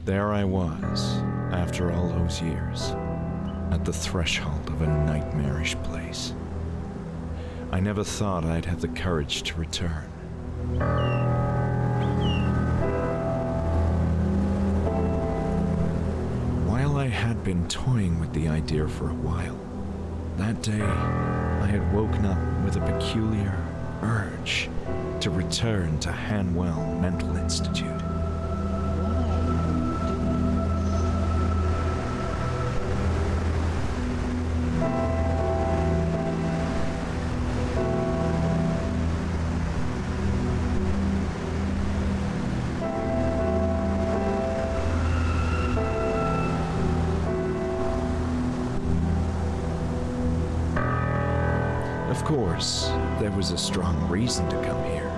There I was, after all those years, at the threshold of a nightmarish place. I never thought I'd have the courage to return. While I had been toying with the idea for a while, that day I had woken up with a peculiar urge to return to Hanwell Mental Institute. Of course, there was a strong reason to come here,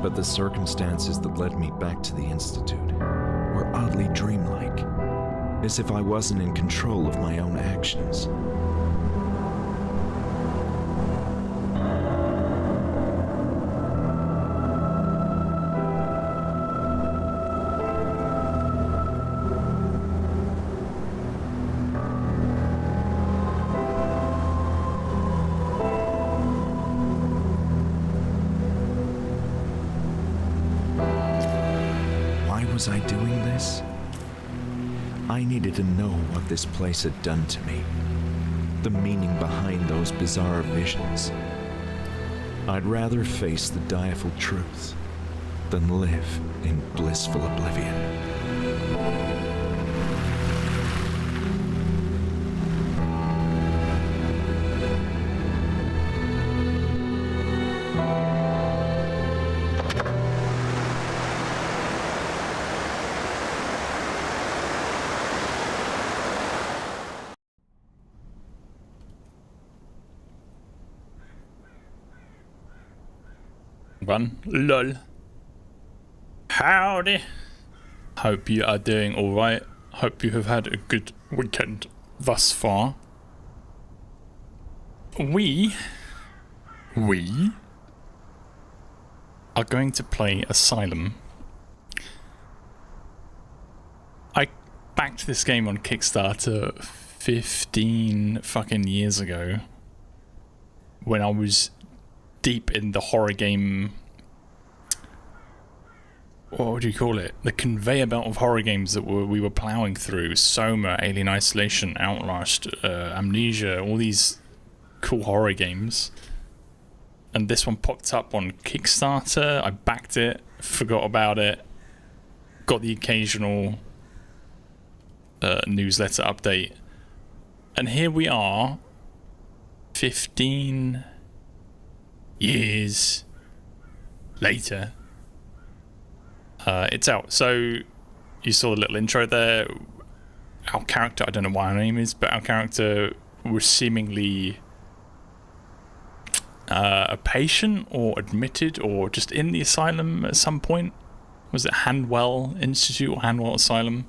but the circumstances that led me back to the Institute were oddly dreamlike, as if I wasn't in control of my own actions. Was I doing this? I needed to know what this place had done to me, the meaning behind those bizarre visions. I'd rather face the direful truth than live in blissful oblivion. One. Lol. Howdy. Hope you are doing alright. Hope you have had a good weekend thus far. We are going to play Asylum. I backed this game on Kickstarter 15 fucking years ago when I was deep in the horror game. What would you call it? The conveyor belt of horror games that we were plowing through. Soma, Alien Isolation, Outlast, Amnesia, all these cool horror games. And this one popped up on Kickstarter. I backed it, forgot about it, got the occasional newsletter update. And here we are, 15 years later. It's out. So you saw the little intro there. Our character, I don't know what her name is, but our character was seemingly a patient or admitted or just in the asylum at some point. Was it Hanwell Institute or Hanwell Asylum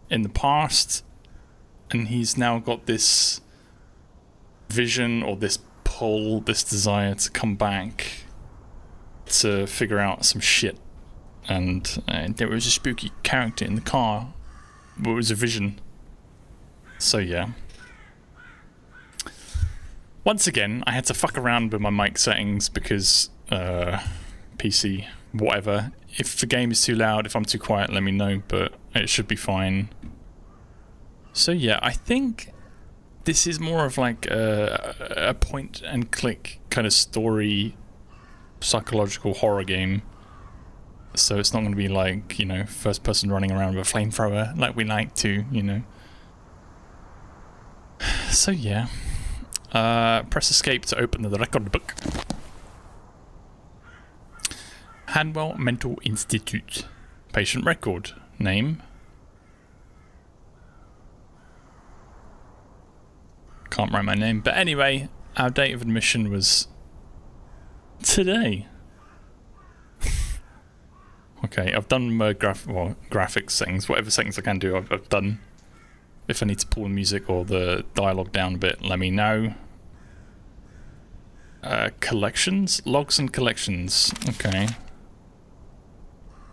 in the past? And he's now got this vision or this pull, this desire to come back to figure out some shit. And there was a spooky character in the car, but it was a vision. So yeah. Once again, I had to fuck around with my mic settings because PC, whatever. If the game is too loud, if I'm too quiet, let me know, but it should be fine. So yeah, I think this is more of like a point and click kind of story, psychological horror game. So it's not going to be like, you know, first person running around with a flamethrower like we like to, you know. So yeah. Press escape to open the record book. Hanwell Mental Institute. Patient record. Name. Can't write my name. But anyway, our date of admission was today. Okay, I've done my graphics settings, whatever settings I can do, I've done. If I need to pull the music or the dialogue down a bit, let me know. Collections? Logs and collections. Okay.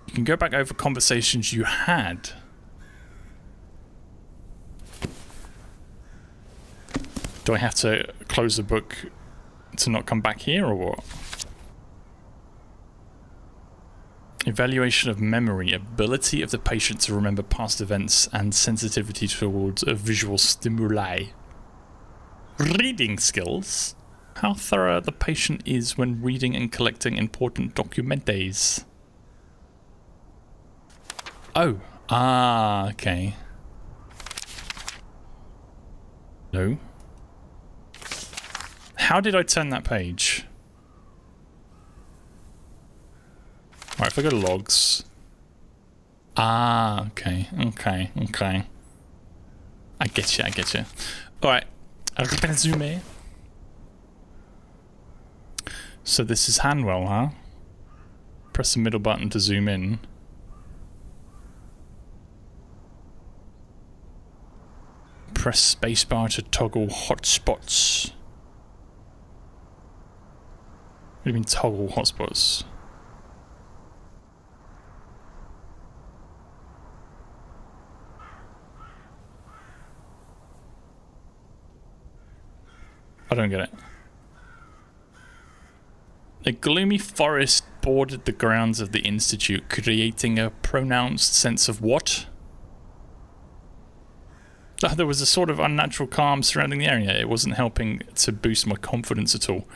You can go back over conversations you had Do I have to close the book to not come back here, or what? Evaluation of memory, ability of the patient to remember past events, and sensitivity towards a visual stimuli. Reading skills. How thorough the patient is when reading and collecting important documentes. Oh. Ah, okay. No. How did I turn that page? Right, if I go to logs. Ah, okay. I get you. Alright. Resume. So this is Hanwell, huh? Press the middle button to zoom in. Press spacebar to toggle hotspots. What do you mean toggle hotspots? I don't get it. A gloomy forest bordered the grounds of the Institute, creating a pronounced sense of what? Oh, there was a sort of unnatural calm surrounding the area. It wasn't helping to boost my confidence at all.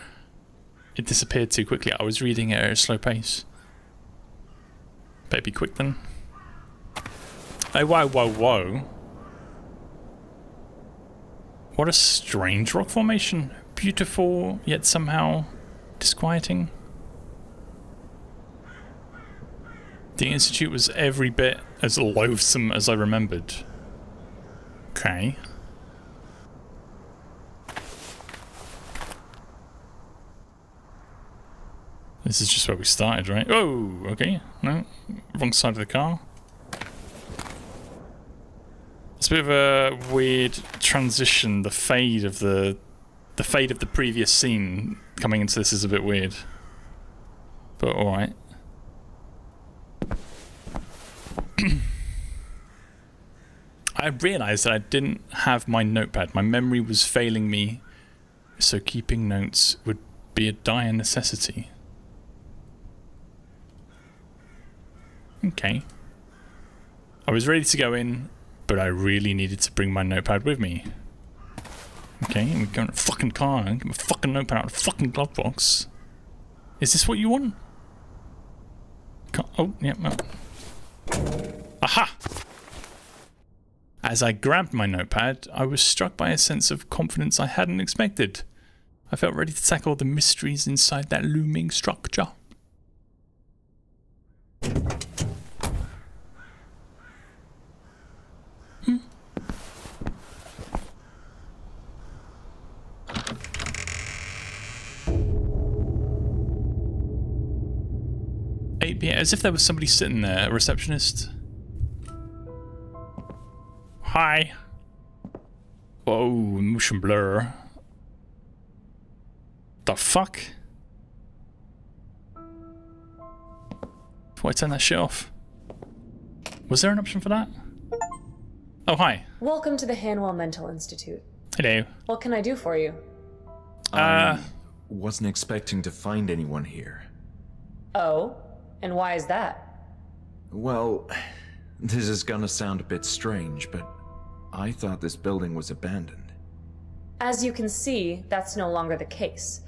It disappeared too quickly. I was reading it at a slow pace. Better be quick then. Oh, whoa. What a strange rock formation. Beautiful, yet somehow disquieting. The Institute was every bit as loathsome as I remembered. Okay. This is just where we started, right? Oh, okay. No, wrong side of the car. It's a bit of a weird transition. The fade of the previous scene coming into this is a bit weird. But alright. I realised that I didn't have my notepad. My memory was failing me, so keeping notes would be a dire necessity. Okay. I was ready to go in, but I really needed to bring my notepad with me. Okay, I'm going to a fucking car and get my fucking notepad out of the fucking glove box. Is this what you want? Oh, yeah. Oh. Aha! As I grabbed my notepad, I was struck by a sense of confidence I hadn't expected. I felt ready to tackle the mysteries inside that looming structure. Yeah, as if there was somebody sitting there, a receptionist. Hi. Whoa, motion blur. The fuck? Why turn that shit off? Was there an option for that? Oh, hi. Welcome to the Hanwell Mental Institute. Hello. What can I do for you? I wasn't expecting to find anyone here. Oh? And why is that? Well, this is gonna sound a bit strange, but I thought this building was abandoned. As you can see, that's no longer the case.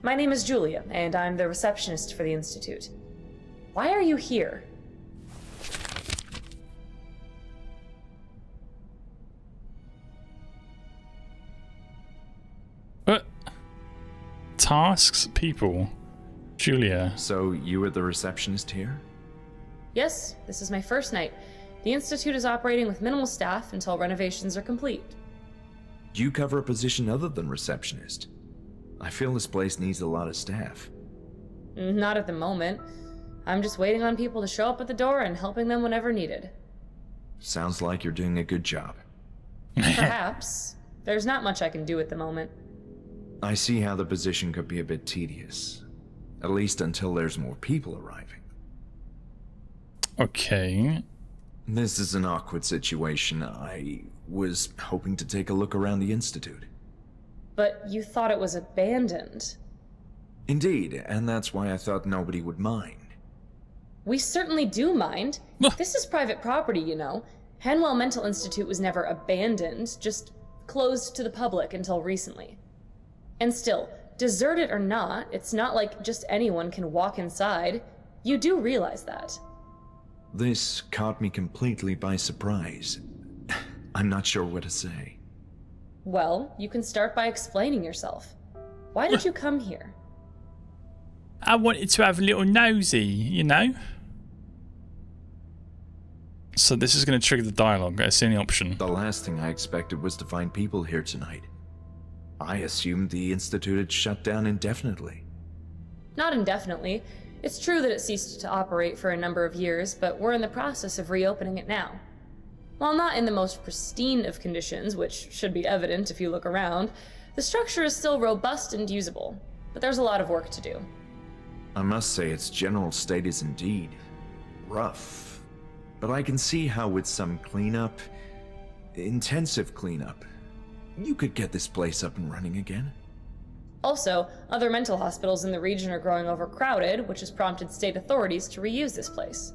My name is Julia, and I'm the receptionist for the Institute. Why are you here? What? Tasks, people. Julia. So you were the receptionist here? Yes, this is my first night. The Institute is operating with minimal staff until renovations are complete. Do you cover a position other than receptionist? I feel this place needs a lot of staff. Not at the moment. I'm just waiting on people to show up at the door and helping them whenever needed. Sounds like you're doing a good job. Perhaps. There's not much I can do at the moment. I see how the position could be a bit tedious. At least until there's more people arriving. Okay. This is an awkward situation. I was hoping to take a look around the Institute. But you thought it was abandoned. Indeed, and that's why I thought nobody would mind. We certainly do mind. This is private property, you know. Hanwell Mental Institute was never abandoned, just closed to the public until recently. And still, deserted or not, it's not like just anyone can walk inside. You do realize that. This caught me completely by surprise. I'm not sure what to say. Well, you can start by explaining yourself. Why did you come here? I wanted to have a little nosy, you know? So this is going to trigger the dialogue. That's the only option. The last thing I expected was to find people here tonight. I assumed the Institute had shut down indefinitely. Not indefinitely. It's true that it ceased to operate for a number of years, but we're in the process of reopening it now. While not in the most pristine of conditions, which should be evident if you look around, the structure is still robust and usable, but there's a lot of work to do. I must say its general state is indeed rough, but I can see how with some cleanup, intensive cleanup, you could get this place up and running again. Also, other mental hospitals in the region are growing overcrowded, which has prompted state authorities to reuse this place.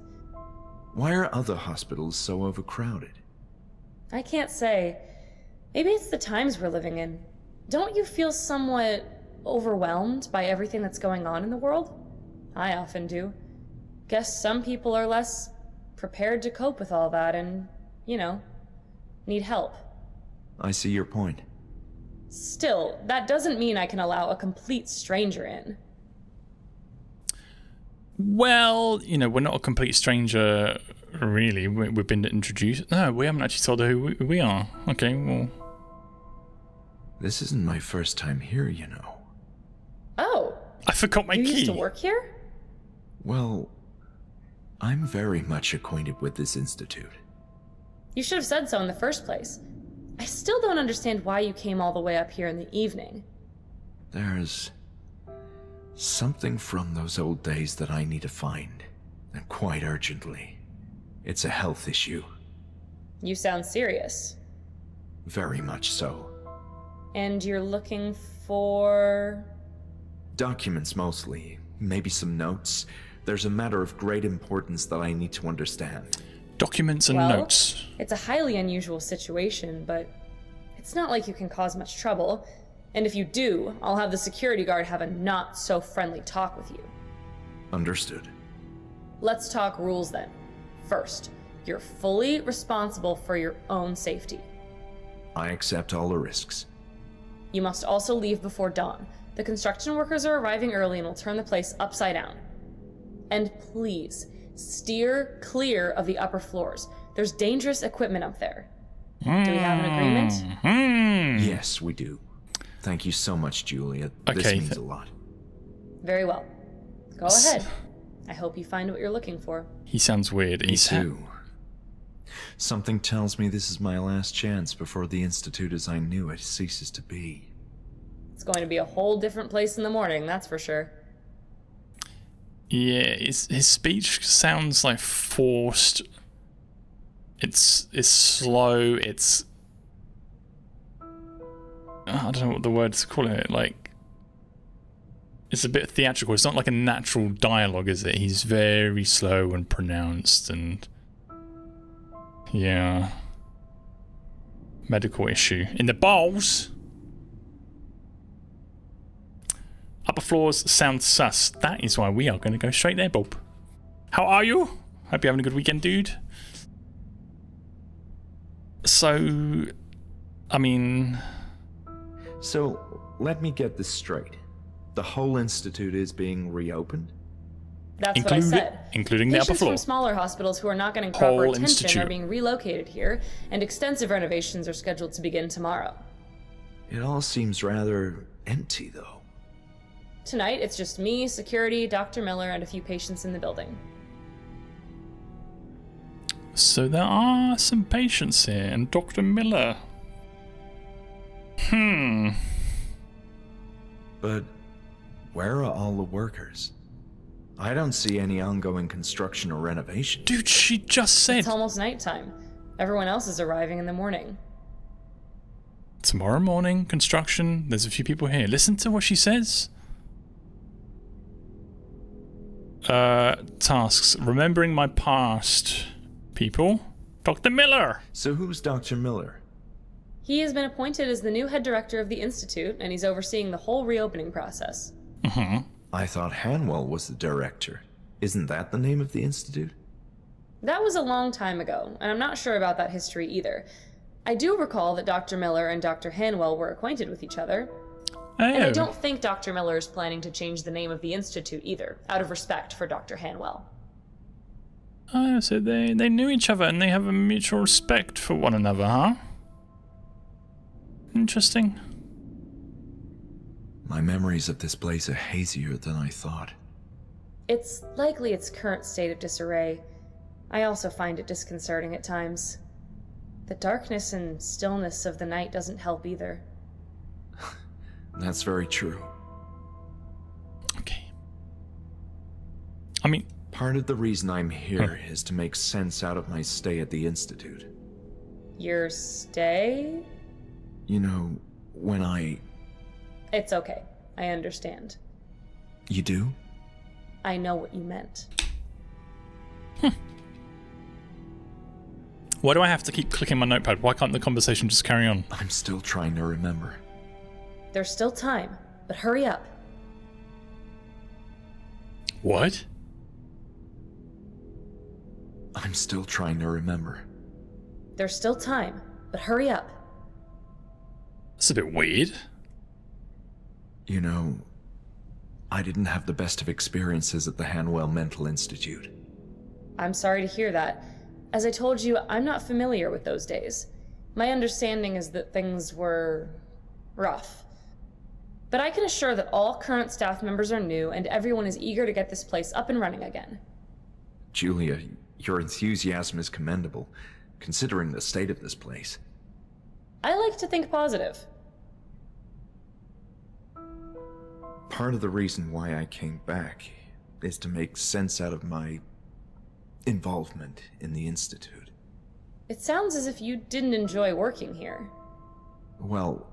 Why are other hospitals so overcrowded? I can't say. Maybe it's the times we're living in. Don't you feel somewhat overwhelmed by everything that's going on in the world? I often do. Guess some people are less prepared to cope with all that and, you know, need help. I see your point. Still, that doesn't mean I can allow a complete stranger in. Well, you know, we're not a complete stranger, really. We've been introduced. No, we haven't actually told her who we are. Okay, well... This isn't my first time here, you know. Oh! I forgot my key. You used to work here? Well, I'm very much acquainted with this institute. You should have said so in the first place. I still don't understand why you came all the way up here in the evening. There's something from those old days that I need to find, and quite urgently. It's a health issue. You sound serious. Very much so. And you're looking for... Documents mostly, maybe some notes. There's a matter of great importance that I need to understand. Documents and notes. It's a highly unusual situation, but it's not like you can cause much trouble. And if you do, I'll have the security guard have a not-so-friendly talk with you. Understood. Let's talk rules then. First, you're fully responsible for your own safety. I accept all the risks. You must also leave before dawn. The construction workers are arriving early and will turn the place upside down. And please, steer clear of the upper floors. There's dangerous equipment up there. Do we have an agreement? Yes, we do. Thank you so much, Julia. This Okay, means a lot. Very well. Go ahead. I hope you find what you're looking for. He sounds weird. Me too. Something tells me this is my last chance before the Institute as I knew it ceases to be. It's going to be a whole different place in the morning, that's for sure. Yeah, his speech sounds like forced. It's slow. It's... I don't know what the word to call it. Like, it's a bit theatrical. It's not like a natural dialogue, is it? He's very slow and pronounced and... Yeah. Medical issue. In the balls! Upper floors sound sus. That is why we are going to go straight there, Bob. How are you? Hope you're having a good weekend, dude. So... I mean... So, let me get this straight. The whole Institute is being reopened? That's what I said. Including the upper Patients floor. from smaller hospitals who are not getting proper Whole attention institute. are being relocated here, and extensive renovations are scheduled to begin tomorrow. It all seems rather empty, though. Tonight, it's just me, security, Dr. Miller, and a few patients in the building. So there are some patients here, and Dr. Miller. But where are all the workers? I don't see any ongoing construction or renovation. Dude, she just said... It's almost nighttime. Everyone else is arriving in the morning. Tomorrow morning, construction. There's a few people here. Listen to what she says. Tasks. Remembering my past. People. Dr. Miller. So who's Dr. Miller? He has been appointed as the new head director of the Institute, and he's overseeing the whole reopening process. I thought Hanwell was the director. Isn't that the name of the Institute? That was a long time ago, and I'm not sure about that history either. I do recall that Dr. Miller and Dr. Hanwell were acquainted with each other. Oh. And I don't think Dr. Miller is planning to change the name of the Institute either, out of respect for Dr. Hanwell. Oh, so they knew each other and they have a mutual respect for one another, huh? Interesting. My memories of this place are hazier than I thought. It's likely its current state of disarray. I also find it disconcerting at times. The darkness and stillness of the night doesn't help either. That's very true. Okay. I mean... Part of the reason I'm here is to make sense out of my stay at the Institute. Your stay? You know, when I... It's okay. I understand. You do? I know what you meant. Why do I have to keep clicking my notepad? Why can't the conversation just carry on? I'm still trying to remember. There's still time, but hurry up. What? I'm still trying to remember. There's still time, but hurry up. That's a bit weird. You know, I didn't have the best of experiences at the Hanwell Mental Institute. I'm sorry to hear that. As I told you, I'm not familiar with those days. My understanding is that things were... rough. But I can assure that all current staff members are new, and everyone is eager to get this place up and running again. Julia, your enthusiasm is commendable, considering the state of this place. I like to think positive. Part of the reason why I came back is to make sense out of my involvement in the Institute. It sounds as if you didn't enjoy working here. Well,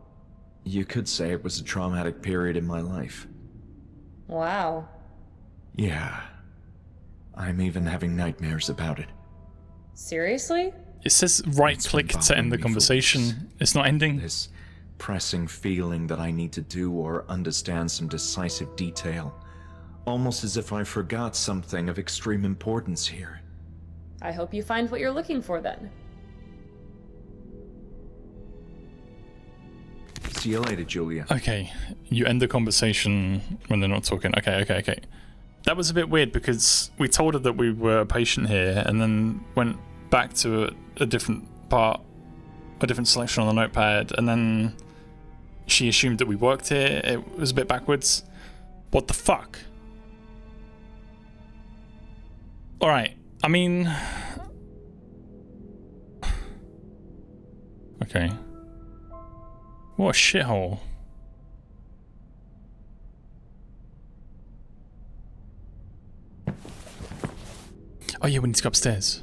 you could say it was a traumatic period in my life. Wow. Yeah. I'm even having nightmares about it. Seriously? It says right It's click been to end the bothering me for conversation. weeks. It's not ending. This pressing feeling that I need to do or understand some decisive detail. Almost as if I forgot something of extreme importance here. I hope you find what you're looking for then. See you later, Julia. Okay, you end the conversation when they're not talking. Okay. That was a bit weird because we told her that we were a patient here and then went back to a different part, a different selection on the notepad, and then she assumed that we worked here. It was a bit backwards. What the fuck? Alright, I mean... Okay. What a shithole. Oh yeah, we need to go upstairs.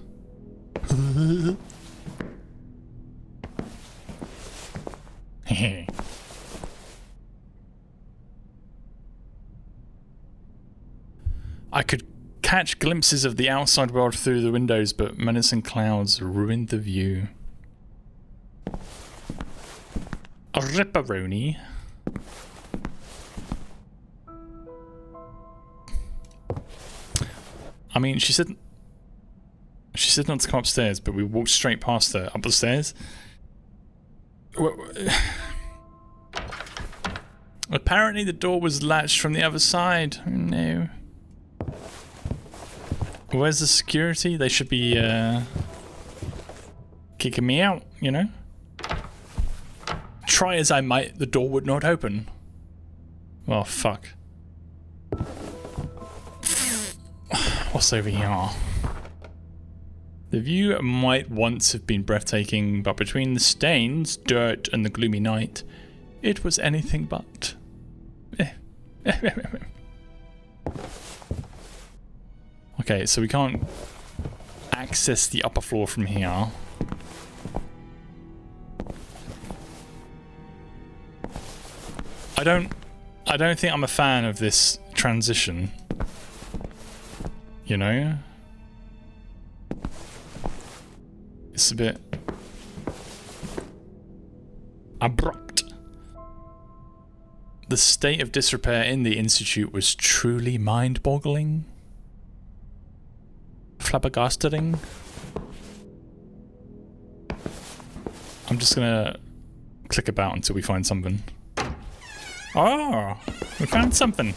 Hehe. I could catch glimpses of the outside world through the windows, but menacing clouds ruined the view. A ripperoni. I mean, she said not to come upstairs, but we walked straight past her up the stairs. Apparently the door was latched from the other side. Oh, no. Where's the security? They should be kicking me out, you know? Try as I might, the door would not open. Oh, fuck. What's over here? The view might once have been breathtaking, but between the stains, dirt, and the gloomy night, it was anything but. Okay, so we can't access the upper floor from here. I don't think I'm a fan of this transition. You know? It's a bit abrupt. The state of disrepair in the Institute was truly mind-boggling. Flabbergasting. I'm just gonna click about until we find something. Oh, we found something.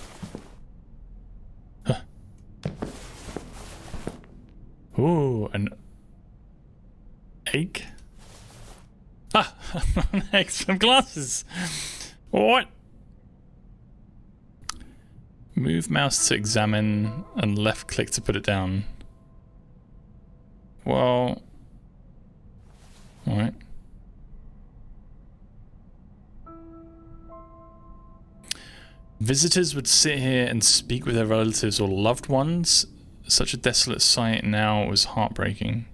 Huh. Ooh, an egg? Ah, an egg, some glasses. What? Move mouse to examine and left click to put it down. Well, alright. Visitors would sit here and speak with their relatives or loved ones. Such a desolate sight now was heartbreaking.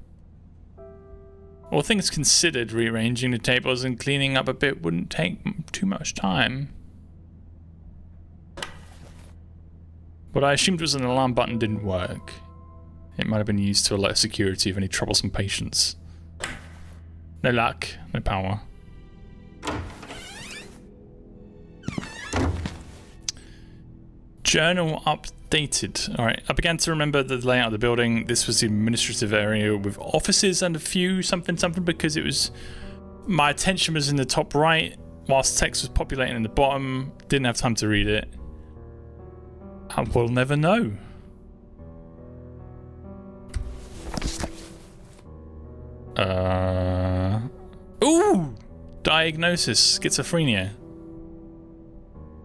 All things considered, rearranging the tables and cleaning up a bit wouldn't take too much time. What I assumed was an alarm button didn't work. It might have been used to alert security of any troublesome patients. No luck, no power. Journal updated. Alright, I began to remember the layout of the building. This was the administrative area with offices and a few something because it was... My attention was in the top right, whilst text was populating in the bottom. Didn't have time to read it. I will never know. Ooh! Diagnosis, schizophrenia.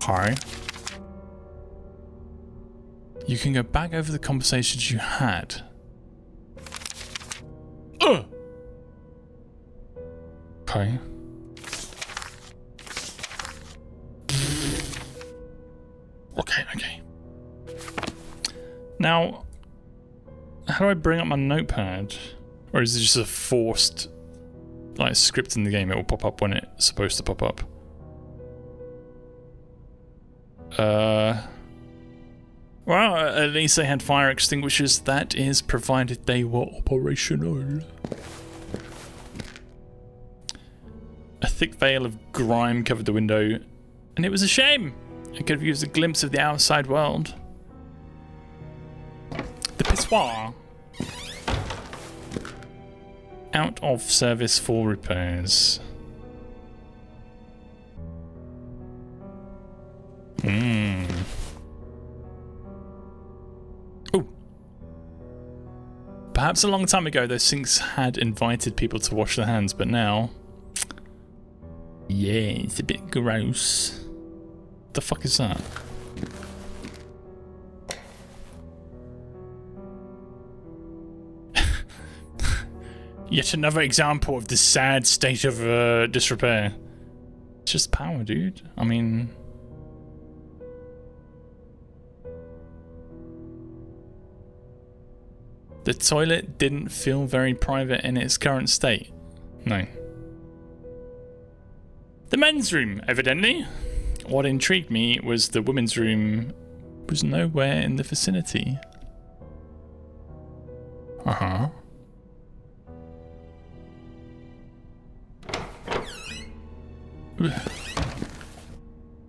Hi. You can go back over the conversations you had. Ugh! Okay. Okay. Now, how do I bring up my notepad? Or is it just a forced, like, script in the game? It will pop up when it's supposed to pop up. Well, at least they had fire extinguishers. That is, provided they were operational. A thick veil of grime covered the window, and it was a shame. I could have used a glimpse of the outside world. The pissoir. Out of service for repairs. Ooh. Perhaps a long time ago those sinks had invited people to wash their hands, but now... Yeah, it's a bit gross. What the fuck is that? Yet another example of the sad state of disrepair. It's just power, dude. I mean... The toilet didn't feel very private in its current state. No. The men's room, evidently. What intrigued me was the women's room was nowhere in the vicinity. Uh-huh.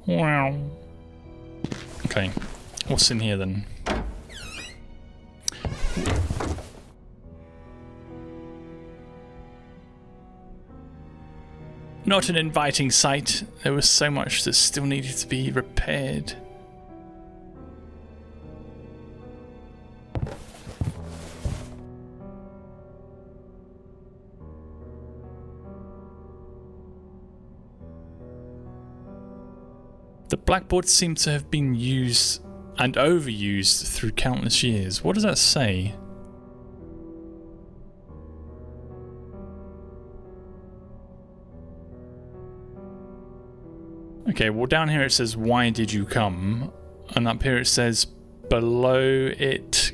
Wow. Okay, what's in here then? Not an inviting sight. There was so much that still needed to be repaired. The blackboard seemed to have been used and overused through countless years. What does that say? Okay, well down here it says, why did you come? And up here it says, below it,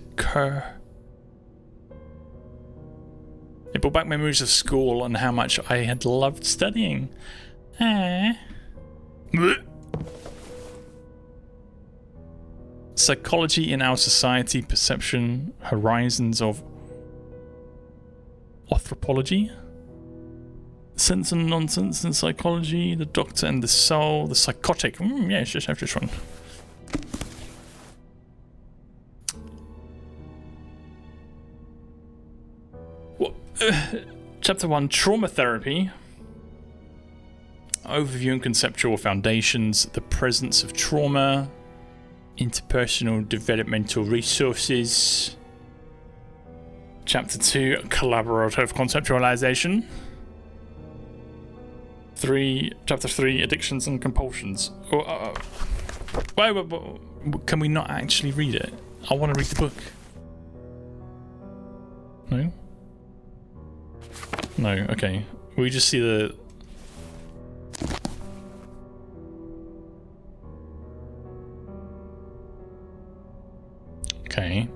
It brought back memories of school and how much I had loved studying. Psychology in Our Society, Perception, Horizons of Anthropology, Sense and Nonsense in Psychology, The Doctor and the Soul, The Psychotic. Yeah, just have this one. Chapter 1, Trauma Therapy. Overview and conceptual foundations, the presence of trauma, interpersonal developmental resources. Chapter 2, Collaborative Conceptualization. Chapter 3, Addictions and Compulsions. Wait, can we not actually read it? I want to read the book. No? No, okay. We just see the... Okay.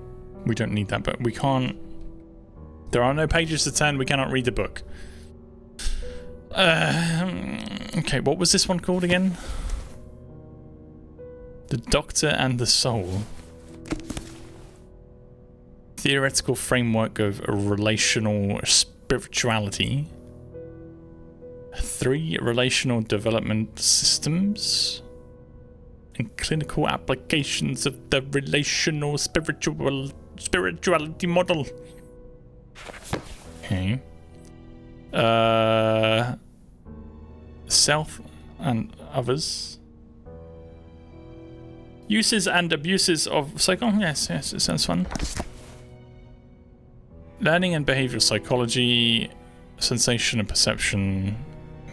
We don't need that, but we can't... There are no pages to turn, we cannot read the book. Okay, what was this one called again? The Doctor and the Soul. Theoretical framework of relational spirituality. 3 relational development systems. And clinical applications of the relational spirituality model. Okay. Self and others. Uses and abuses of yes, it sounds fun. Learning and behavioral psychology, sensation and perception,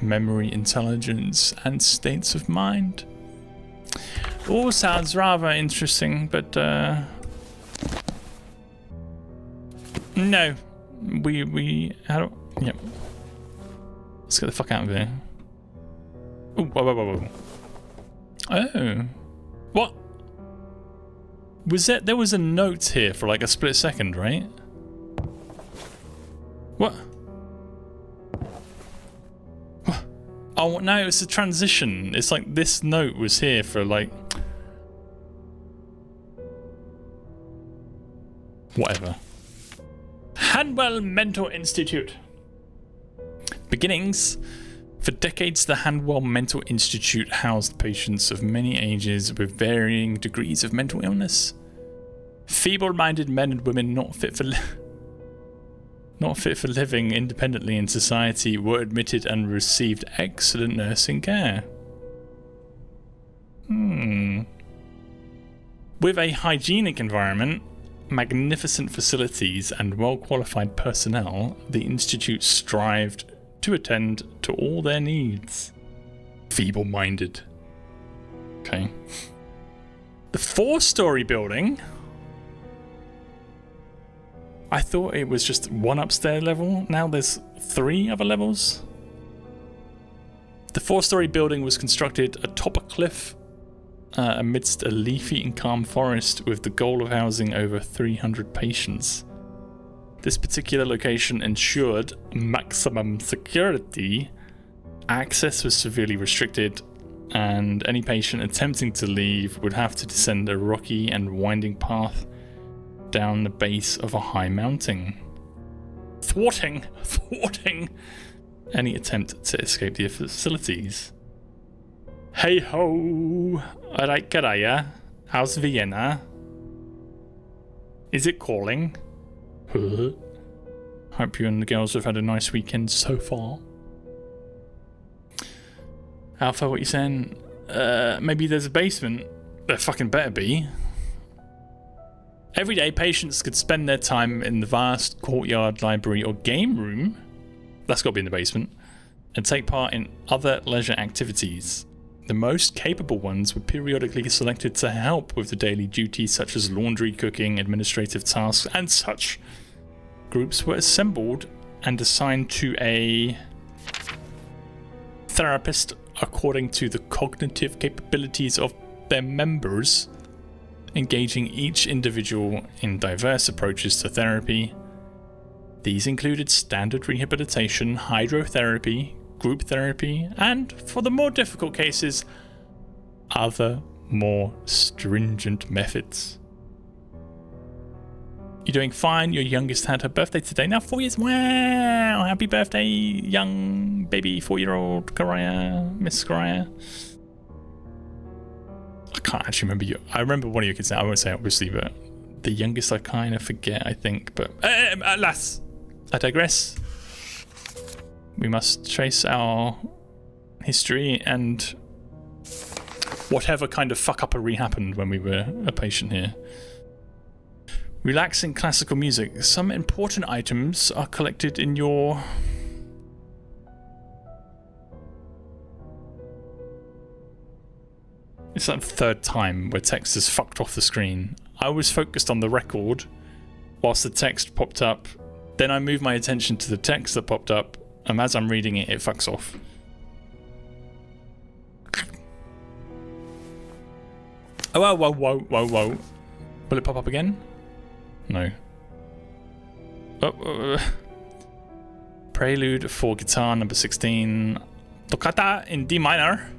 memory, intelligence, and states of mind. All sounds rather interesting, but no, how? Yep. Let's get the fuck out of here. Ooh, whoa. Oh, what? Was there was a note here for like a split second, right? What? Oh no, it's a transition. It's like this note was here for like... whatever. Hanwell Mental Institute. Beginnings. For decades, the Hanwell Mental Institute housed patients of many ages with varying degrees of mental illness. Feeble-minded men and women not fit for living independently in society were admitted and received excellent nursing care. With a hygienic environment, magnificent facilities, and well-qualified personnel, the Institute strived to attend to all their needs. Feeble-minded. Okay. The 4-story building... I thought it was just 1 upstairs level. Now there's 3 other levels. The 4-story building was constructed atop a cliff amidst a leafy and calm forest with the goal of housing over 300 patients. This particular location ensured maximum security. Access was severely restricted, and any patient attempting to leave would have to descend a rocky and winding path down the base of a high mountain, thwarting any attempt to escape the facilities. Hey ho, alright Karaya, how's Vienna? Is it calling? Hope you and the girls have had a nice weekend so far. Alpha, what you saying? Maybe there's a basement. There fucking better be. Every day, patients could spend their time in the vast courtyard, library, or game room, that's got to be in the basement, and take part in other leisure activities. The most capable ones were periodically selected to help with the daily duties such as laundry, cooking, administrative tasks, and such. Groups were assembled and assigned to a therapist according to the cognitive capabilities of their members, engaging each individual in diverse approaches to therapy. These included standard rehabilitation, hydrotherapy, group therapy, and, for the more difficult cases, other more stringent methods. You're doing fine. Your youngest had her birthday today. Now 4 years. Wow! Happy birthday, young baby 4-year-old Karaya, Miss Karaya. I can't actually remember you. I remember one of your kids now. I won't say it, obviously, but the youngest I kind of forget, I think. But alas, I digress. We must trace our history and whatever kind of fuck-uppery happened when we were a patient here. Relaxing classical music. Some important items are collected in your... It's that third time where text has fucked off the screen. I was focused on the record whilst the text popped up. Then I moved my attention to the text that popped up, and as I'm reading it, it fucks off. Oh, whoa. Will it pop up again? No. Prelude for guitar number 16. Toccata in D minor.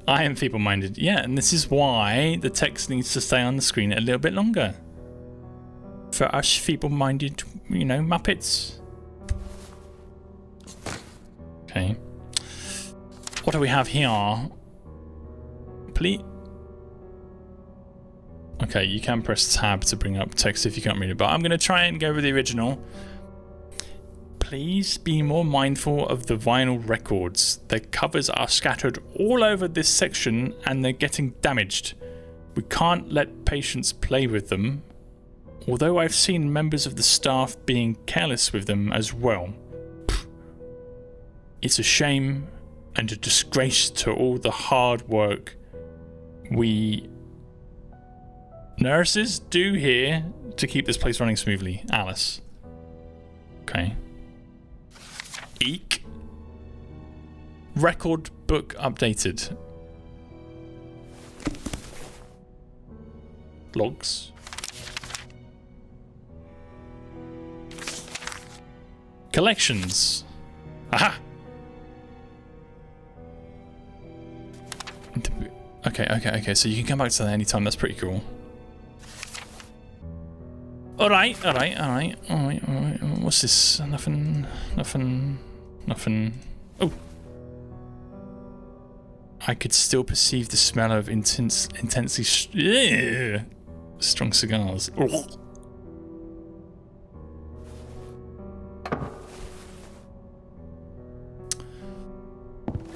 I am feeble-minded. Yeah, and this is why the text needs to stay on the screen a little bit longer. For us feeble-minded, Muppets. Okay. What do we have here? Please. Okay, you can press tab to bring up text if you can't read it, but I'm going to try and go with the original. Please be more mindful of the vinyl records. Their covers are scattered all over this section and they're getting damaged. We can't let patients play with them, although I've seen members of the staff being careless with them as well. It's a shame and a disgrace to all the hard work we nurses do here to keep this place running smoothly. Alice. Okay. Eek. Record book updated. Logs. Collections. Aha! Okay, so you can come back to that anytime. That's pretty cool. Alright. What's this? Nothing. Oh. I could still perceive the smell of intensely strong cigars. Ugh.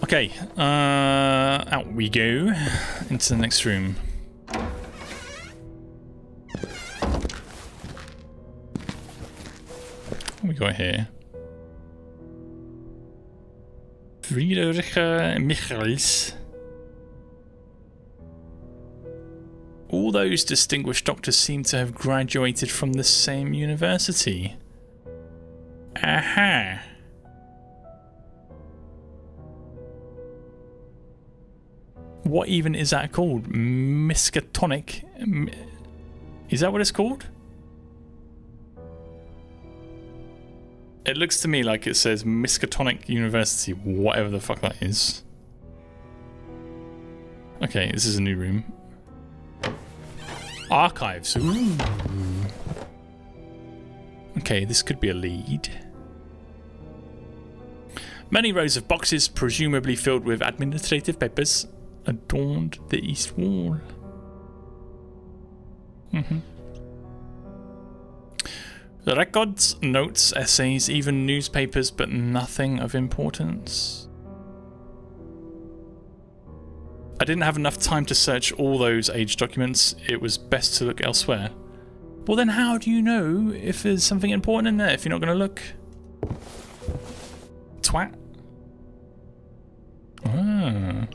Okay, out we go into the next room. What we got here? Friedrich Michels. All those distinguished doctors seem to have graduated from the same university. Aha. What even is that called? Miskatonic? Is that what it's called? It looks to me like it says Miskatonic University, whatever the fuck that is. Okay, this is a new room. Archives. Ooh. Okay, this could be a lead. Many rows of boxes, presumably filled with administrative papers, adorned the east wall. Records, notes, essays, even newspapers, but nothing of importance. I didn't have enough time to search all those age documents. It was best to look elsewhere. Well, then how do you know if there's something important in there if you're not going to look? Twat. Ah.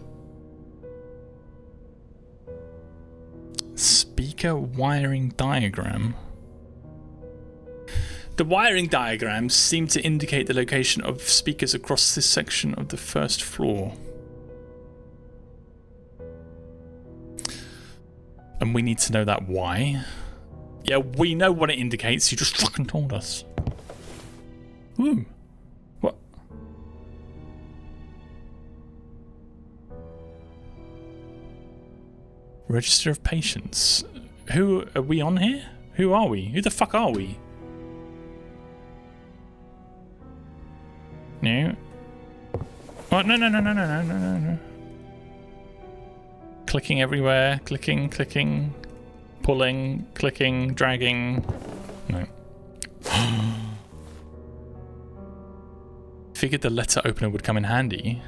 Speaker wiring diagram. The wiring diagrams seem to indicate the location of speakers across this section of the first floor. And we need to know that why. Yeah, we know what it indicates. You just fucking told us. Ooh. What? Register of patients. Who are we on here? Who are we? Who the fuck are we? No. Oh, no. Clicking everywhere. Clicking. Pulling. Clicking. Dragging. No. Figured the letter opener would come in handy.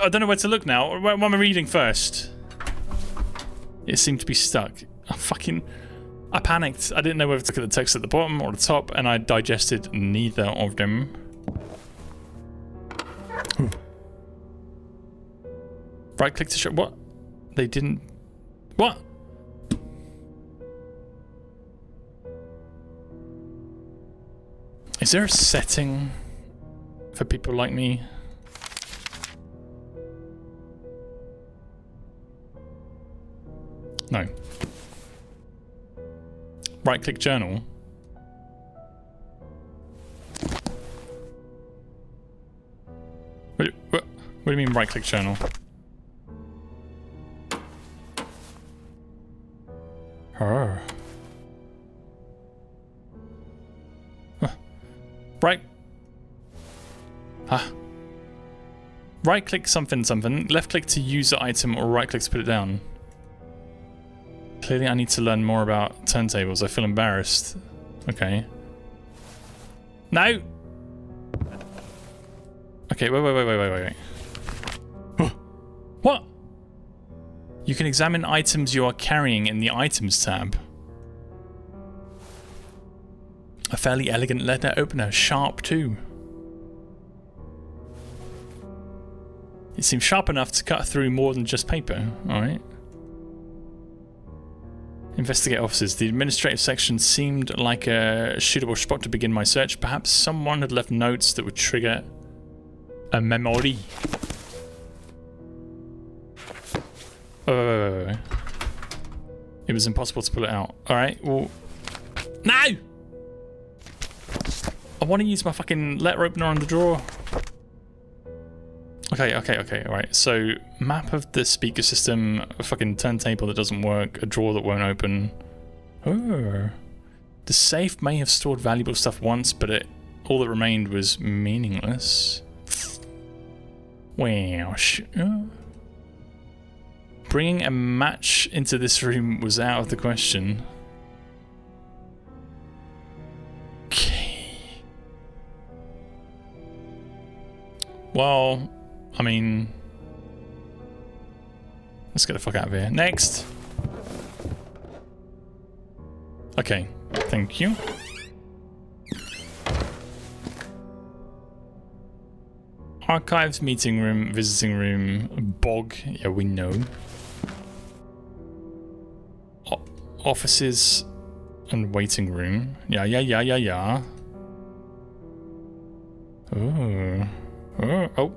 I don't know where to look now. What am I reading first? It seemed to be stuck. I panicked. I didn't know whether to look at the text at the bottom or the top, and I digested neither of them. Right click to show. What? They didn't. What? Is there a setting for people like me? No. Right click journal. What do you mean right click journal? Oh. Right. Right click something. Left click to use the item or right click to put it down. Clearly I need to learn more about turntables. I feel embarrassed. Okay. No! Okay, wait. What? You can examine items you are carrying in the items tab. A fairly elegant letter opener, sharp too. It seems sharp enough to cut through more than just paper. Alright. Investigate offices. The administrative section seemed like a suitable spot to begin my search. Perhaps someone had left notes that would trigger a memory. It was impossible to pull it out. Alright, well... No! I want to use my fucking letter opener on the drawer. Okay, alright. So, map of the speaker system, a fucking turntable that doesn't work, a drawer that won't open. Oh. The safe may have stored valuable stuff once, but all that remained was meaningless. Wow. Bringing a match into this room was out of the question. Okay. Well, I mean, let's get the fuck out of here. Next. Okay, thank you. Archives, meeting room, visiting room, bog. Yeah, we know. Offices and waiting room. Yeah. Oh.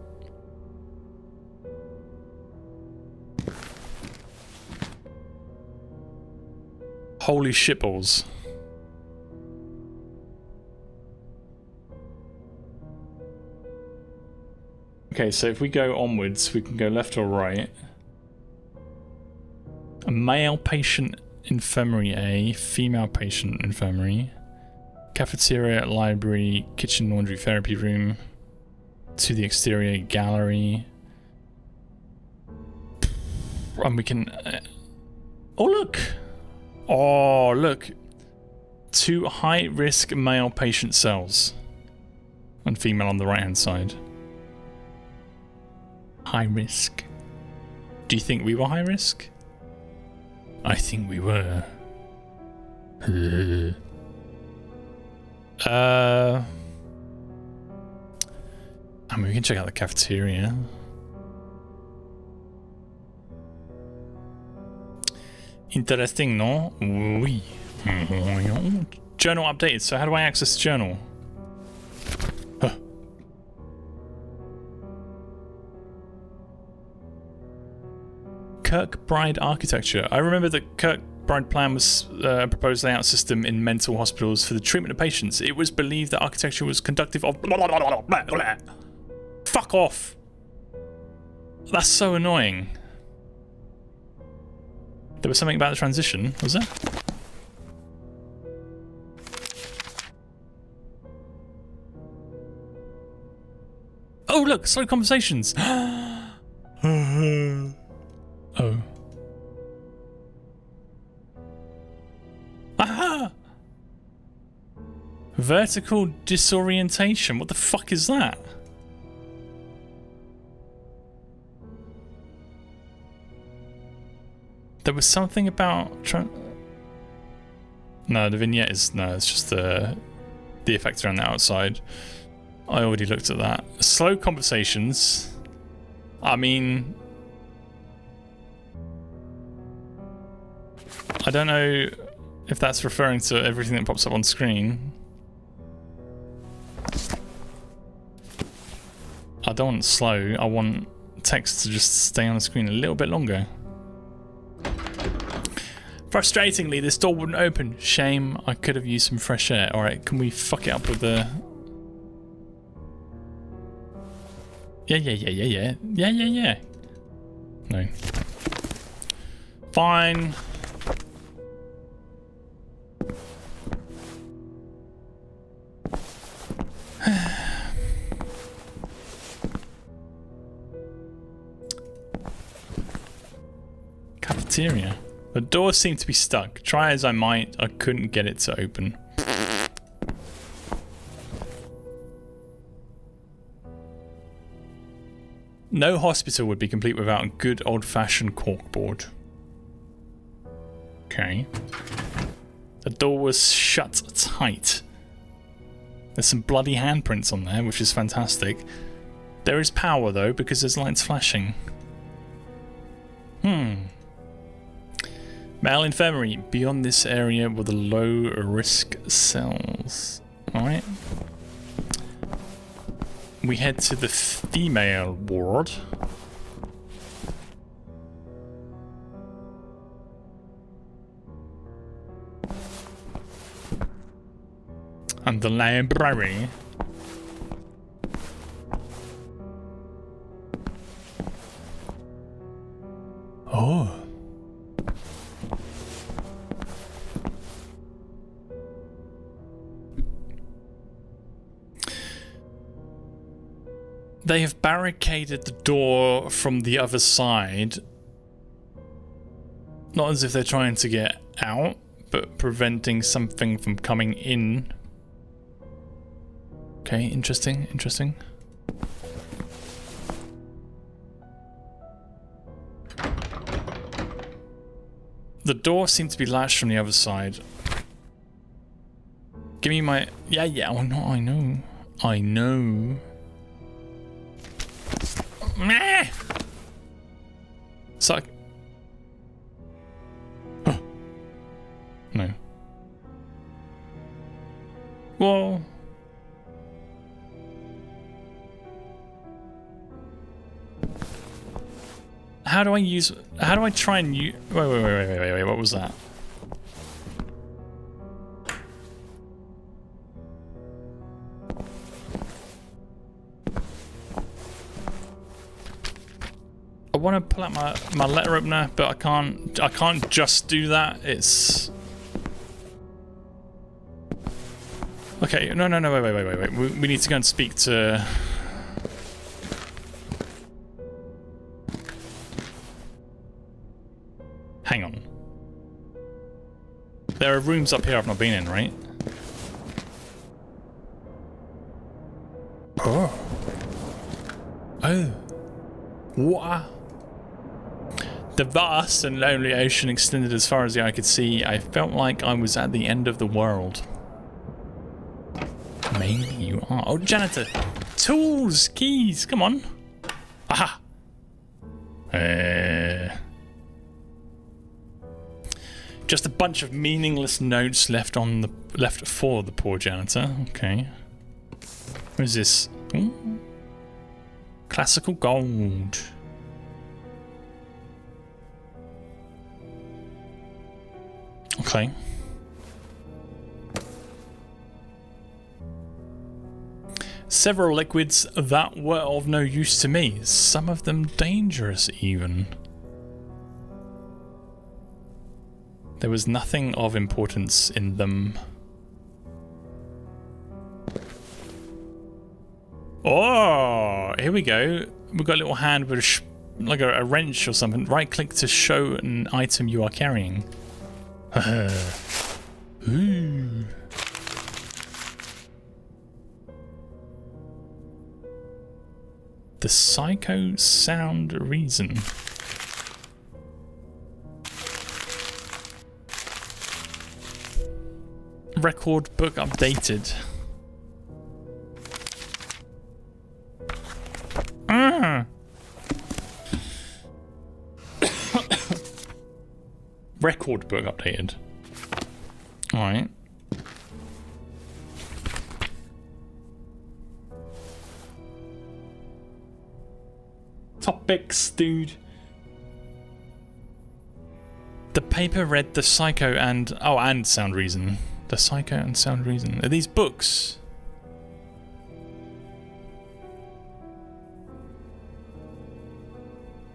Holy shitballs. Okay, so if we go onwards, we can go left or right. A male patient infirmary A, female patient infirmary, cafeteria, library, kitchen, laundry, therapy room, to the exterior gallery. And we can... Oh, look! Oh, look. 2 high-risk male patient cells. And female on the right-hand side. High risk. Do you think we were high risk? I think we were. And we can check out the cafeteria. Interesting, no? Oui. Journal updated. So how do I access the journal? Huh. Kirkbride architecture. I remember the Kirkbride plan was a proposed layout system in mental hospitals for the treatment of patients. It was believed that architecture was conductive of... Fuck off! That's so annoying. There was something about the transition, was there? Oh, look, slow conversations. Oh. Aha! Vertical disorientation. What the fuck is that? There was something about no, the vignette is no. It's just the effects around the outside. I already looked at that. Slow conversations. I mean, I don't know if that's referring to everything that pops up on screen. I don't want slow. I want text to just stay on the screen a little bit longer. Frustratingly, this door wouldn't open. Shame, I could have used some fresh air. Alright, can we fuck it up with the... Yeah. No. Fine. Cafeteria. The door seemed to be stuck. Try as I might, I couldn't get it to open. No hospital would be complete without a good old-fashioned corkboard. Okay. The door was shut tight. There's some bloody handprints on there, which is fantastic. There is power, though, because there's lights flashing. Male infirmary. Beyond this area were the low-risk cells. Alright. We head to the female ward. And the library. Oh. They have barricaded the door from the other side. Not as if they're trying to get out, but preventing something from coming in. Okay, interesting. The door seemed to be latched from the other side. Give me my... Yeah, oh no, I know. Meh! Suck. Huh. No. Whoa. How do I try and use... Wait, what was that? I want to pull out my letter opener, but I can't just do that. It's... Okay, no, wait. We need to go and speak to... Hang on. There are rooms up here I've not been in, right? Oh. What? The vast and lonely ocean extended as far as the eye could see. I felt like I was at the end of the world. Maybe you are. Oh, janitor! Tools! Keys! Come on! Aha! Just a bunch of meaningless notes left for the poor janitor. Okay. What is this? Ooh. Classical gold. Okay. Several liquids that were of no use to me, some of them dangerous. dangerous even. There was nothing of importance in them. Oh, here we go. We've got a little hand with like a wrench or something. Right click to show an item you are carrying. Ooh. The Psycho Sound Reason. Record book updated. Record book updated. Alright. Topics, dude. The paper read The Psycho and... Oh, and Sound Reason. The Psycho and Sound Reason. Are these books?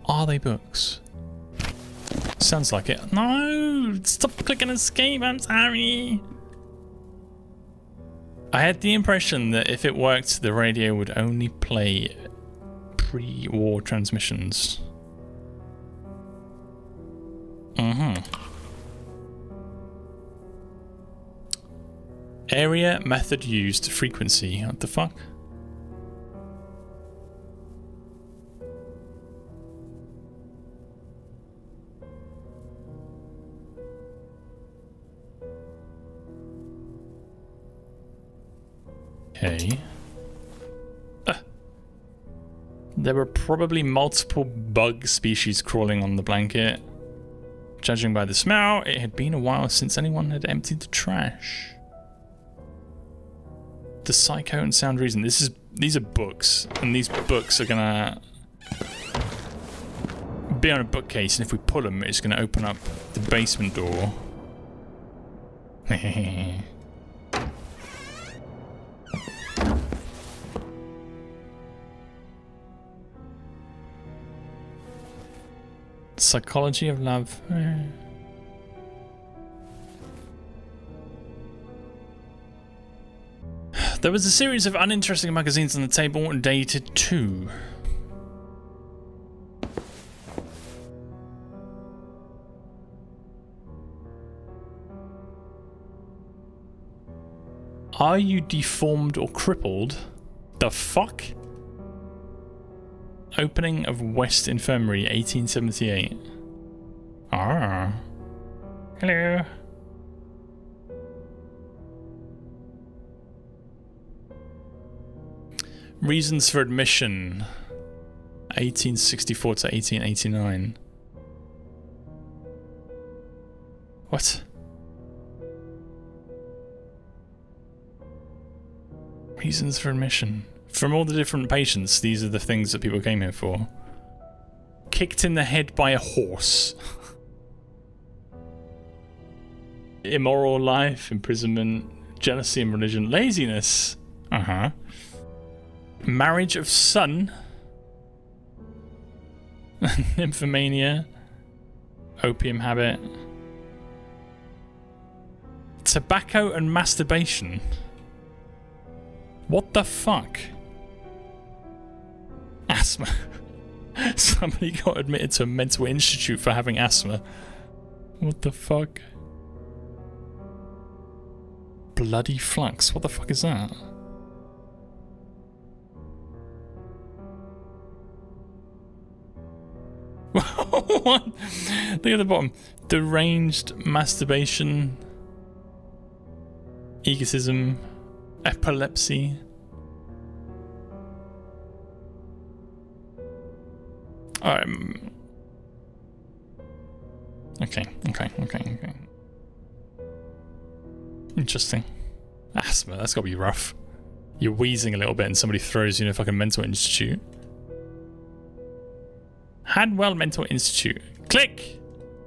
Are they books? Sounds like it. No! Stop clicking escape, I'm sorry! I had the impression that if it worked, the radio would only play pre-war transmissions. Area, method used, frequency. What the fuck? Okay. There were probably multiple bug species crawling on the blanket. Judging by the smell, it had been a while since anyone had emptied the trash. The Psycho and Sound Reason. These are books, and these books are gonna be on a bookcase, and if we pull them, it's gonna open up the basement door. Psychology of love. There was a series of uninteresting magazines on the table dated 2. Are you deformed or crippled? The fuck? Opening of West Infirmary, 1878. Ah. Hello. Reasons for admission, 1864 to 1889. What? Reasons for admission. From all the different patients, these are the things that people came here for. Kicked in the head by a horse. Immoral life, imprisonment, jealousy and religion, laziness. Marriage of son. Nymphomania. Opium habit. Tobacco and masturbation. What the fuck? Asthma. Somebody got admitted to a mental institute for having asthma. What the fuck? Bloody flux. What the fuck is that? What? Look at the bottom. Deranged masturbation. Egotism. Epilepsy. Okay. Interesting. Asthma, that's gotta be rough. You're wheezing a little bit and somebody throws you in a fucking mental institute. Hadwell Mental Institute. Click!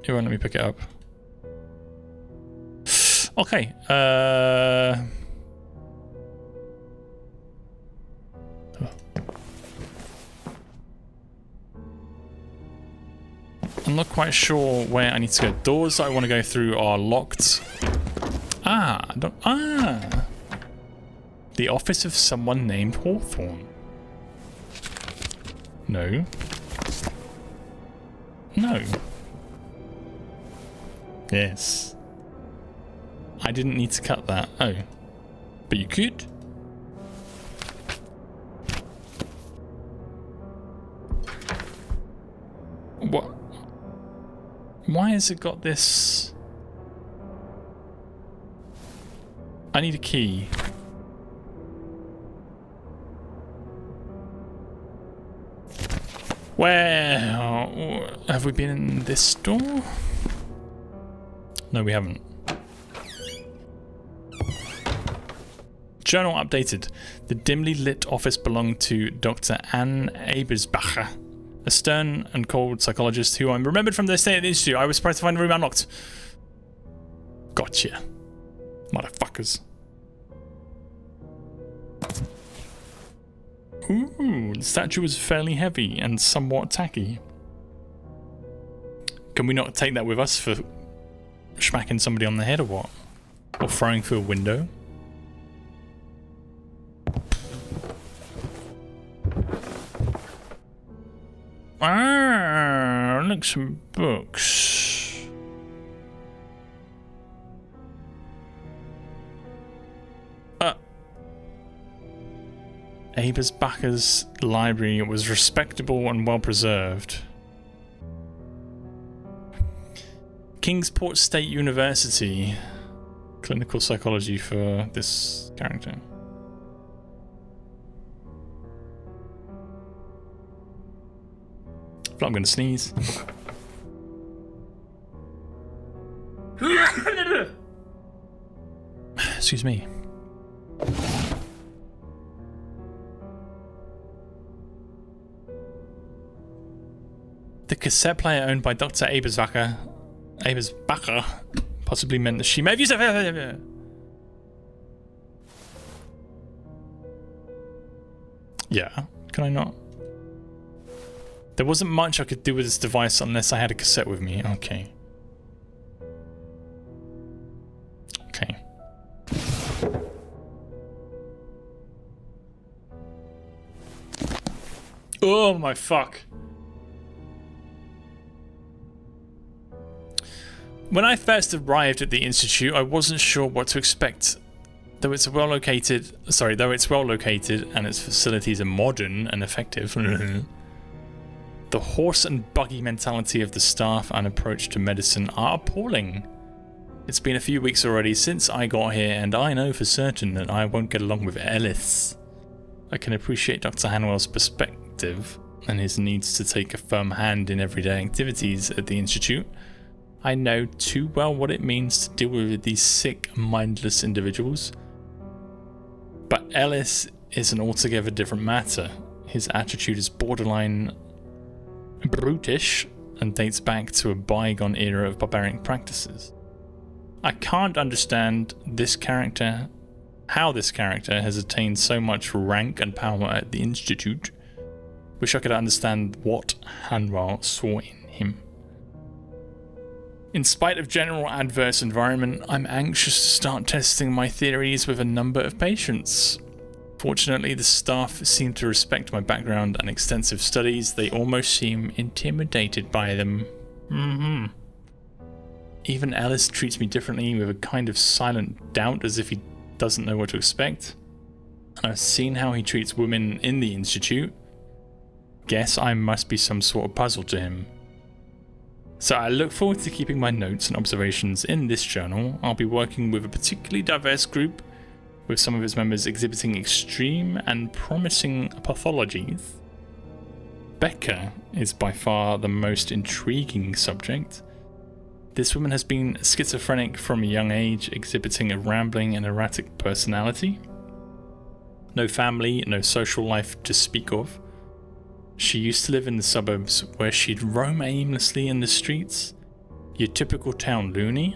It won't let me pick it up. Okay, I'm not quite sure where I need to go. Doors that I want to go through are locked. The office of someone named Hawthorne. No. No. Yes. I didn't need to cut that. Oh. But you could. What? Why has it got this? I need a key. Where have we been in this store? No, we haven't. Journal updated. The dimly lit office belonged to Dr. Anne Ebersbacher, a stern and cold psychologist who I remembered from their stay at the institute. I was surprised to find the room unlocked. Gotcha. Motherfuckers. Ooh, the statue was fairly heavy and somewhat tacky. Can we not take that with us for smacking somebody on the head or what? Or throwing through a window? Look, some books. Ebersbacher's library was respectable and well preserved. Kingsport State University. Clinical psychology for this character. I feel like I'm going to sneeze. Excuse me. The cassette player owned by Dr. Ebersbacher possibly meant that she may have used it. Yeah, can I not? There wasn't much I could do with this device unless I had a cassette with me. Okay. Okay. Oh my fuck. When I first arrived at the institute, I wasn't sure what to expect. Though it's well located and its facilities are modern and effective. The horse and buggy mentality of the staff and approach to medicine are appalling. It's been a few weeks already since I got here, and I know for certain that I won't get along with Ellis. I can appreciate Dr. Hanwell's perspective and his needs to take a firm hand in everyday activities at the institute. I know too well what it means to deal with these sick, mindless individuals. But Ellis is an altogether different matter. His attitude is borderline brutish and dates back to a bygone era of barbaric practices. I can't understand how this character has attained so much rank and power at the Institute. Wish I could understand what Hanwell saw in him. In spite of general adverse environment, I'm anxious to start testing my theories with a number of patients. Fortunately, the staff seem to respect my background and extensive studies. They almost seem intimidated by them. Even Ellis treats me differently with a kind of silent doubt, as if he doesn't know what to expect. And I've seen how he treats women in the institute. Guess I must be some sort of puzzle to him. So I look forward to keeping my notes and observations in this journal. I'll be working with a particularly diverse group, with some of its members exhibiting extreme and promising pathologies. Becca is by far the most intriguing subject. This woman has been schizophrenic from a young age, exhibiting a rambling and erratic personality. No family, no social life to speak of. She used to live in the suburbs where she'd roam aimlessly in the streets. Your typical town loony.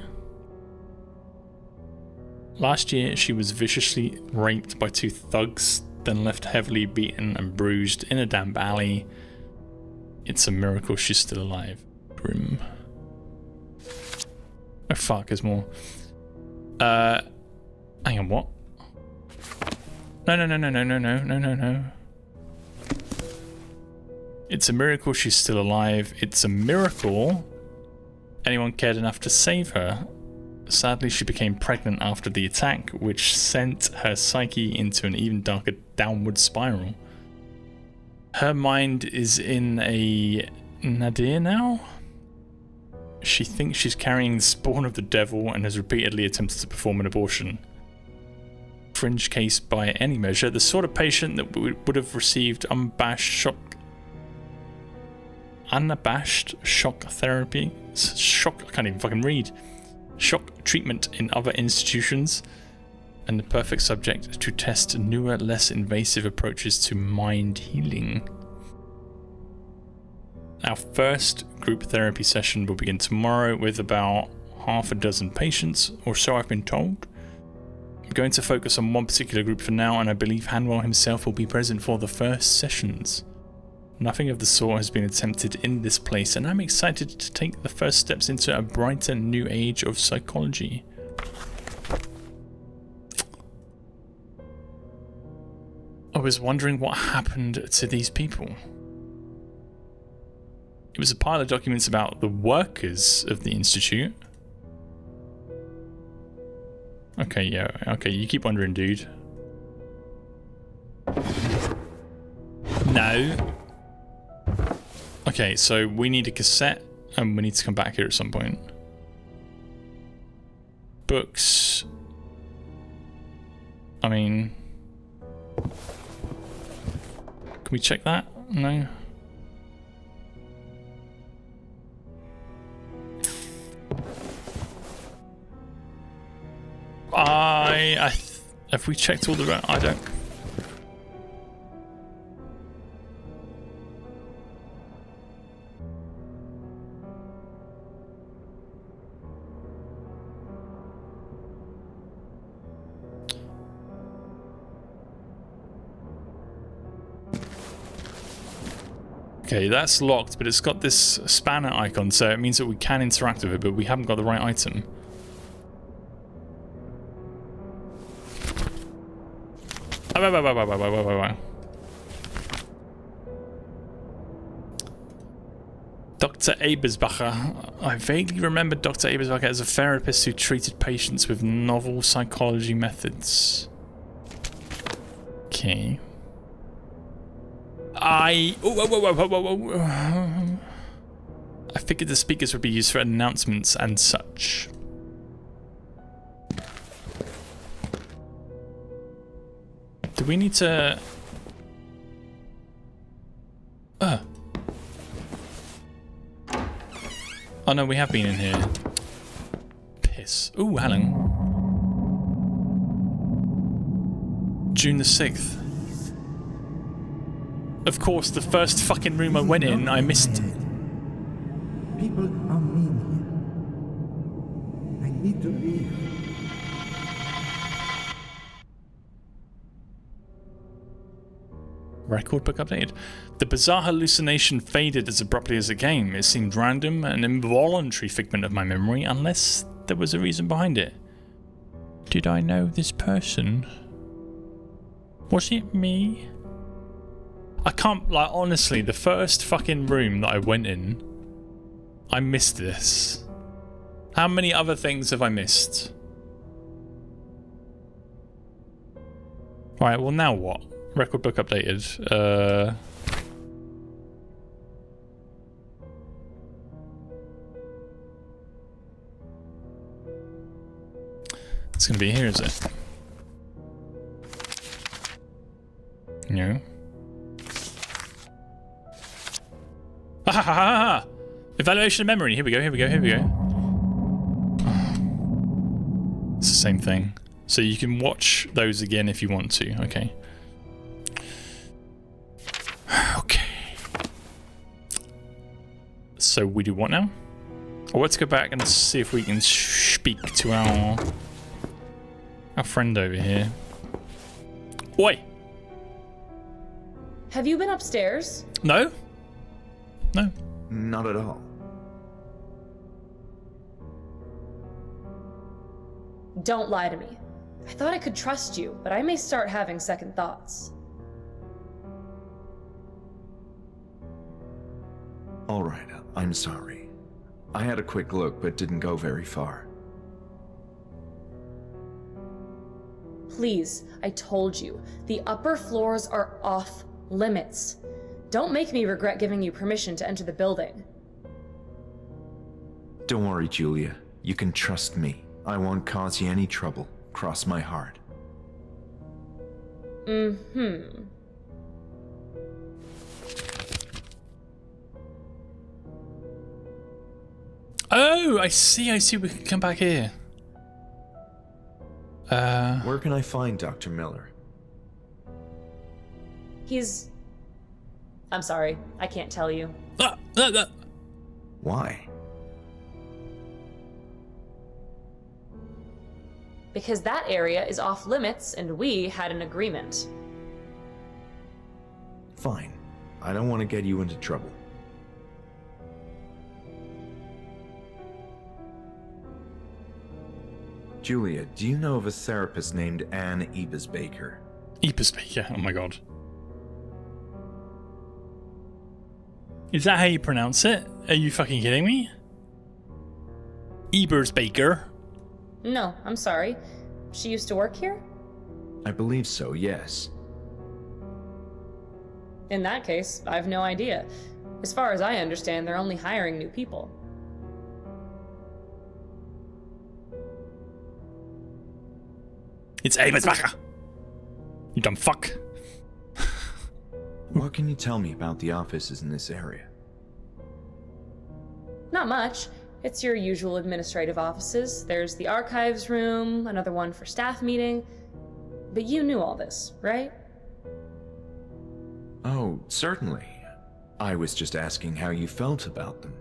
Last year, she was viciously raped by two thugs, then left heavily beaten and bruised in a damp alley. It's a miracle she's still alive. room. Oh fuck, there's more. Hang on, what? No. It's a miracle she's still alive. It's a miracle anyone cared enough to save her. Sadly, she became pregnant after the attack, which sent her psyche into an even darker downward spiral. Her mind is in a nadir now. She thinks she's carrying the spawn of the devil and has repeatedly attempted to perform an abortion. Fringe case by any measure, the sort of patient that would have received unabashed shock therapy. I can't even fucking read. Shock treatment in other institutions, and the perfect subject to test newer, less invasive approaches to mind healing. Our first group therapy session will begin tomorrow with about half a dozen patients, or so I've been told. I'm going to focus on one particular group for now, and I believe Hanwell himself will be present for the first sessions. Nothing of the sort has been attempted in this place, and I'm excited to take the first steps into a brighter new age of psychology. I was wondering what happened to these people. It was a pile of documents about the workers of the Institute. Okay, yeah, okay, you keep wondering, dude. No. Okay, so we need a cassette, and we need to come back here at some point. Books. I mean... Can we check that? No? Have we checked all the... I don't... Okay, that's locked, but it's got this spanner icon, so it means that we can interact with it, but we haven't got the right item. Dr. Ebersbacher. I vaguely remember Dr. Ebersbacher as a therapist who treated patients with novel psychology methods. Okay. I figured the speakers would be used for announcements and such. Do we need to... Oh no, we have been in here. Piss. Ooh, Helen. June the 6th. Of course, the first fucking room I went in, I missed. People are mean here. I need to leave. Record book updated. The bizarre hallucination faded as abruptly as it came. It seemed random, an involuntary figment of my memory, unless there was a reason behind it. Did I know this person? Was it me? I can't, like, honestly, the first fucking room that I went in, I missed this. How many other things have I missed? Right, well now what? Record book updated. It's gonna be here, is it? No. Ha ha ha ha! Evaluation of memory. Here we go, here we go, here we go. It's the same thing. So you can watch those again if you want to. Okay. Okay. So we do what now? Oh, let's go back and see if we can speak to our friend over here. Oi! Have you been upstairs? No? No. Not at all. Don't lie to me. I thought I could trust you, but I may start having second thoughts. All right, I'm sorry. I had a quick look, but didn't go very far. Please, I told you, the upper floors are off limits. Don't make me regret giving you permission to enter the building. Don't worry, Julia. You can trust me. I won't cause you any trouble. Cross my heart. Mm-hmm. Oh, I see. We can come back here. Where can I find Dr. Miller? I'm sorry, I can't tell you. Why? Because that area is off limits and we had an agreement. Fine. I don't want to get you into trouble. Julia, do you know of a therapist named Anne Ebers-Baker? Ebers-Baker, oh my god. Is that how you pronounce it? Are you fucking kidding me? Ebers-Baker? No, I'm sorry. She used to work here? I believe so, yes. In that case, I've no idea. As far as I understand, they're only hiring new people. It's Ebers-Baker! You dumb fuck. What can you tell me about the offices in this area? Not much. It's your usual administrative offices. There's the archives room, another one for staff meeting. But you knew all this, right? Oh, certainly. I was just asking how you felt about them.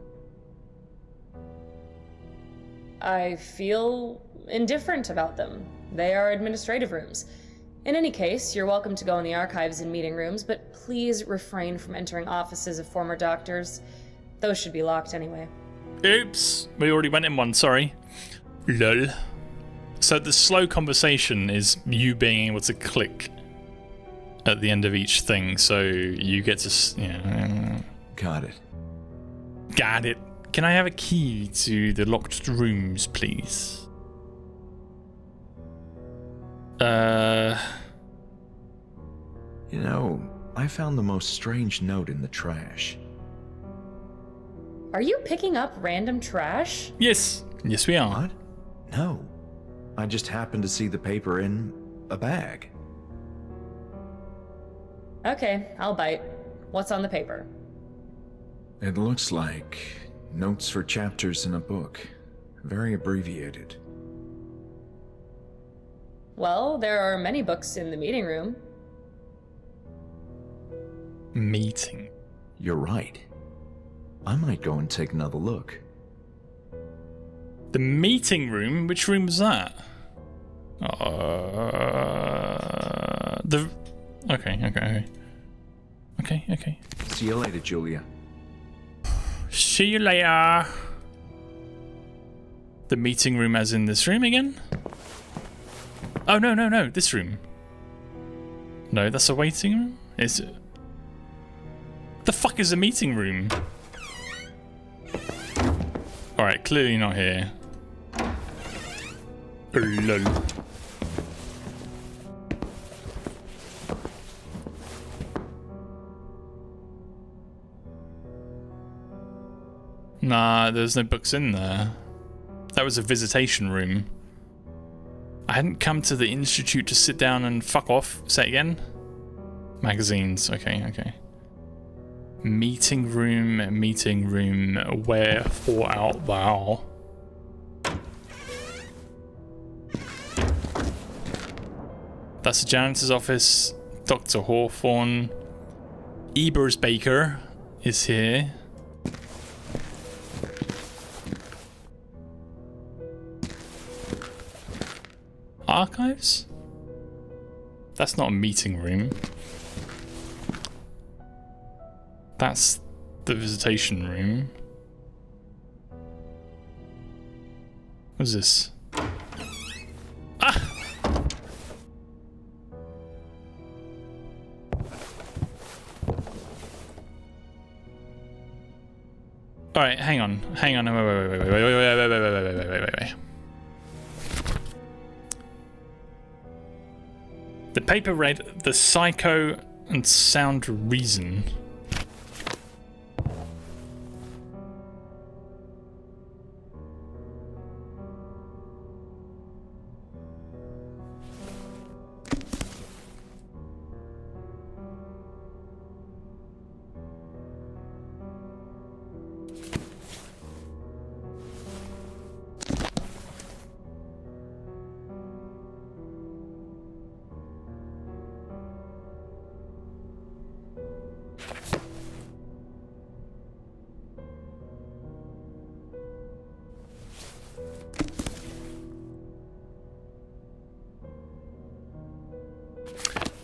I feel indifferent about them. They are administrative rooms. In any case, you're welcome to go in the archives and meeting rooms, but please refrain from entering offices of former doctors. Those should be locked anyway. Oops, we already went in one, sorry. Lol. So the slow conversation is you being able to click at the end of each thing, so you get to... Yeah. Got it. Got it. Can I have a key to the locked rooms, please? You know, I found the most strange note in the trash. Are you picking up random trash? Yes. Yes, we are. What? No. I just happened to see the paper in a bag. Okay, I'll bite. What's on the paper? It looks like notes for chapters in a book. Very abbreviated. Well, there are many books in the meeting room. Meeting. You're right. I might go and take another look. The meeting room? Which room was that? Okay. See you later, Julia. See you later. The meeting room as in this room again? Oh, no, this room. No, that's a waiting room? Is it? The fuck is a meeting room? Alright, clearly not here. Oh, lol. Nah, there's no books in there. That was a visitation room. I hadn't come to the institute to sit down and fuck off. Say it again. Magazines. Okay. Meeting room. Wherefore art thou? That's the janitor's office. Dr. Hawthorne. Ebers-Baker is here. Archives? That's not a meeting room. That's the visitation room. What's this? Alright, hang on. Hang on. Wait. The paper read The Psycho and Sound Reason.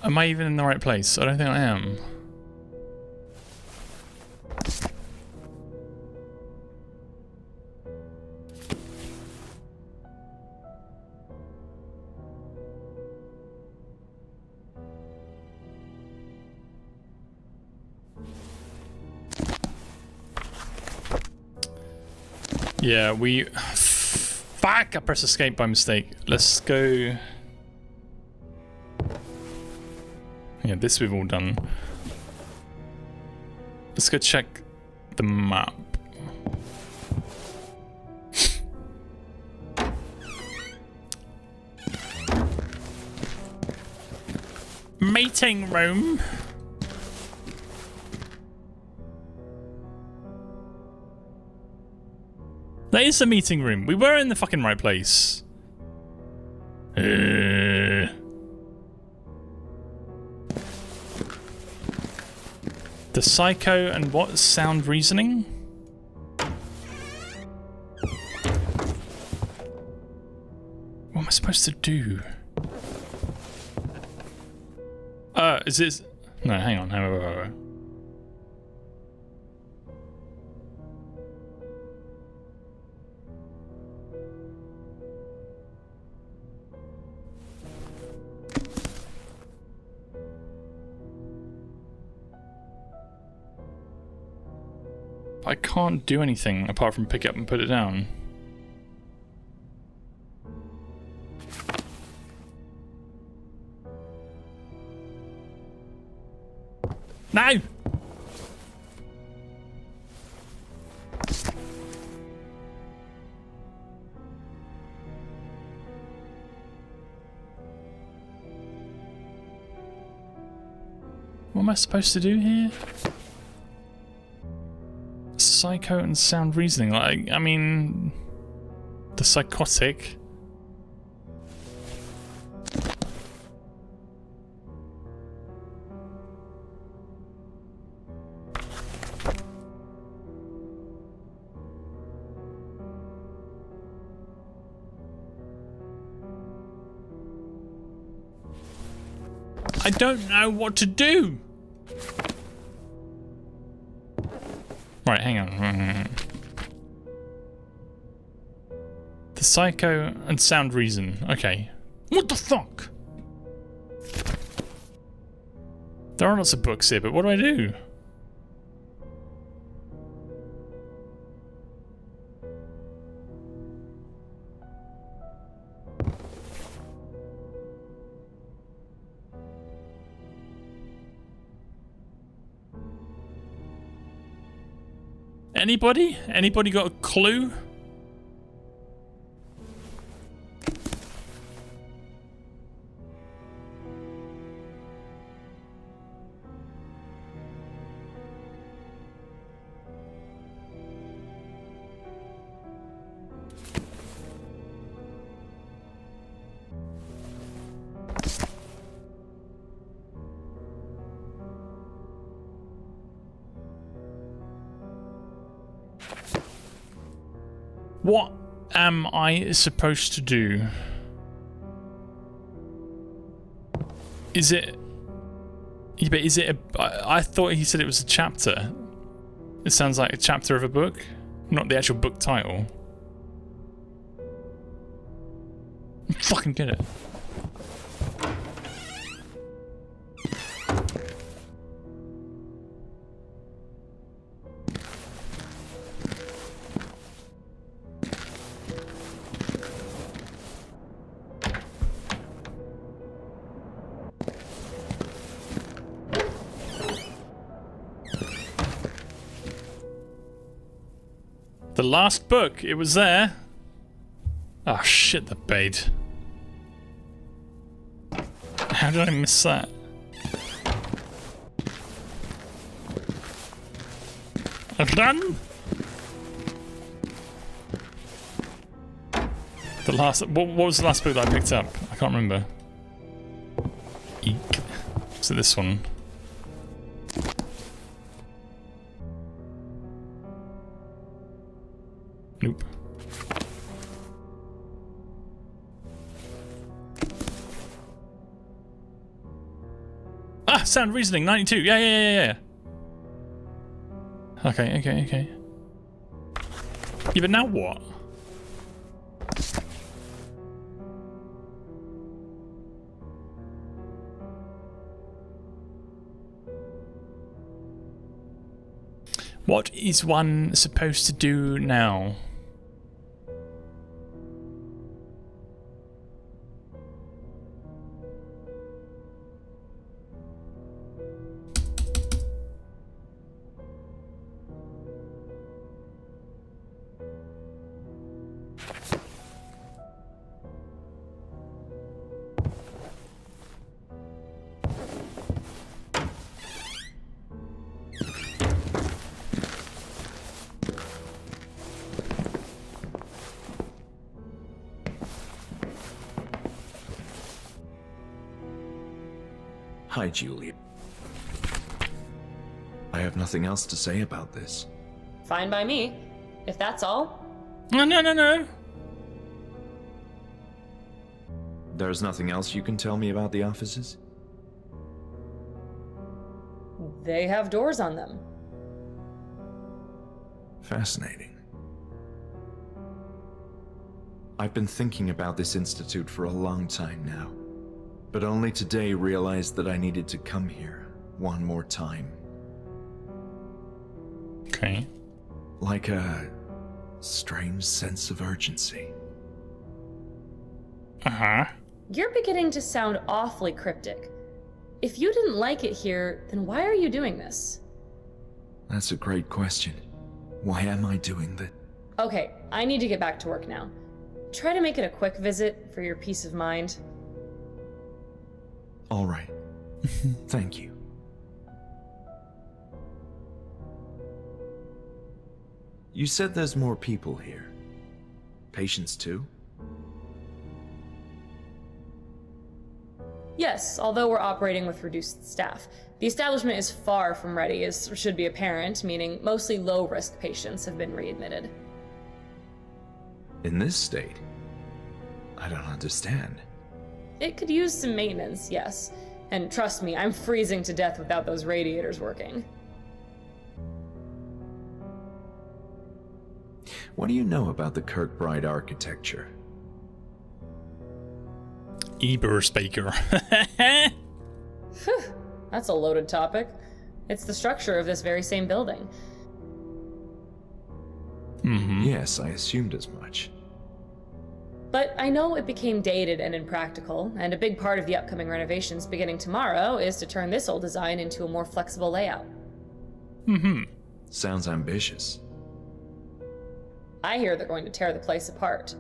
Am I even in the right place? I don't think I am. Yeah, we... Fuck! I pressed escape by mistake. Let's go... Yeah, this we've all done. Let's go check the map. Meeting room. That is the meeting room. We were in the fucking right place. The Psycho and what? Sound Reasoning? What am I supposed to do? Is this... No, hang on. Wait. I can't do anything apart from pick it up and put it down. No! What am I supposed to do here? Psycho and Sound Reasoning, like, I mean, the psychotic. I don't know what to do. Right, hang on. The Psycho and Sound Reason. Okay. What the fuck? There are lots of books here, but what do I do? Anybody? Anybody got a clue? What am I supposed to do? Is it... Yeah, but is it a... I thought he said it was a chapter. It sounds like a chapter of a book, not the actual book title. Fucking get it. The last book, it was there. Oh shit, the bed. How did I miss that? Done? The last... What was the last book that I picked up? I can't remember. Eek. Was it this one? Nope. Ah! Sound reasoning, 92. Yeah. Okay. Yeah, but now what? What is one supposed to do now? Hi, Julia. I have nothing else to say about this. Fine by me, if that's all. No. There's nothing else you can tell me about the offices? They have doors on them. Fascinating. I've been thinking about this institute for a long time now, but only today realized that I needed to come here one more time. Okay. Like a strange sense of urgency. Uh-huh. You're beginning to sound awfully cryptic. If you didn't like it here, then why are you doing this? That's a great question. Why am I doing that? Okay, I need to get back to work now. Try to make it a quick visit for your peace of mind. All right. Thank you. You said there's more people here. Patients too? Yes, although we're operating with reduced staff. The establishment is far from ready, as should be apparent, meaning mostly low-risk patients have been readmitted. In this state? I don't understand. It could use some maintenance, yes. And trust me, I'm freezing to death without those radiators working. What do you know about the Kirkbride architecture? Eberspaker. Phew, that's a loaded topic. It's the structure of this very same building. Yes, I assumed as much. But I know it became dated and impractical, and a big part of the upcoming renovations beginning tomorrow is to turn this old design into a more flexible layout. Sounds ambitious. I hear they're going to tear the place apart.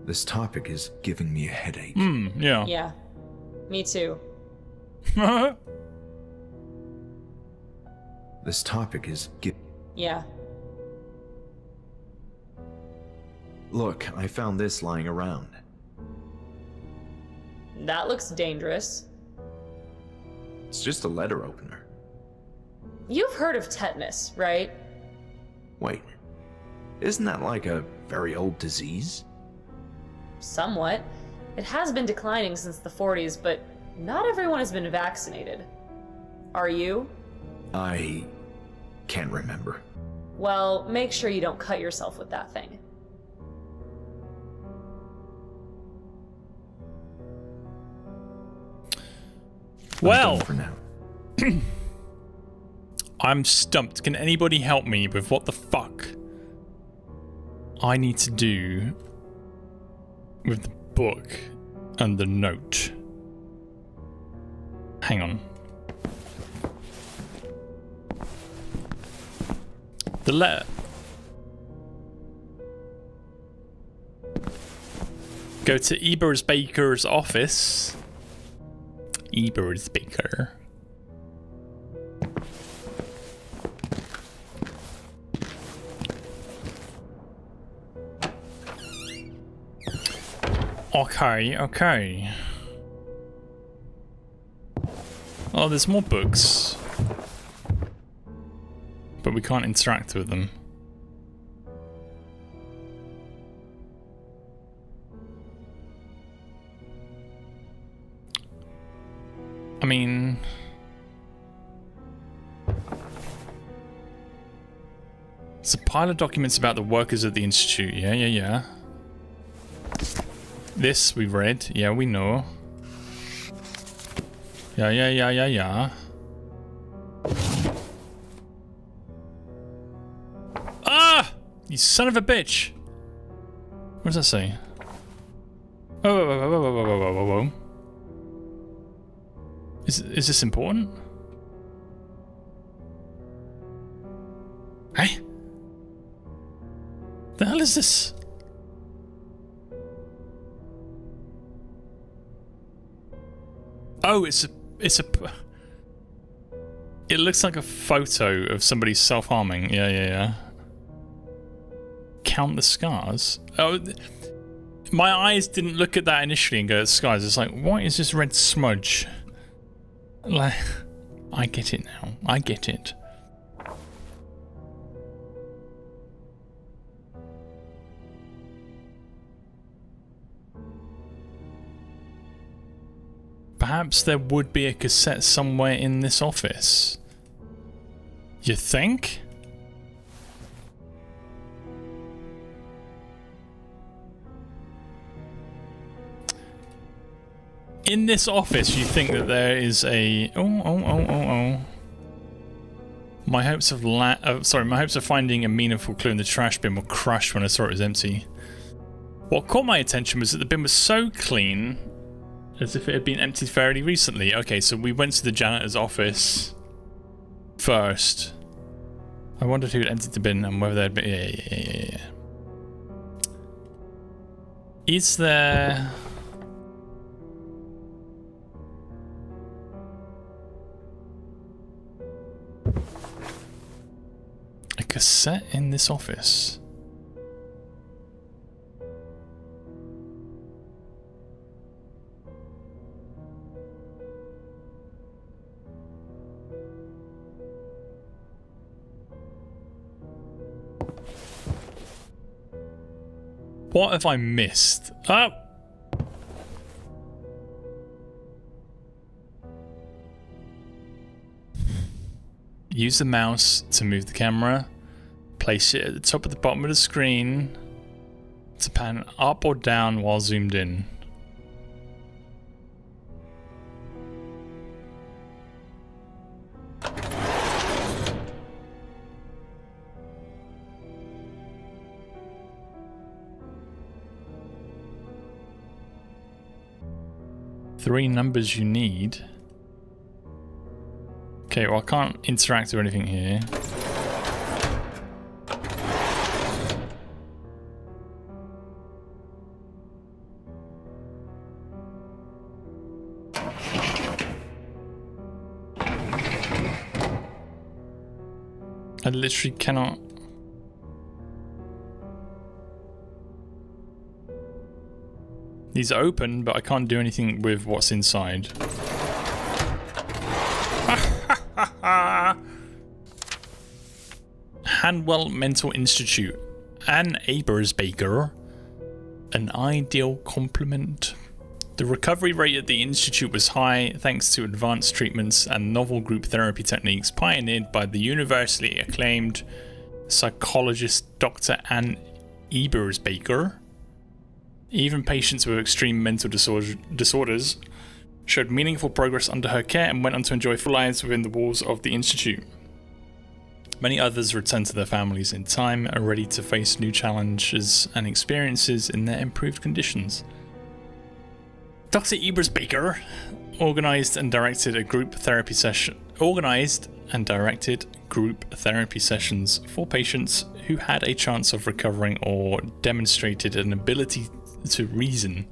This topic is giving me a headache. Yeah. Yeah, me too. This topic is Yeah. Look, I found this lying around. That looks dangerous. It's just a letter opener. You've heard of tetanus, right? Wait, isn't that like a very old disease? Somewhat. It has been declining since the 40s, but not everyone has been vaccinated. Are you? I can't remember. Well, make sure you don't cut yourself with that thing. Well, I'm done for now. I'm stumped. Can anybody help me with what the fuck I need to do with the book and the note? Hang on. The letter. Go to Ebersbaker's office. Ebersbaker. Okay, okay. Oh, there's more books. But we can't interact with them. I mean... It's a pile of documents about the workers at the Institute. Yeah. This we read. Yeah, we know. Yeah. Ah! You son of a bitch! What does that say? Whoa. Is this important? Hey? The hell is this? Oh, it looks like a photo of somebody self-harming. Yeah. Count the scars. Oh, my eyes didn't look at that initially and go at scars. It's like, what is this red smudge? Like, I get it now. I get it. Perhaps there would be a cassette somewhere in this office. You think? In this office, you think that there is a... Oh. My hopes of finding a meaningful clue in the trash bin were crushed when I saw it was empty. What caught my attention was that the bin was so clean, as if it had been emptied fairly recently. Okay, so we went to the janitor's office first. I wondered who had emptied the bin and whether there'd been... Yeah. Is there... a cassette in this office? What have I missed? Oh! Use the mouse to move the camera. Place it at the top of the bottom of the screen to pan up or down while zoomed in. Three numbers you need. Okay, well I can't interact with anything here. I literally cannot... These are open, but I can't do anything with what's inside. Hanwell Mental Institute. Ann Ebersbaker. An ideal complement. The recovery rate at the institute was high thanks to advanced treatments and novel group therapy techniques pioneered by the universally acclaimed psychologist Dr. Ann Ebersbaker. Even patients with extreme mental disorders showed meaningful progress under her care and went on to enjoy full lives within the walls of the institute. Many others returned to their families in time, are ready to face new challenges and experiences in their improved conditions. Dr. Ebersbaker organised and directed a group therapy session organised and directed group therapy sessions for patients who had a chance of recovering or demonstrated an ability to reason.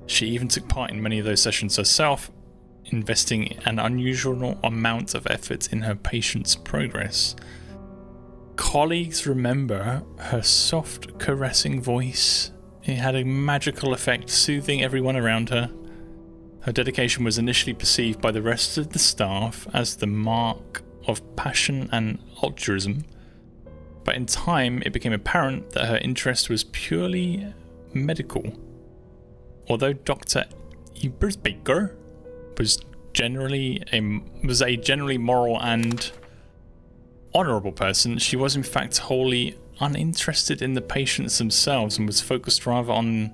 She even took part in many of those sessions herself, investing an unusual amount of effort in her patients' progress. Colleagues remember her soft, caressing voice. It had a magical effect, soothing everyone around her. Her dedication was initially perceived by the rest of the staff as the mark of passion and altruism, but in time it became apparent that her interest was purely medical. Although Dr. Ebersbaker was a generally moral and honourable person, she was in fact wholly uninterested in the patients themselves and was focused rather on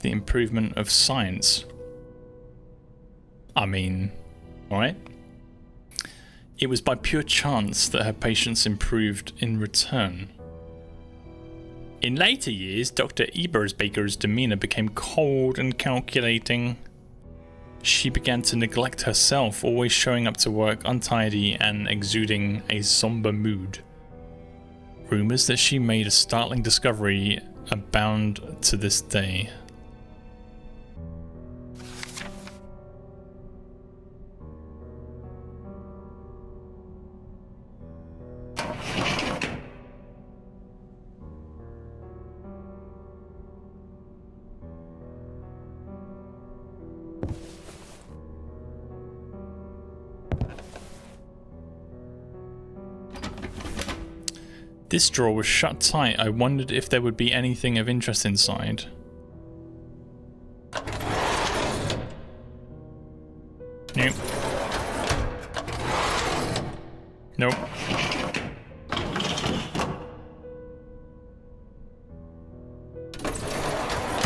the improvement of science. I mean, right? It was by pure chance that her patients improved in return. In later years, Dr. Ebersbaker's demeanour became cold and calculating. She began to neglect herself, always showing up to work untidy and exuding a somber mood. Rumours that she made a startling discovery abound to this day. This drawer was shut tight. I wondered if there would be anything of interest inside. Nope. Nope.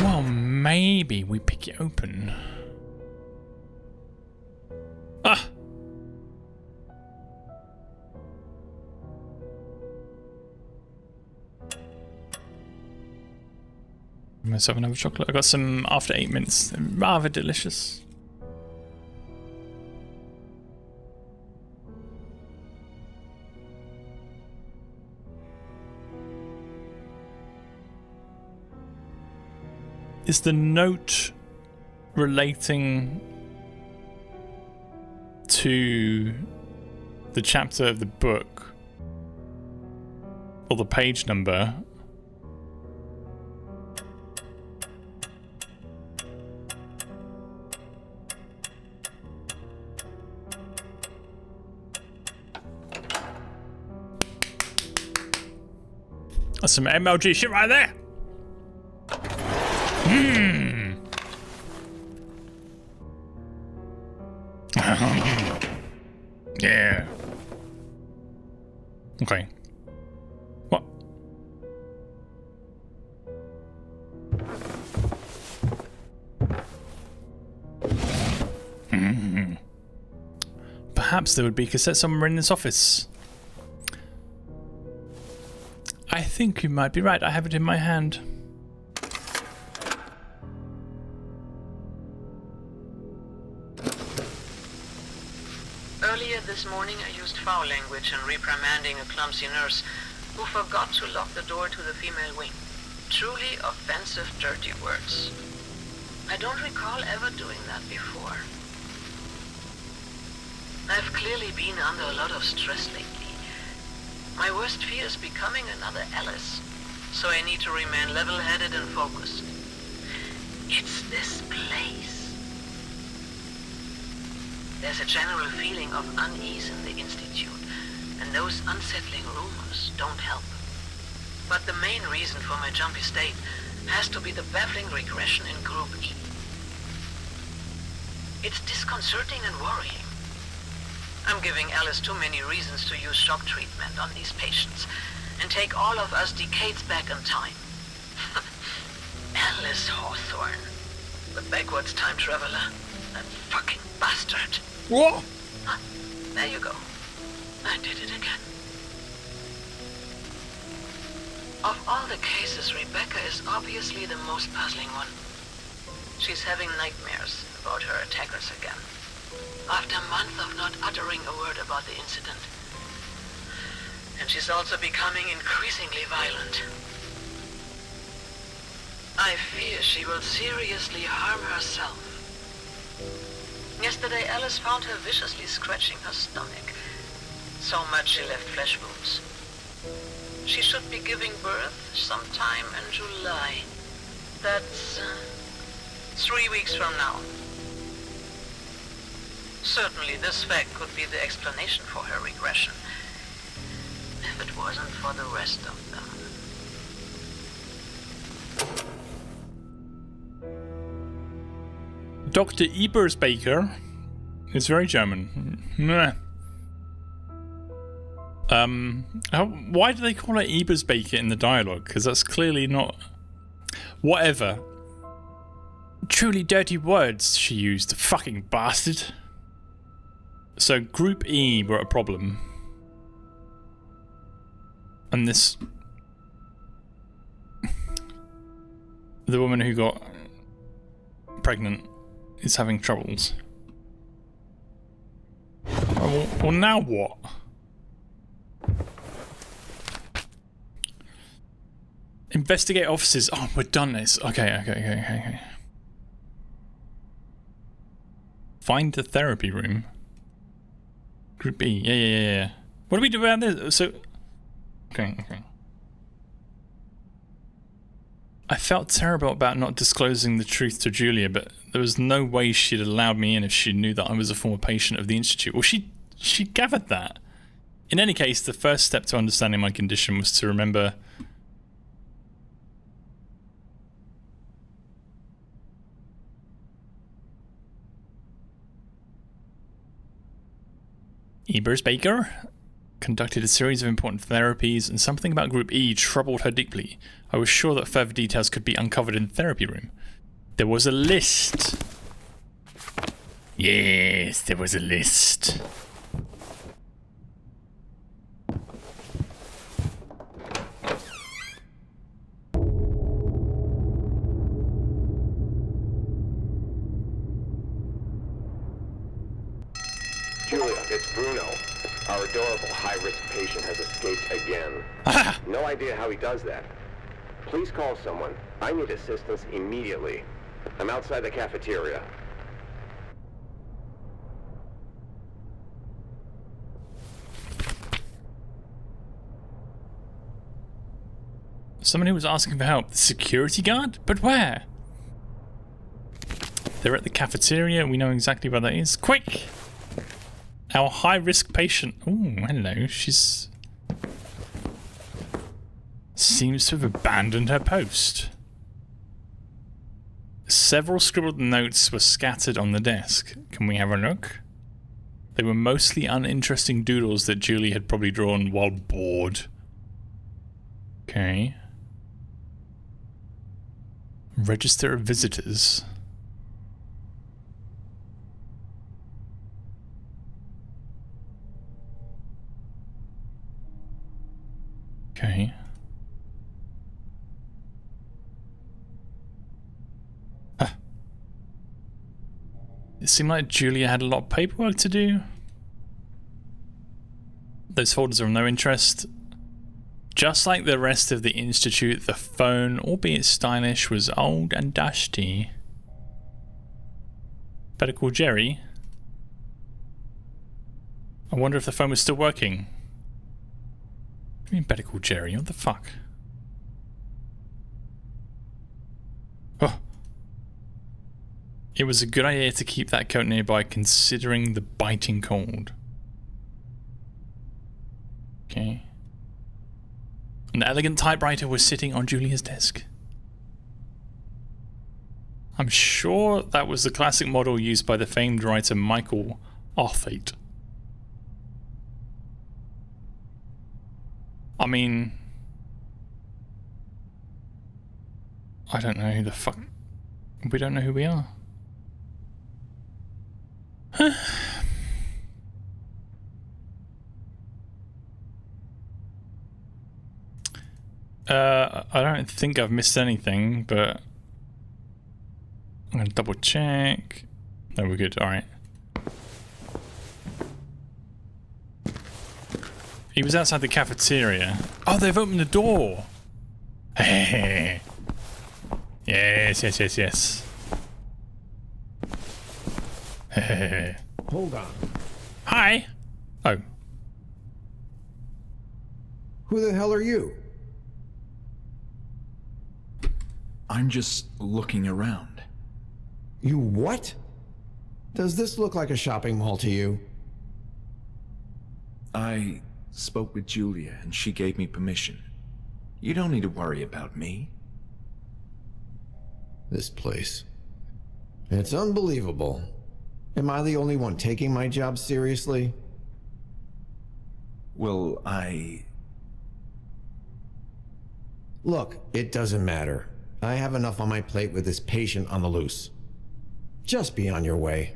Well, maybe we pick it open. Ah! Myself another chocolate. I got some after 8 minutes. Rather delicious. Is the note relating to the chapter of the book or the page number? That's some MLG shit right there. Yeah. Okay. What? Perhaps there would be a cassette somewhere in this office. I think you might be right. I have it in my hand. Earlier this morning I used foul language in reprimanding a clumsy nurse who forgot to lock the door to the female wing. Truly offensive, dirty words. I don't recall ever doing that before. I've clearly been under a lot of stress lately. My worst fear is becoming another Alice, so I need to remain level-headed and focused. It's this place. There's a general feeling of unease in the Institute, and those unsettling rumors don't help. But the main reason for my jumpy state has to be the baffling regression in Group E. It's disconcerting and worrying. I'm giving Alice too many reasons to use shock treatment on these patients and take all of us decades back in time. Alice Hawthorne, the backwards time traveler, that fucking bastard. What? Huh, there you go. I did it again. Of all the cases, Rebecca is obviously the most puzzling one. She's having nightmares about her attackers again. After months of not uttering uttering a word about the incident. And she's also becoming increasingly violent. I fear she will seriously harm herself. Yesterday, Alice found her viciously scratching her stomach. So much she left flesh wounds. She should be giving birth sometime in July. That's 3 weeks from now. Certainly this fact could be the explanation for her regression, if it wasn't for the rest of them. Dr. Ebersbaker is very German. Meh. Why do they call it Ebersbaker in the dialogue? Because that's clearly not... Whatever. Truly dirty words she used, fucking bastard. So Group E were a problem. And this... The woman who got pregnant is having troubles. Well, now what? Investigate offices. Oh, we're done this. Okay. Find the therapy room. Group E. Yeah. What do we do about this? So... Okay. I felt terrible about not disclosing the truth to Julia, but there was no way she'd allowed me in if she knew that I was a former patient of the Institute. Well, she gathered that. In any case, the first step to understanding my condition was to remember... Ebersbaker conducted a series of important therapies, and something about Group E troubled her deeply. I was sure that further details could be uncovered in the therapy room. There was a list. Yes, there was a list. Julia, it's Bruno. Our adorable high-risk patient has escaped again. No idea how he does that. Please call someone. I need assistance immediately. I'm outside the cafeteria. Someone who was asking for help. The security guard? But where? They're at the cafeteria. We know exactly where that is. Quick! Our high-risk patient. Oh, hello. She's... seems to have abandoned her post. Several scribbled notes were scattered on the desk. Can we have a look? They were mostly uninteresting doodles that Julie had probably drawn while bored. Okay. Register of visitors. Okay. Huh. It seemed like Julia had a lot of paperwork to do. Those folders are of no interest. Just like the rest of the Institute, the phone, albeit stylish, was old and dusty. Better call Jerry. I wonder if the phone was still working. What do you mean better call Jerry? What the fuck? Oh. It was a good idea to keep that coat nearby considering the biting cold. Okay. An elegant typewriter was sitting on Julia's desk. I'm sure that was the classic model used by the famed writer Michael Arthate. I mean... I don't know who the fuck... We don't know who we are. I don't think I've missed anything, but... I'm gonna double check. No, we're good, alright. He was outside the cafeteria. Oh, they've opened the door. Hey. Yes, yes, yes, yes. Hey. Hold on. Hi. Oh. Who the hell are you? I'm just looking around. You what? Does this look like a shopping mall to you? I spoke with Julia and she gave me permission. You don't need to worry about me. This place. It's unbelievable. Am I the only one taking my job seriously? Well, Look, it doesn't matter. I have enough on my plate with this patient on the loose. Just be on your way.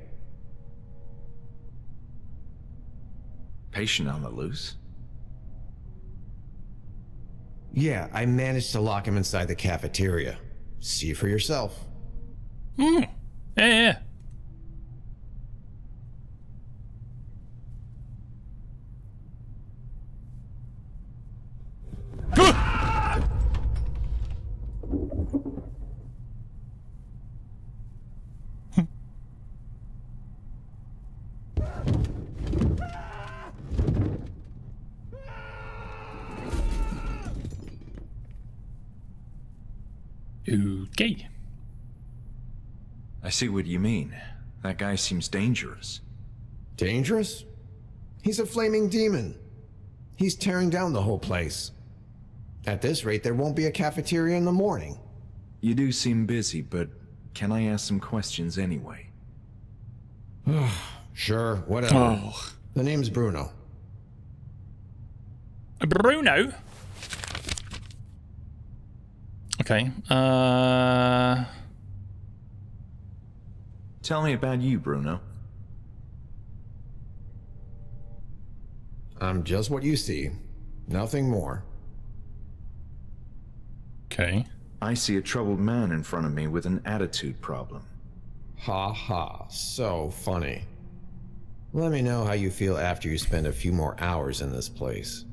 Patient on the loose? Yeah, I managed to lock him inside the cafeteria. See for yourself. Yeah, yeah. Okay. I see what you mean. That guy seems dangerous. Dangerous? He's a flaming demon. He's tearing down the whole place. At this rate, there won't be a cafeteria in the morning. You do seem busy, but can I ask some questions anyway? Sure, whatever. Oh. The name's Bruno. Bruno? Okay. Tell me about you, Bruno. I'm just what you see. Nothing more. Okay. I see a troubled man in front of me with an attitude problem. Ha ha, so funny. Let me know how you feel after you spend a few more hours in this place.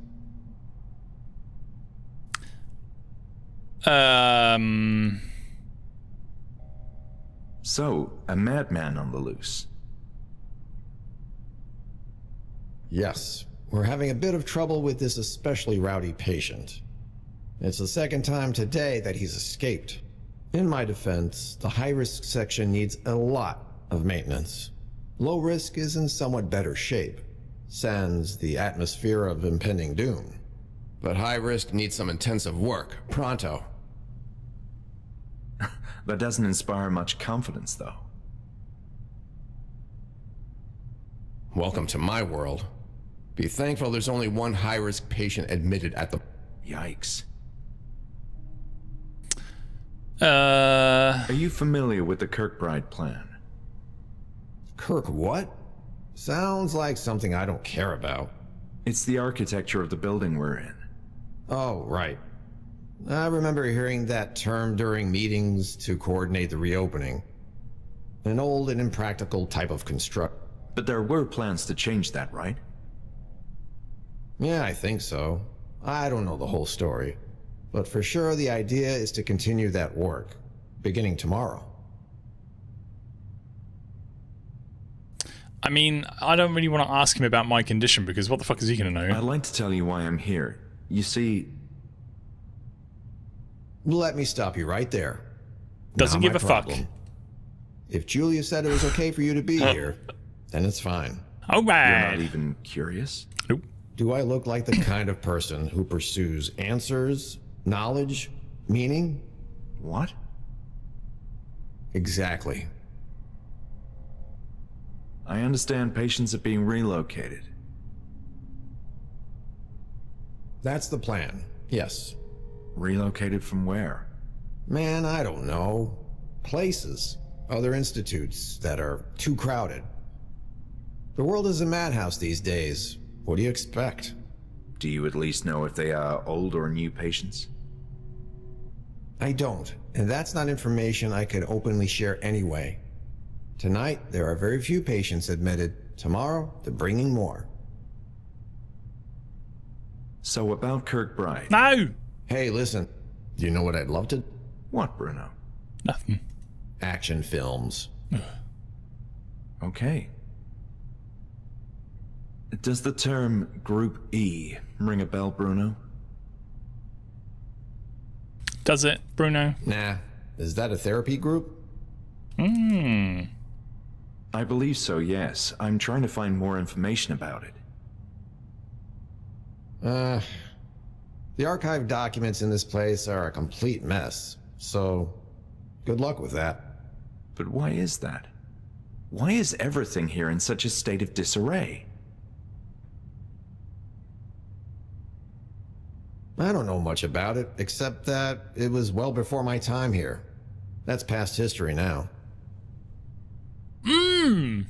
So, a madman on the loose. Yes, we're having a bit of trouble with this especially rowdy patient. It's the second time today that he's escaped. In my defense, the high-risk section needs a lot of maintenance. Low risk is in somewhat better shape, sans the atmosphere of impending doom. But high risk needs some intensive work, pronto. That doesn't inspire much confidence, though. Welcome to my world. Be thankful there's only one high-risk patient admitted at the... Yikes. Uh, Are you familiar with the Kirkbride plan? Kirk what? Sounds like something I don't care about. It's the architecture of the building we're in. Oh, right. I remember hearing that term during meetings to coordinate the reopening. An old and impractical type of construct. But there were plans to change that, right? Yeah, I think so. I don't know the whole story. But for sure the idea is to continue that work, beginning tomorrow. I mean, I don't really want to ask him about my condition because what the fuck is he gonna know? I'd like to tell you why I'm here. You see... Let me stop you right there. Doesn't Not give my a fuck. problem. If Julia said it was okay for you to be here, then it's fine. All You're right. not even curious? Nope. Do I look like the kind of person who pursues answers, knowledge, meaning? What? Exactly. I understand patients are being relocated. That's the plan, yes. Relocated from where? Man, I don't know. Places. Other institutes that are too crowded. The world is a madhouse these days. What do you expect? Do you at least know if they are old or new patients? I don't, and that's not information I could openly share anyway. Tonight, there are very few patients admitted. Tomorrow, they're bringing more. So about Kirkbride. No! Hey, listen. Do you know what I'd love to? What, Bruno? Nothing. Action films. Okay. Does the term Group E ring a bell, Bruno? Does it, Bruno? Nah. Is that a therapy group? Hmm. I believe so, yes. I'm trying to find more information about it. The archive documents in this place are a complete mess, so good luck with that. But why is that? Why is everything here in such a state of disarray? I don't know much about it, except that it was well before my time here. That's past history now. You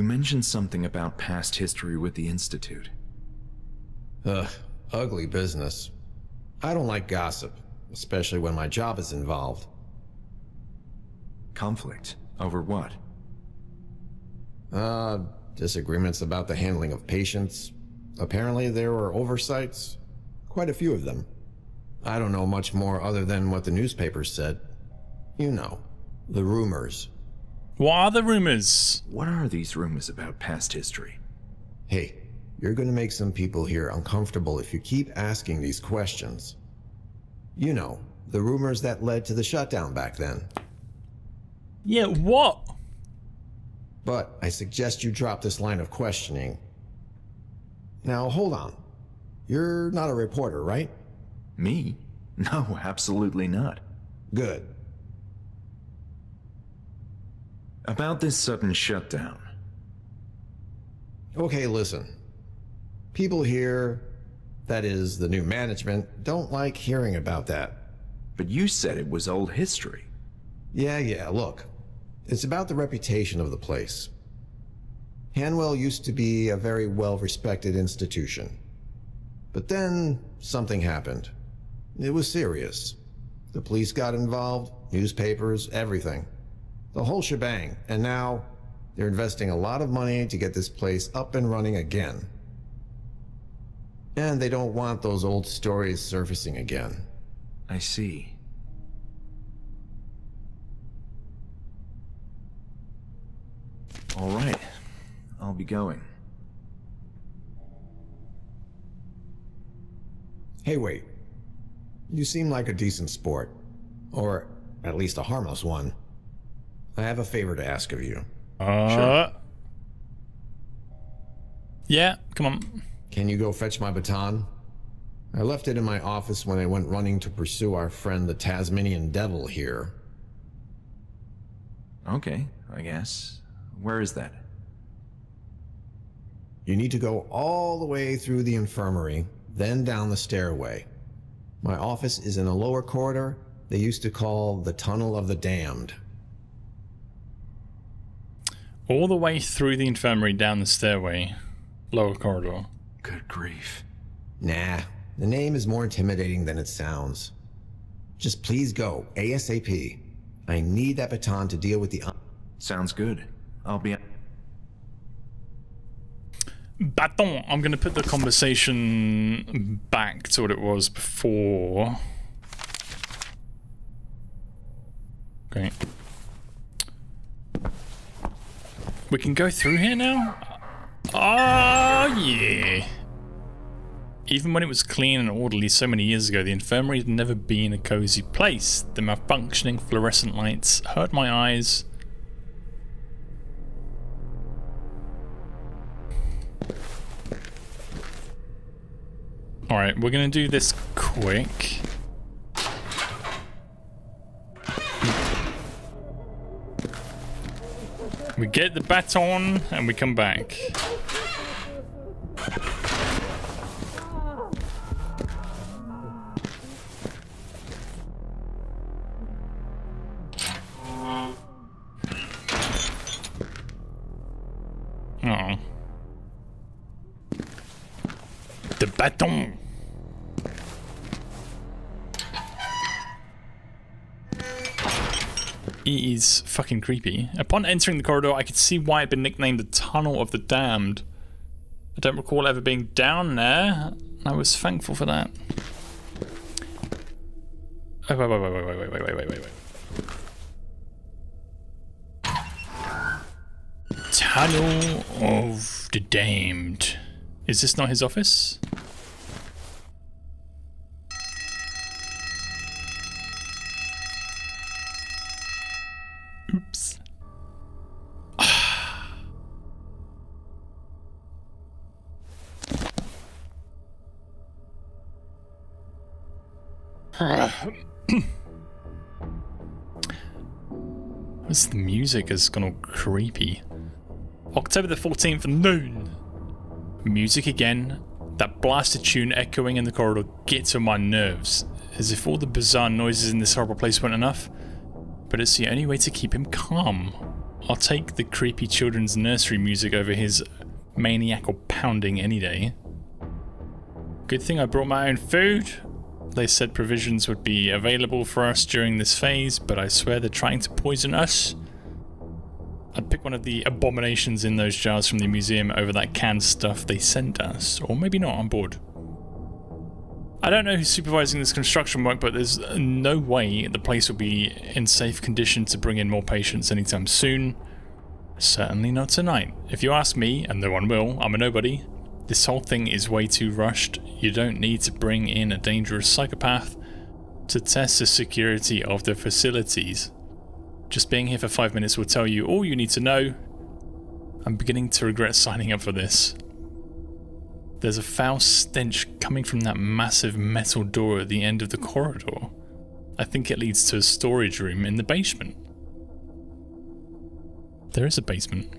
mentioned something about past history with the Institute. Ugly business. I don't like gossip, especially when my job is involved. Conflict? Over what? Disagreements about the handling of patients. Apparently there were oversights. Quite a few of them. I don't know much more other than what the newspapers said. You know, the rumors. What are the rumors? What are these rumors about past history? Hey, you're gonna make some people here uncomfortable if you keep asking these questions. You know, the rumors that led to the shutdown back then. Yeah, what? But I suggest you drop this line of questioning. Now, hold on. You're not a reporter, right? Me? No, absolutely not. Good. About this sudden shutdown. Okay, listen. People here, that is, the new management, don't like hearing about that. But you said it was old history. Yeah, look. It's about the reputation of the place. Hanwell used to be a very well-respected institution. But then, something happened. It was serious. The police got involved, newspapers, everything. The whole shebang, and now they're investing a lot of money to get this place up and running again. And they don't want those old stories surfacing again. I see. All right. I'll be going. Hey, wait. You seem like a decent sport. Or at least a harmless one. I have a favor to ask of you. Sure. Yeah, come on. Can you go fetch my baton? I left it in my office when I went running to pursue our friend the Tasmanian Devil here. Okay, I guess. Where is that? You need to go all the way through the infirmary, then down the stairway. My office is in a lower corridor they used to call the Tunnel of the Damned. All the way through the infirmary down the stairway. Lower corridor. Good grief. Nah, the name is more intimidating than it sounds. Just please go, ASAP. I need that baton to deal with the... Sounds good. I'll be... Baton. I'm going to put the conversation back to what it was before. Okay. We can go through here now? Oh, yeah. Even when it was clean and orderly so many years ago, the infirmary had never been a cozy place. The malfunctioning fluorescent lights hurt my eyes. Alright, we're gonna do this quick. We get the baton and we come back. Oh. The baton. It is fucking creepy. Upon entering the corridor, I could see why it had been nicknamed the Tunnel of the Damned. I don't recall ever being down there. I was thankful for that. Oh, wait. Tunnel of the Damned. Is this not his office? Oops. What's the music has gone all creepy. October the 14th, noon. Music again. That blasted tune echoing in the corridor gets on my nerves. As if all the bizarre noises in this horrible place weren't enough. But it's the only way to keep him calm. I'll take the creepy children's nursery music over his maniacal pounding any day. Good thing I brought my own food. They said provisions would be available for us during this phase, but I swear they're trying to poison us. I'd pick one of the abominations in those jars from the museum over that canned stuff they sent us. Or maybe not, I'm bored. I don't know who's supervising this construction work, but there's no way the place will be in safe condition to bring in more patients anytime soon. Certainly not tonight. If you ask me, and no one will, I'm a nobody. This whole thing is way too rushed. You don't need to bring in a dangerous psychopath to test the security of the facilities. Just being here for 5 minutes will tell you all you need to know. I'm beginning to regret signing up for this. There's a foul stench coming from that massive metal door at the end of the corridor. I think it leads to a storage room in the basement. There is a basement.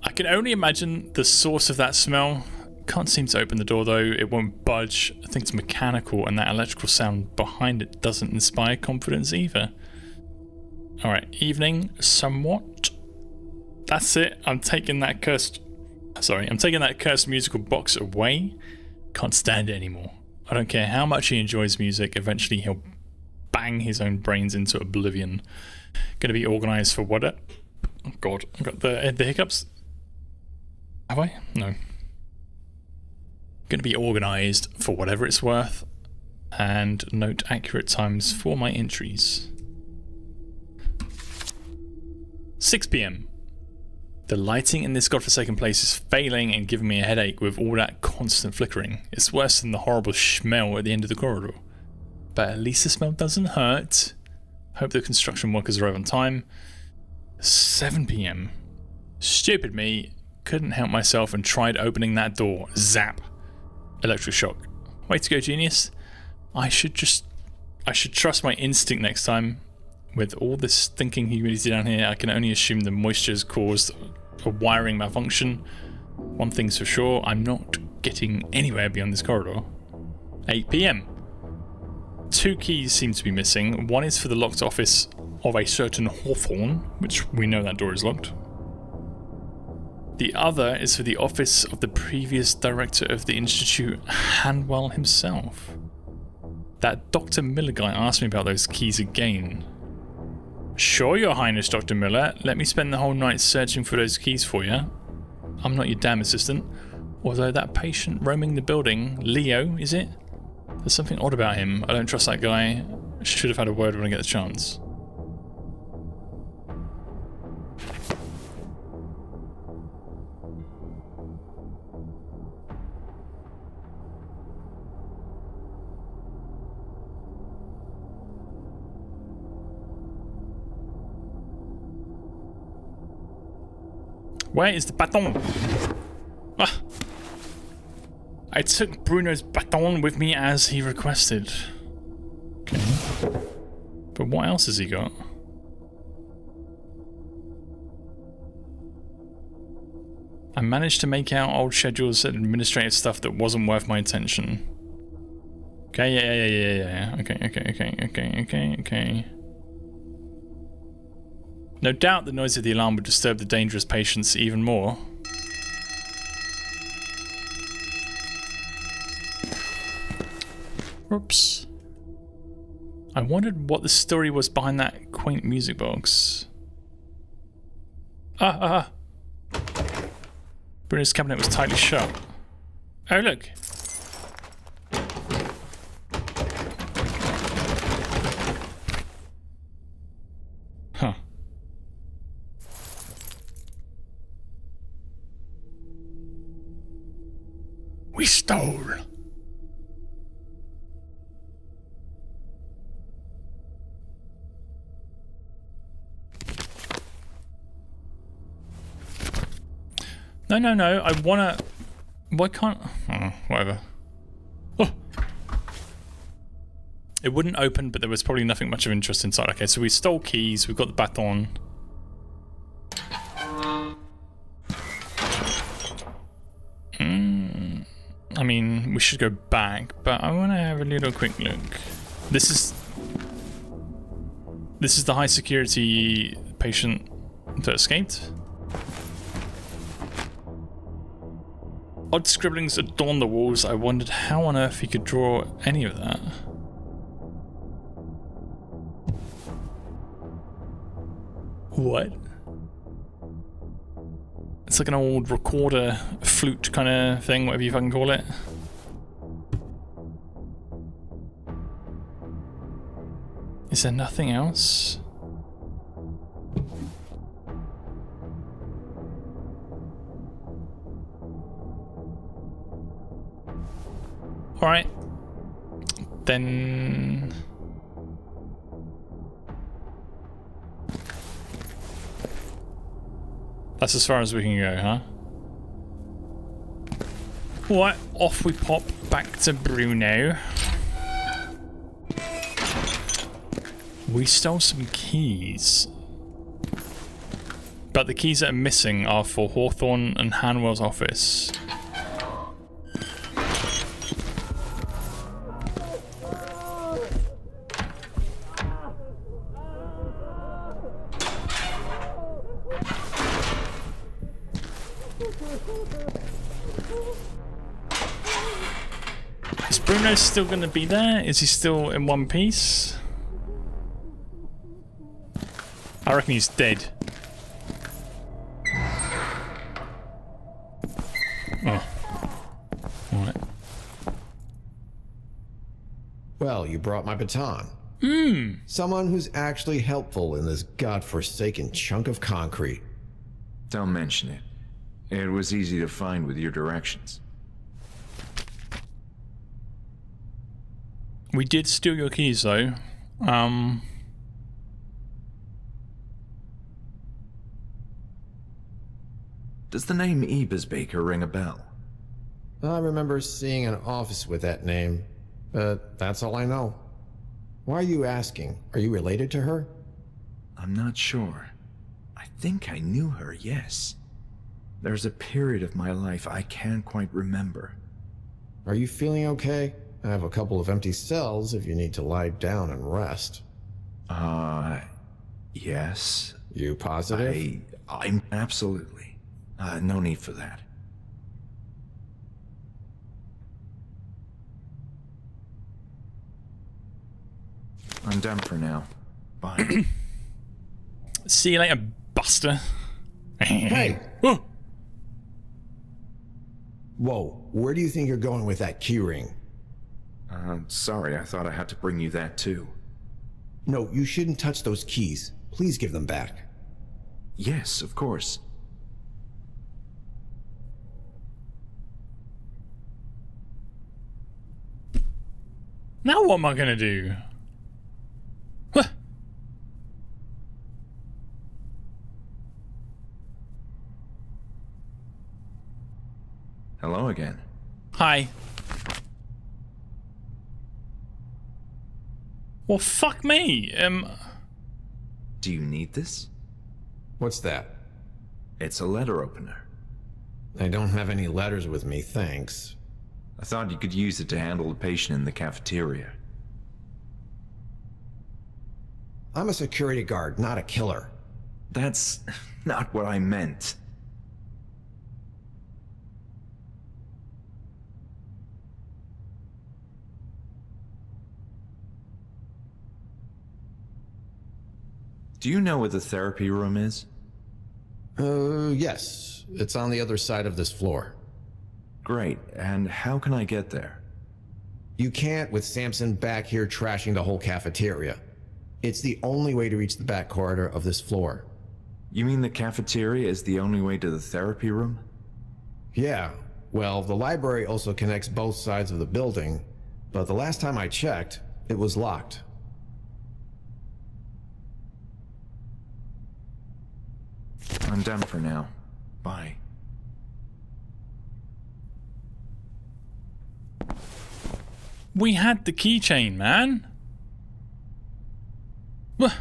I can only imagine the source of that smell. Can't seem to open the door though, it won't budge. I think it's mechanical and that electrical sound behind it doesn't inspire confidence either. Alright, evening, somewhat. That's it, I'm taking that cursed musical box away. Can't stand it anymore. I don't care how much he enjoys music, eventually he'll bang his own brains into oblivion. Gonna be organised for what? Oh god, I've got the hiccups. Have I? No. Going to be organised for whatever it's worth and note accurate times for my entries. 6 PM. The lighting in this godforsaken place is failing and giving me a headache with all that constant flickering. It's worse than the horrible smell at the end of the corridor. But at least the smell doesn't hurt. Hope the construction workers arrive on time. 7 PM. Stupid me. Couldn't help myself and tried opening that door. Zap. Electric shock. Way to go, genius. I should trust my instinct next time. With all this stinking humidity down here, I can only assume the moisture has caused a wiring malfunction. One thing's for sure, I'm not getting anywhere beyond this corridor. 8 PM. 2 keys seem to be missing. One is for the locked office of a certain Hawthorne, which we know that door is locked. The other is for the office of the previous director of the Institute, Hanwell himself. That Dr. Miller guy asked me about those keys again. Sure, Your Highness, Dr. Miller. Let me spend the whole night searching for those keys for you. I'm not your damn assistant. Although that patient roaming the building, Leo, is it? There's something odd about him. I don't trust that guy. Should have had a word when I get the chance. Where is the baton? Ah. I took Bruno's baton with me as he requested. Okay. But what else has he got? I managed to make out old schedules and administrative stuff that wasn't worth my attention. Okay, yeah. Okay. No doubt the noise of the alarm would disturb the dangerous patients even more. Oops. I wondered what the story was behind that quaint music box. Bruno's cabinet was tightly shut. Oh, look. Huh. We stole. No. I wanna. Why can't? Oh, whatever. Oh. It wouldn't open, but there was probably nothing much of interest inside. Okay, so we stole keys. We've got the baton. I mean, we should go back, but I want to have a little quick look. This is the high security patient that escaped. Odd scribblings adorn the walls. I wondered how on earth he could draw any of that. What? It's like an old recorder, flute kind of thing, whatever you fucking call it. Is there nothing else? Alright. Then... that's as far as we can go, huh? Alright, off we pop back to Bruno. We stole some keys. But the keys that are missing are for Hawthorne and Hanwell's office. Is Bruno still going to be there? Is he still in one piece? I reckon he's dead. Oh. Alright. Well, you brought my baton. Someone who's actually helpful in this godforsaken chunk of concrete. Don't mention it. It was easy to find with your directions. We did steal your keys, though. Does the name Baker ring a bell? I remember seeing an office with that name, but that's all I know. Why are you asking? Are you related to her? I'm not sure. I think I knew her, yes. There's a period of my life I can't quite remember. Are you feeling okay? I have a couple of empty cells if you need to lie down and rest. Yes. You positive? I'm absolutely. No need for that. I'm done for now. Bye. See you later, Buster. Hey! Oh. Whoa, where do you think you're going with that keyring? Sorry, I thought I had to bring you that too. No, you shouldn't touch those keys. Please give them back. Yes, of course. Now what am I gonna do? Huh. Hello again. Hi. Well, fuck me. Do you need this? What's that? It's a letter opener. I don't have any letters with me, thanks. I thought you could use it to handle the patient in the cafeteria. I'm a security guard, not a killer. That's not what I meant. Do you know where the therapy room is? Yes. It's on the other side of this floor. Great, and how can I get there? You can't with Samson back here trashing the whole cafeteria. It's the only way to reach the back corridor of this floor. You mean the cafeteria is the only way to the therapy room? Yeah, well, the library also connects both sides of the building, but the last time I checked, it was locked. I'm done for now. Bye. We had the keychain, man. Wha-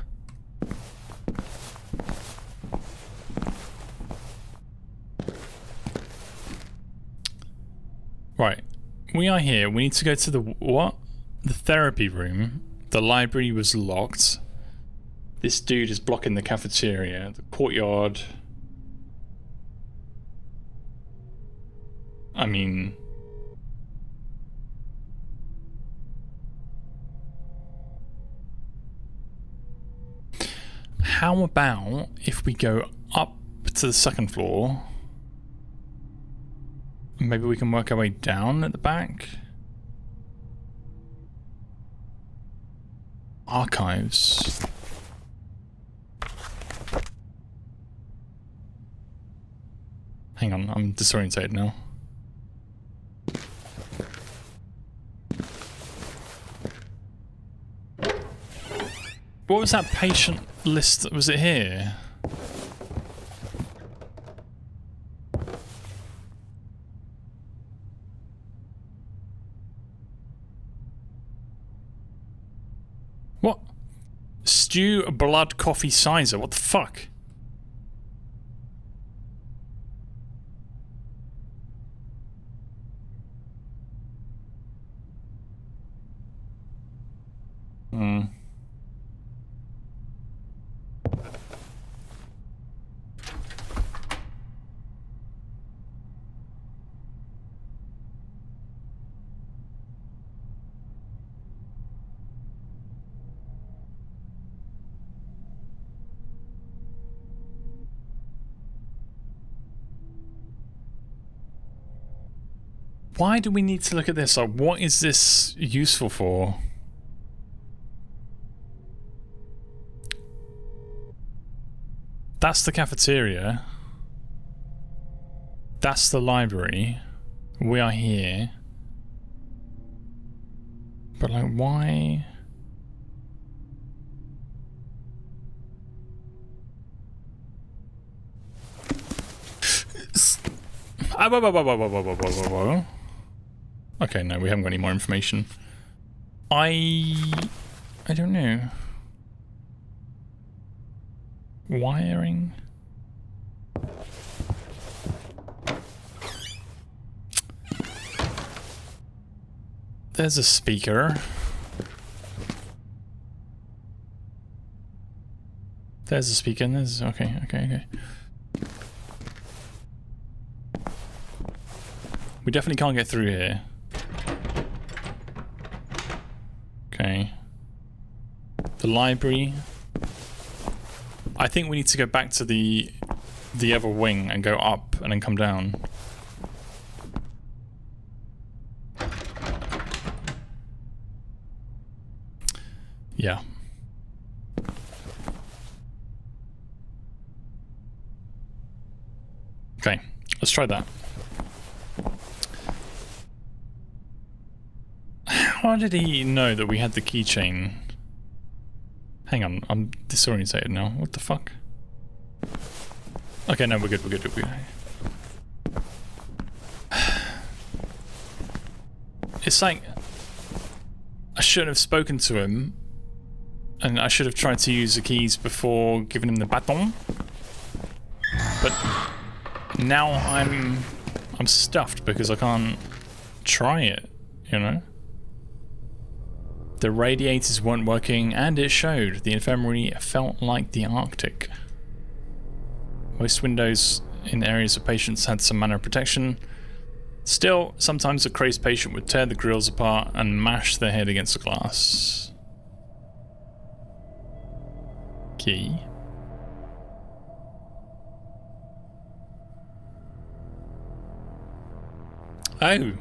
Right. We are here. We need to go to the what? The therapy room. The library was locked. This dude is blocking the cafeteria. The courtyard. I mean... How about if we go up to the second floor? Maybe we can work our way down at the back? Archives. Hang on, I'm disorientated now. What was that patient list? Was it here? What? Stew, blood, coffee, sizer. What the fuck? Why do we need to look at this? Like, what is this useful for? That's the cafeteria. That's the library. We are here. But like, why? Okay, no, we haven't got any more information. I don't know. Wiring? There's a speaker. There's a speaker and there's... Okay. We definitely can't get through here. Okay. The library. I think we need to go back to the other wing and go up and then come down. Yeah. Okay, let's try that. How did he know that we had the keychain? Hang on, I'm disorientated now. What the fuck? Okay, no, we're good. It's like I shouldn't have spoken to him, and I should have tried to use the keys before giving him the baton. But now I'm stuffed because I can't try it, you know? The radiators weren't working, and it showed. The infirmary felt like the Arctic. Most windows in areas of patients had some manner of protection. Still, sometimes a crazed patient would tear the grills apart and mash their head against the glass. Key. Oh.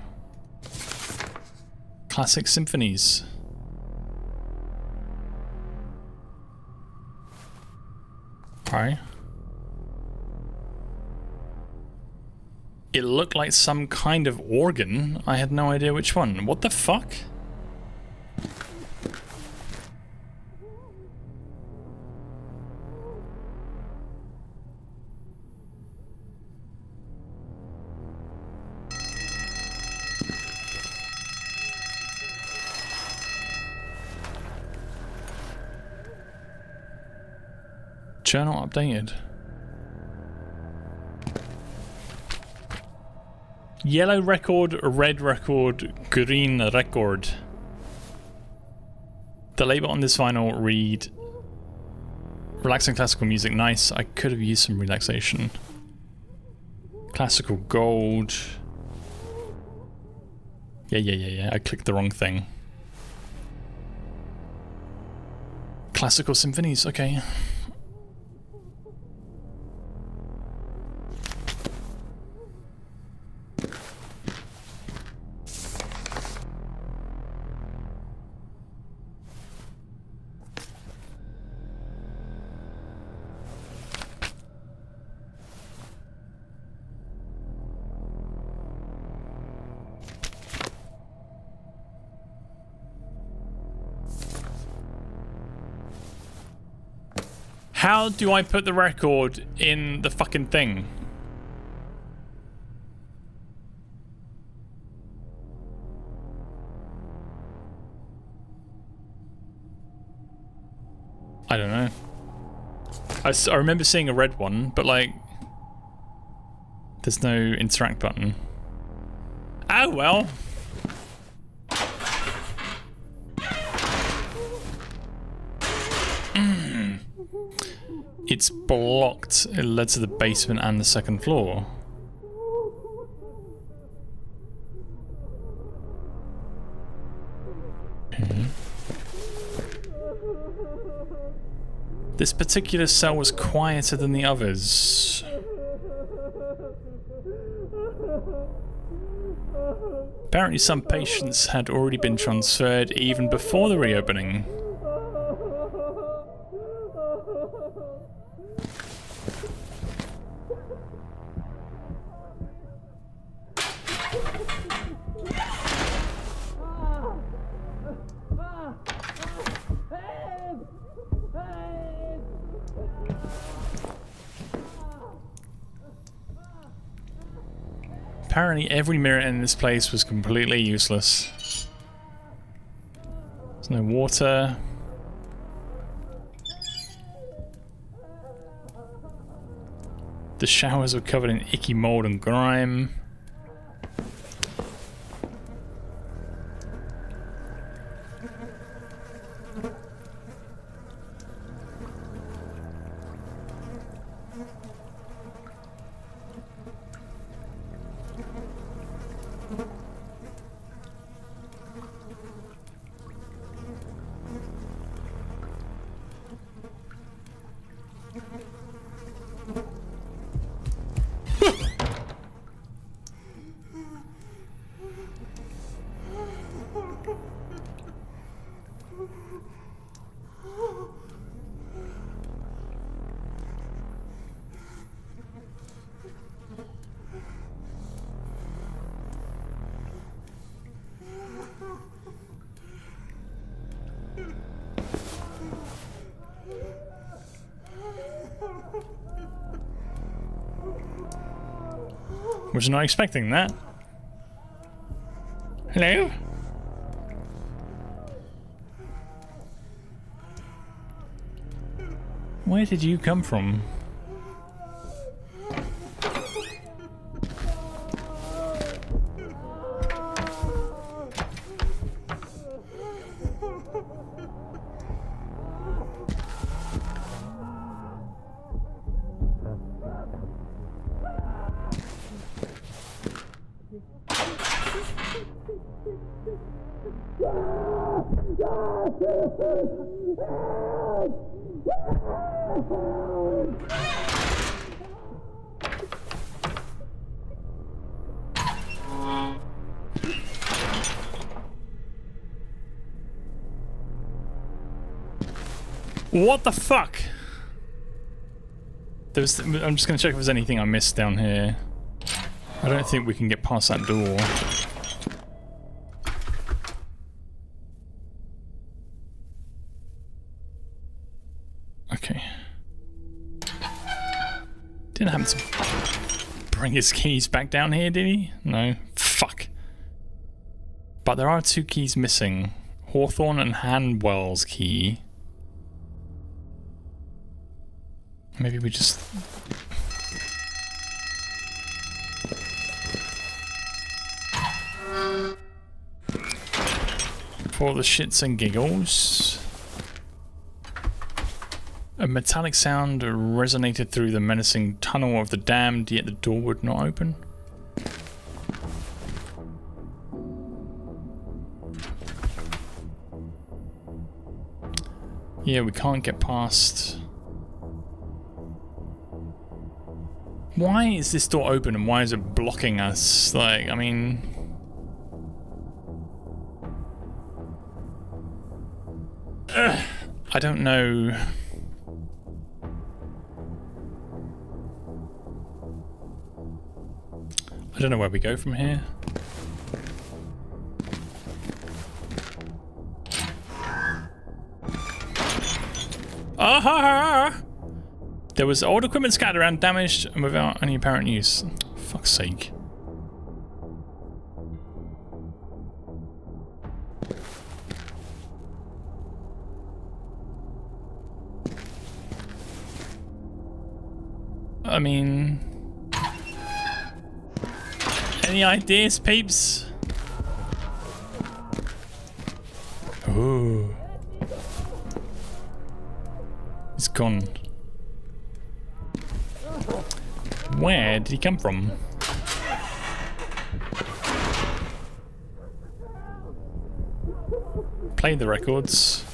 Classic symphonies. Alright. It looked like some kind of organ. I had no idea which one. What the fuck? Journal updated. Yellow record, red record, green record. The label on this vinyl read relaxing classical music. Nice. I could have used some relaxation. Classical gold. Yeah. I clicked the wrong thing. Classical symphonies. Okay. How do I put the record in the fucking thing? I don't know. I remember seeing a red one, but like, there's no interact button. Oh well. It's blocked. It led to the basement and the second floor. Okay. This particular cell was quieter than the others. Apparently some patients had already been transferred even before the reopening. Apparently every mirror in this place was completely useless. There's no water. The showers were covered in icky mold and grime. Was not expecting that. Hello? Where did you come from? What the fuck? I'm just going to check if there's anything I missed down here. I don't think we can get past that door. Okay. Didn't happen to bring his keys back down here, did he? No. Fuck. But there are 2 keys missing. Hawthorne and Hanwell's key. Maybe we just... For the shits and giggles. A metallic sound resonated through the menacing tunnel of the damned, yet the door would not open. Yeah, we can't get past... Why is this door open and why is it blocking us? Like, I mean... I don't know... I don't know where we go from here. Ah! There was old equipment scattered around, damaged, and without any apparent use. Fuck's sake. I mean... Any ideas, peeps? Ooh. It's gone. Where did he come from? Play the records.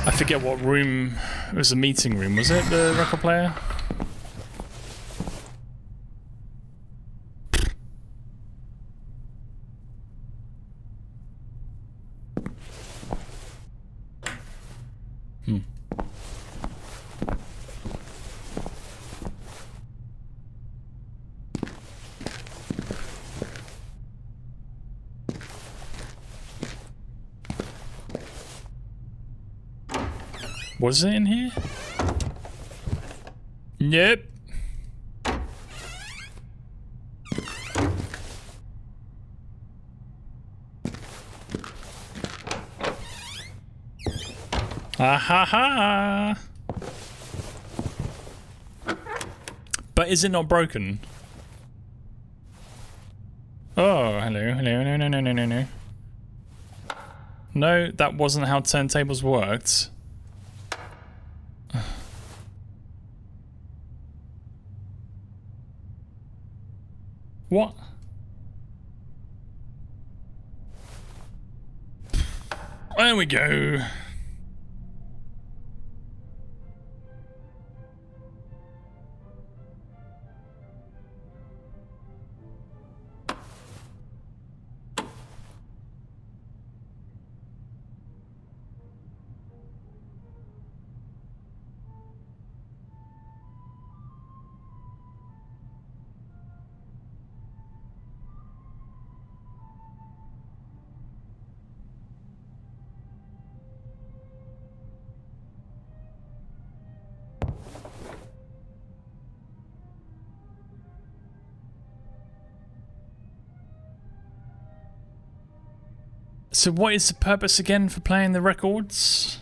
I forget what room. It was a meeting room, was it? The record player? Was it in here? Nope. Ah ha ha! But is it not broken? Oh, hello, hello, no. No, that wasn't how turntables worked. What? There we go. So what is the purpose again for playing the records?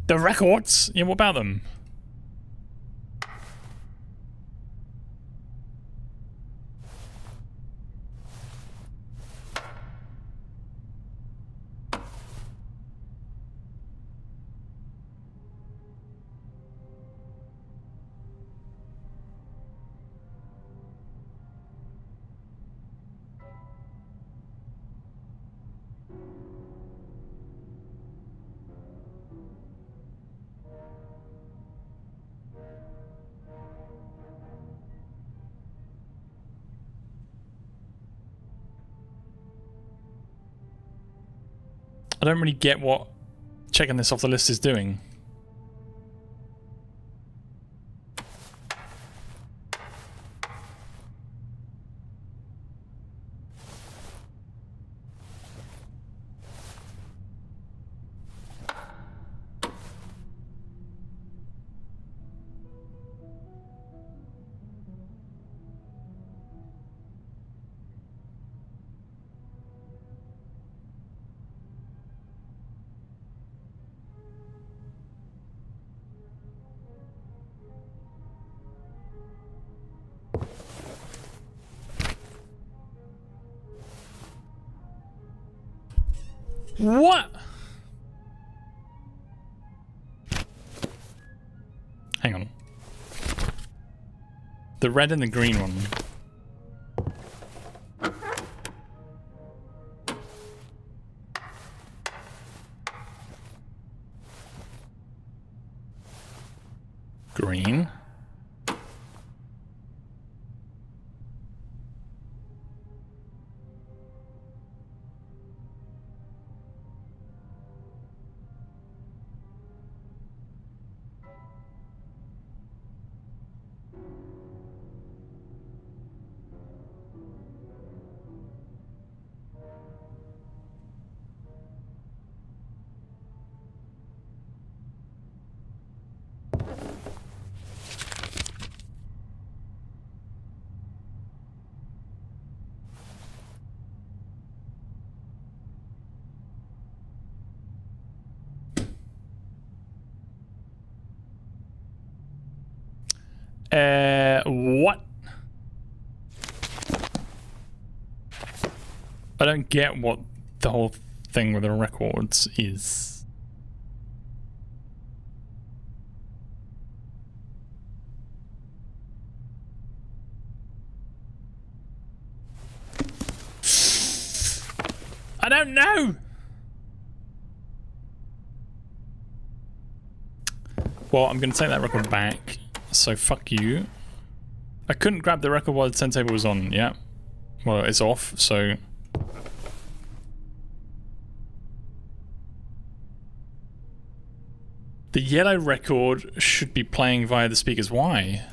The records? Yeah, what about them? I don't really get what checking this off the list is doing. What? Hang on. The red and the green one. Green. What? I don't get what the whole thing with the records is. I don't know. Well, I'm going to take that record back. So fuck you. I couldn't grab the record while the turntable was on, yeah. Well, it's off, so... The yellow record should be playing via the speakers. Why?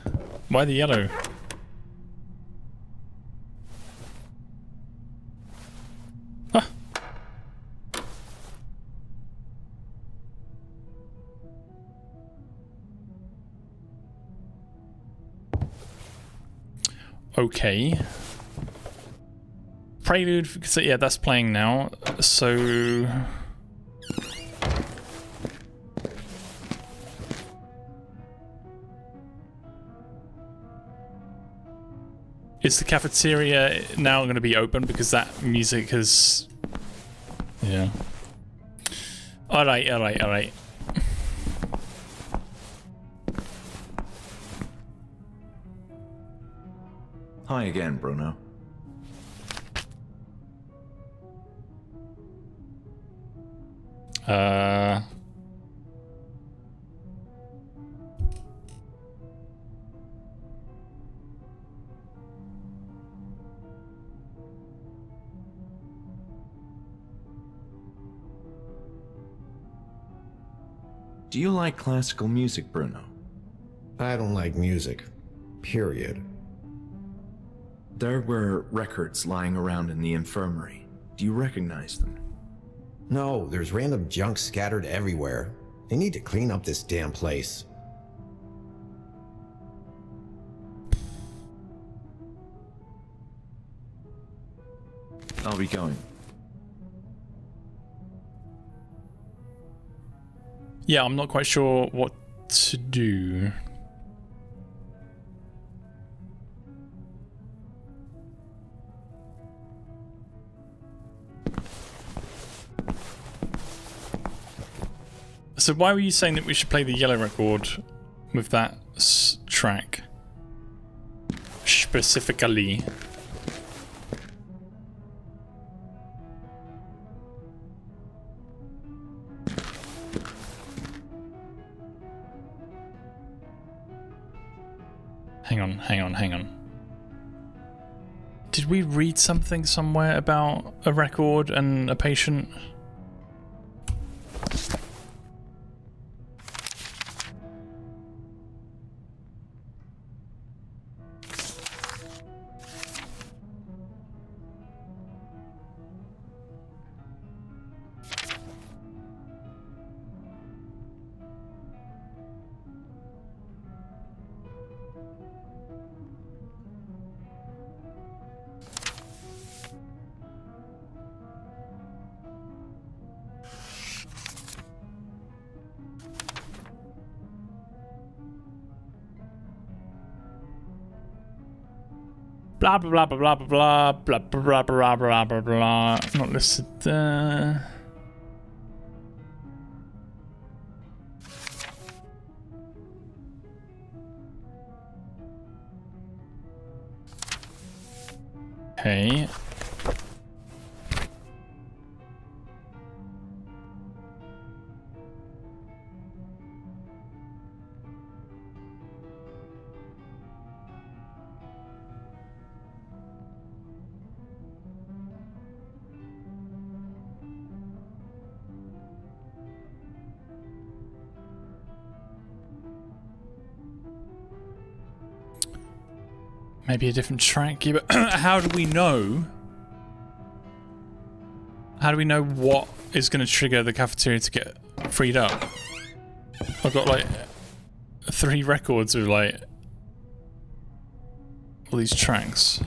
Why the yellow? Ah. Okay. Prelude, so yeah, that's playing now. So... Is the cafeteria now going to be open because that music has... Yeah. Alright, alright, alright. Hi again, Bruno. Do you like classical music, Bruno? I don't like music. Period. There were records lying around in the infirmary. Do you recognize them? No, there's random junk scattered everywhere. They need to clean up this damn place. I'll be going. Yeah, I'm not quite sure what to do. So why were you saying that we should play the yellow record with that track? Specifically. Hang on. Did we read something somewhere about a record and a patient? Blah blah blah blah blah blah blah blah blah blah blah blah. Not listed there. Okay. Maybe a different track. Yeah, but how do we know? How do we know what is going to trigger the cafeteria to get freed up? I've got like 3 records of like all these tracks.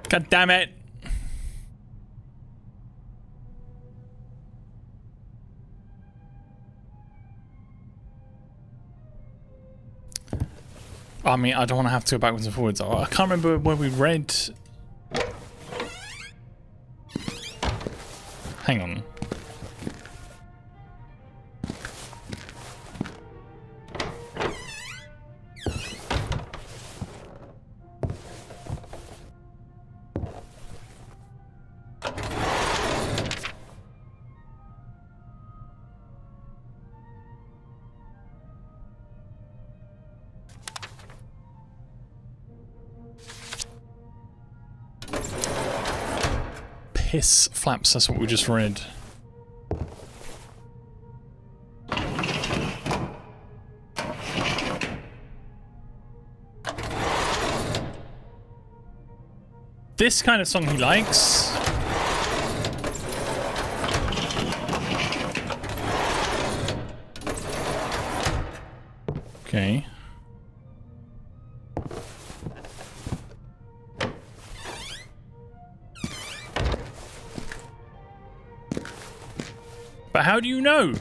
God damn it! I mean, I don't want to have to go backwards and forwards. I can't remember where we read. Hang on. Piss flaps, that's what we just read. This kind of song he likes. Okay. But how do you know?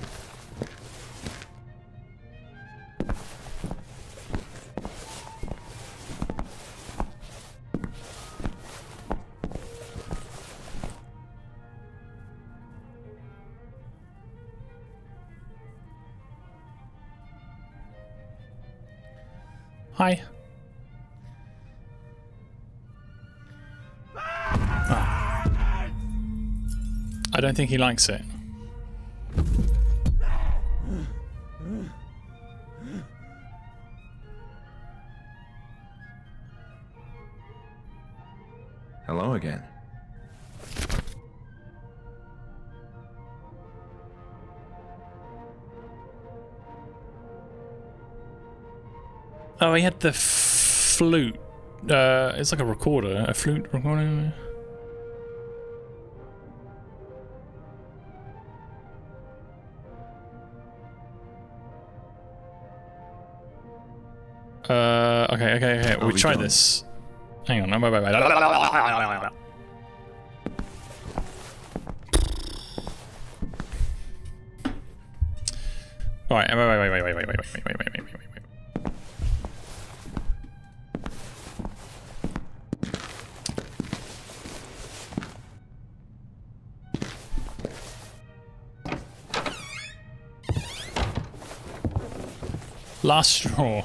Hi. Ah. I don't think he likes it. Hello again. Oh, he had the flute. It's like a recorder, a flute recorder. Okay. Are We we try done? this. Hang on. Wait. Wait. Last straw.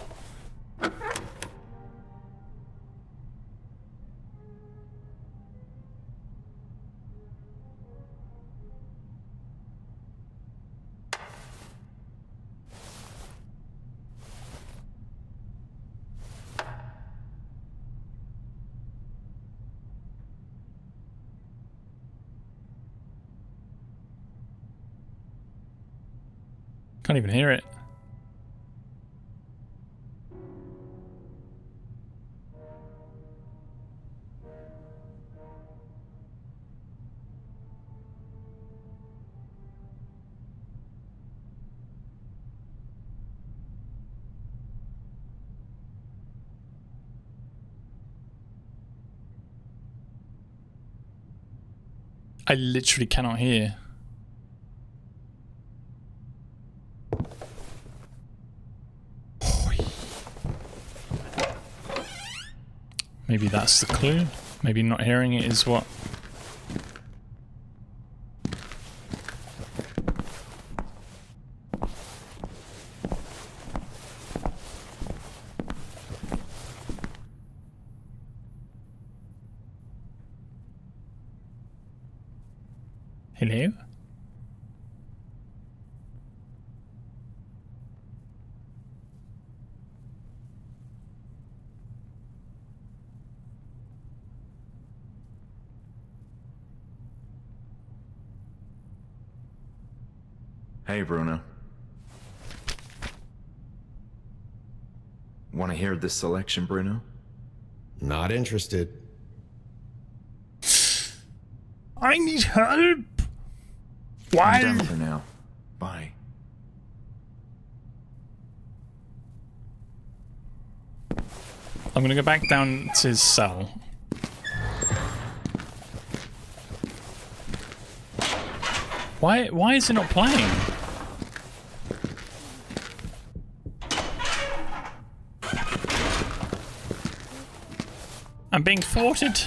Can't even hear it. I literally cannot hear. Maybe that's the clue. Maybe not hearing it is what... Hello? Hey, Bruno. Want to hear this selection, Bruno? Not interested. I need help! I'm Why? done for now. Bye. I'm gonna go back down to his cell. Why is it not playing? I'm being thwarted.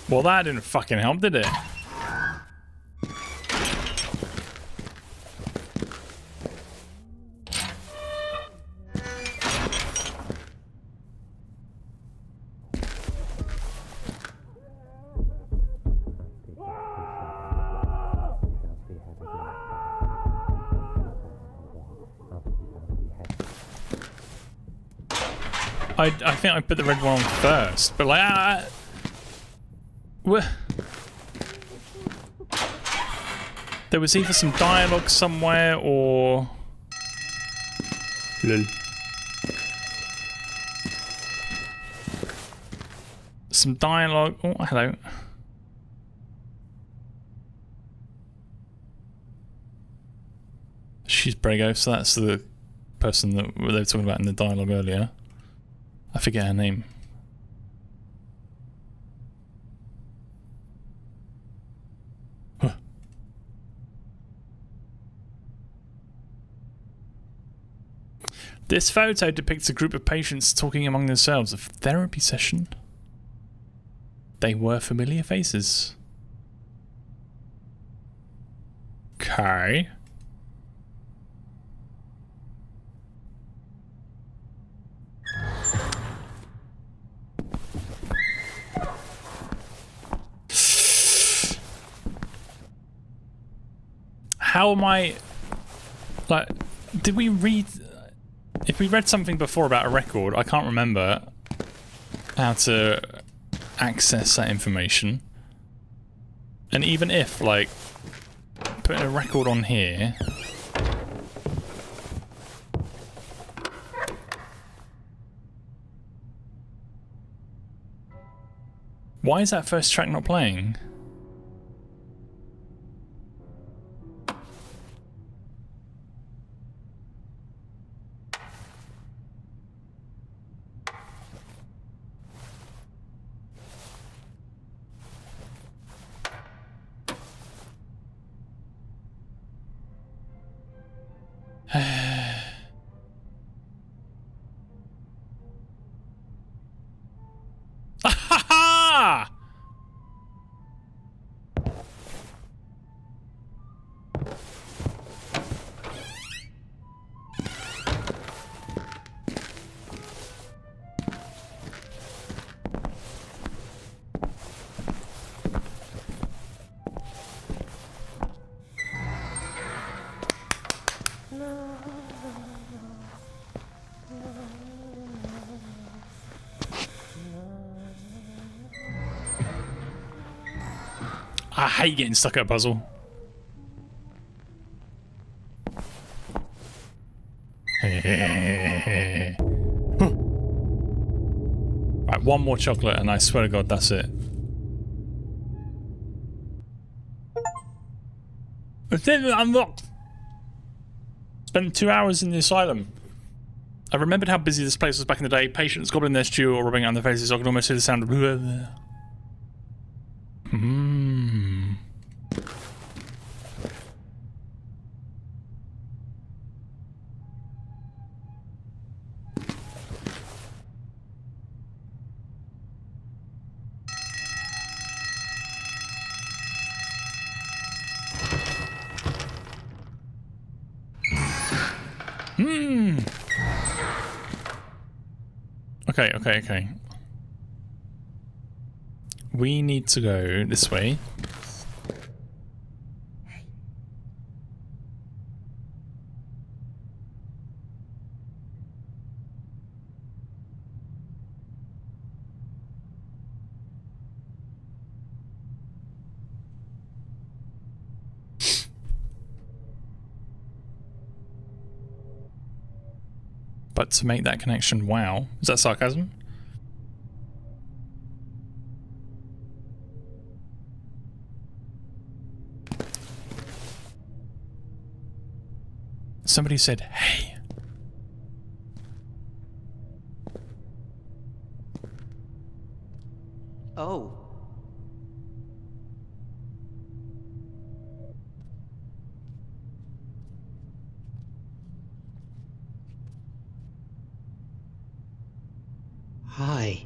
Well, that didn't fucking help, did it? I think I put the red one on first, but like, there was either some dialogue somewhere or... Lol. Some dialogue... Oh, hello. She's Brego, so that's the person that they were talking about in the dialogue earlier. I forget her name. Huh. This photo depicts a group of patients talking among themselves. A therapy session. They were familiar faces. Okay. How am I... Like, did we read... If we read something before about a record, I can't remember how to access that information. And even if, like, putting a record on here... Why is that first track not playing? I hate getting stuck at a puzzle. Right, one more chocolate and I swear to God that's it. It's unlocked. Spent 2 hours in the asylum. I remembered how busy this place was back in the day. Patients gobbling their stew or rubbing it on their faces. I could almost hear the sound of Okay. We need to go this way. But to make that connection, wow. Is that sarcasm? Somebody said, hey. Oh. Hi.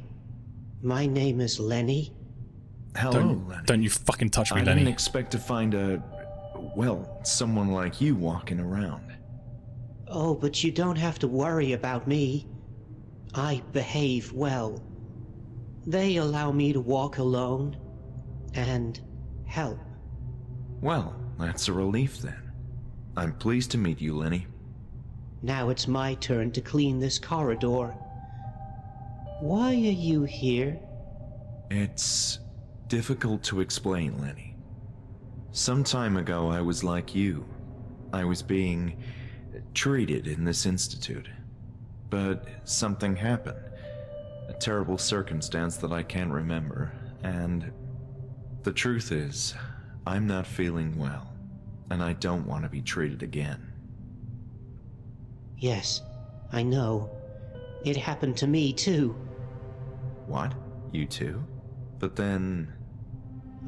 My name is Lenny. Hello, Lenny. Don't you fucking touch me, I Lenny. didn't expect to find someone like you walking around. Oh, but you don't have to worry about me. I behave well. They allow me to walk alone and help. Well, that's a relief then. I'm pleased to meet you, Lenny. Now it's my turn to clean this corridor. Why are you here? It's difficult to explain, Lenny. Some time ago, I was like you. I was being treated in this institute. But something happened. A terrible circumstance that I can't remember. And the truth is, I'm not feeling well. And I don't want to be treated again. Yes, I know. It happened to me, too. What? You too? But then...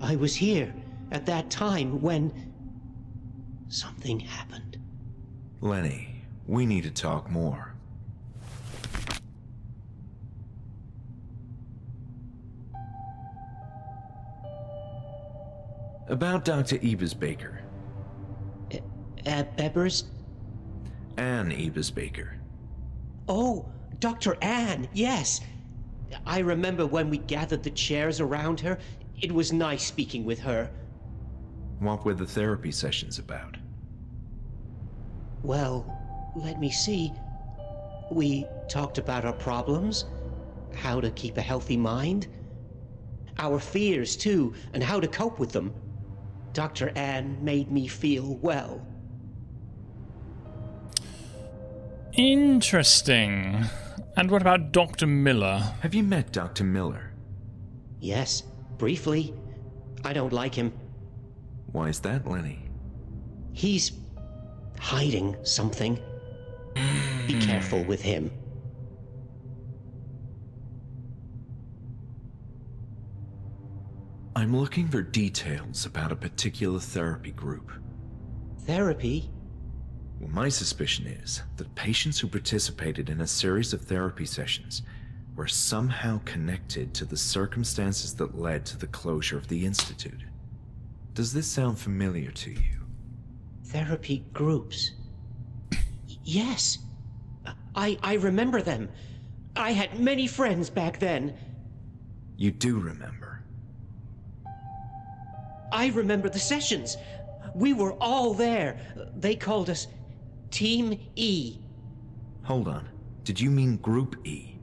I was here at that time when something happened. Lenny, we need to talk more. About Dr. Ebers-Baker. Ebers? Anne Ebers-Baker. Oh, Dr. Anne, yes. I remember when we gathered the chairs around her. It was nice speaking with her. What were the therapy sessions about? Well, let me see. We talked about our problems, how to keep a healthy mind, our fears too, and how to cope with them. Dr. Anne made me feel well. Interesting. And what about Dr. Miller? Have you met Dr. Miller? Yes, briefly. I don't like him. Why is that, Lenny? He's hiding something. Be careful with him. I'm looking for details about a particular therapy group. Therapy? Well, my suspicion is that patients who participated in a series of therapy sessions were somehow connected to the circumstances that led to the closure of the Institute. Does this sound familiar to you? Therapy groups. Yes. I remember them. I had many friends back then. You do remember? I remember the sessions. We were all there. They called us Team E. Hold on. Did you mean Group E?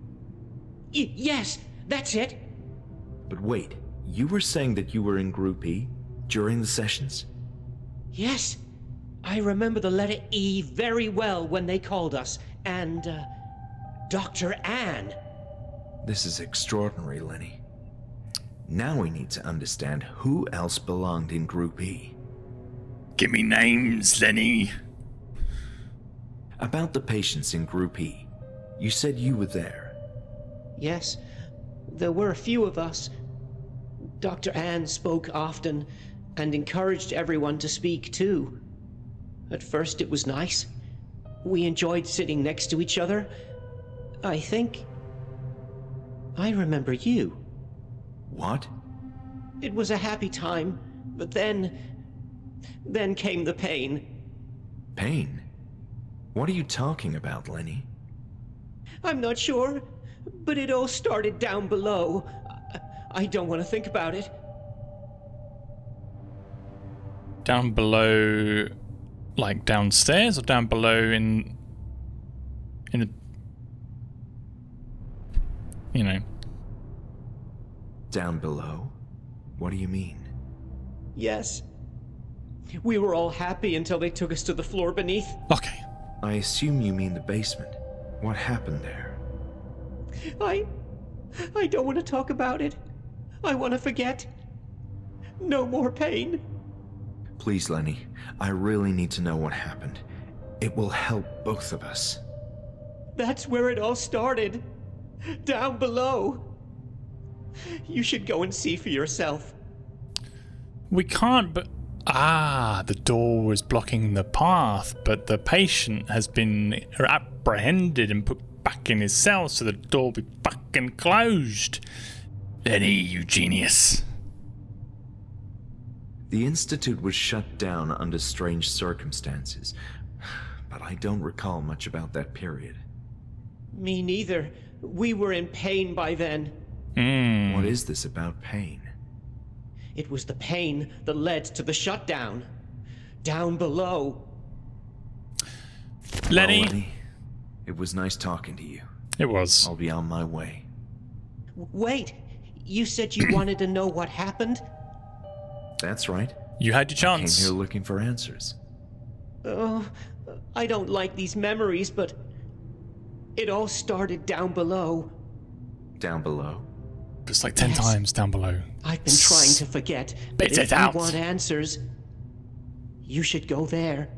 Yes, that's it. But wait, you were saying that you were in Group E? During the sessions? Yes. I remember the letter E very well when they called us. And, Dr. Anne. This is extraordinary, Lenny. Now we need to understand who else belonged in Group E. Give me names, Lenny. About the patients in Group E, you said you were there. Yes, there were a few of us. Dr. Anne spoke often and encouraged everyone to speak too. At first it was nice. We enjoyed sitting next to each other. I think I remember you. What? It was a happy time, but then came the pain. Pain? What are you talking about, Lenny? I'm not sure, but it all started down below. I don't want to think about it. Down below, like downstairs, or down below in the, you know. Down below? What do you mean? Yes. We were all happy until they took us to the floor beneath. Okay. I assume you mean the basement. What happened there? I don't want to talk about it. I want to forget. No more pain. Please, Lenny, I really need to know what happened. It will help both of us. That's where it all started. Down below. You should go and see for yourself. We can't, but... Ah, the door was blocking the path, but the patient has been apprehended and put back in his cell, so the door will be fucking closed. Lenny, you genius. The Institute was shut down under strange circumstances, but I don't recall much about that period. Me neither. We were in pain by then. What is this about pain? It was the pain that led to the shutdown. Down below. Lenny. Well, Lenny, it was nice talking to you. It was. I'll be on my way. Wait, you said you wanted to know what happened? That's right. You had your I came chance. here looking for answers. Oh, I don't like these memories, but it all started down below. Down below? It's like 10 Yes. times down below. I've been trying to forget, but Spit if it out. you want answers, you should go there.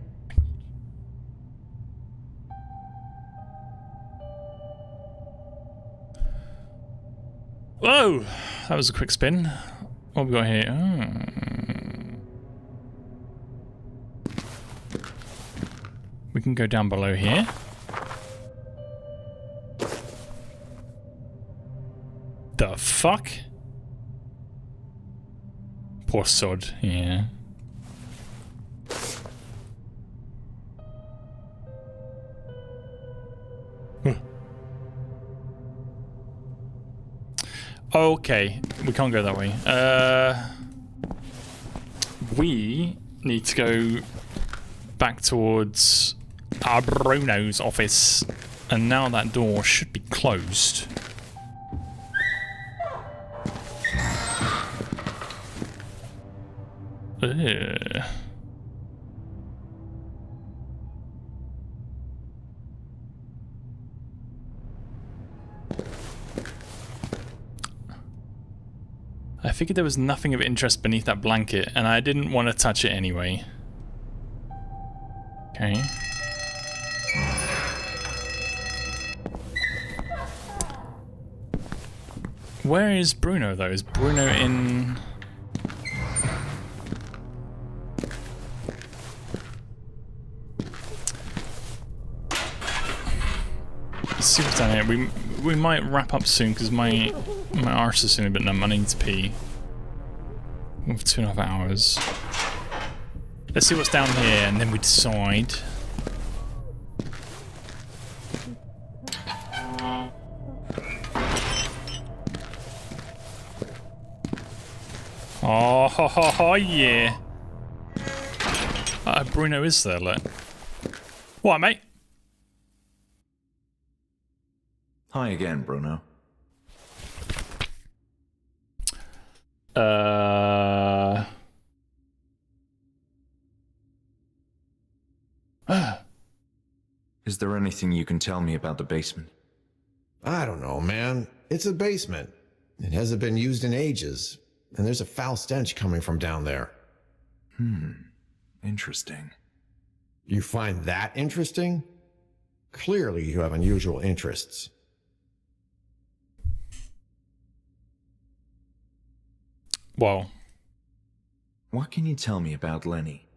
Whoa! That was a quick spin. What have we got here? We can go down below here. The fuck? Poor sod, yeah. Okay, we can't go that way. We need to go back towards our Bruno's office, and now that door should be closed. Ugh. I figured there was nothing of interest beneath that blanket, and I didn't want to touch it anyway. Okay. Where is Bruno, though? Is Bruno in... Let's see what's down here. We might wrap up soon because my arse is soon a bit numb. I need to pee. We have 2.5 hours. Let's see what's down here and then we decide. Oh, yeah. Bruno is there, look. What, mate? Hi again, Bruno. Is there anything you can tell me about the basement? I don't know, man. It's a basement. It hasn't been used in ages, and there's a foul stench coming from down there. Interesting. You find that interesting? Clearly you have unusual interests. Well, What can you tell me about Lenny?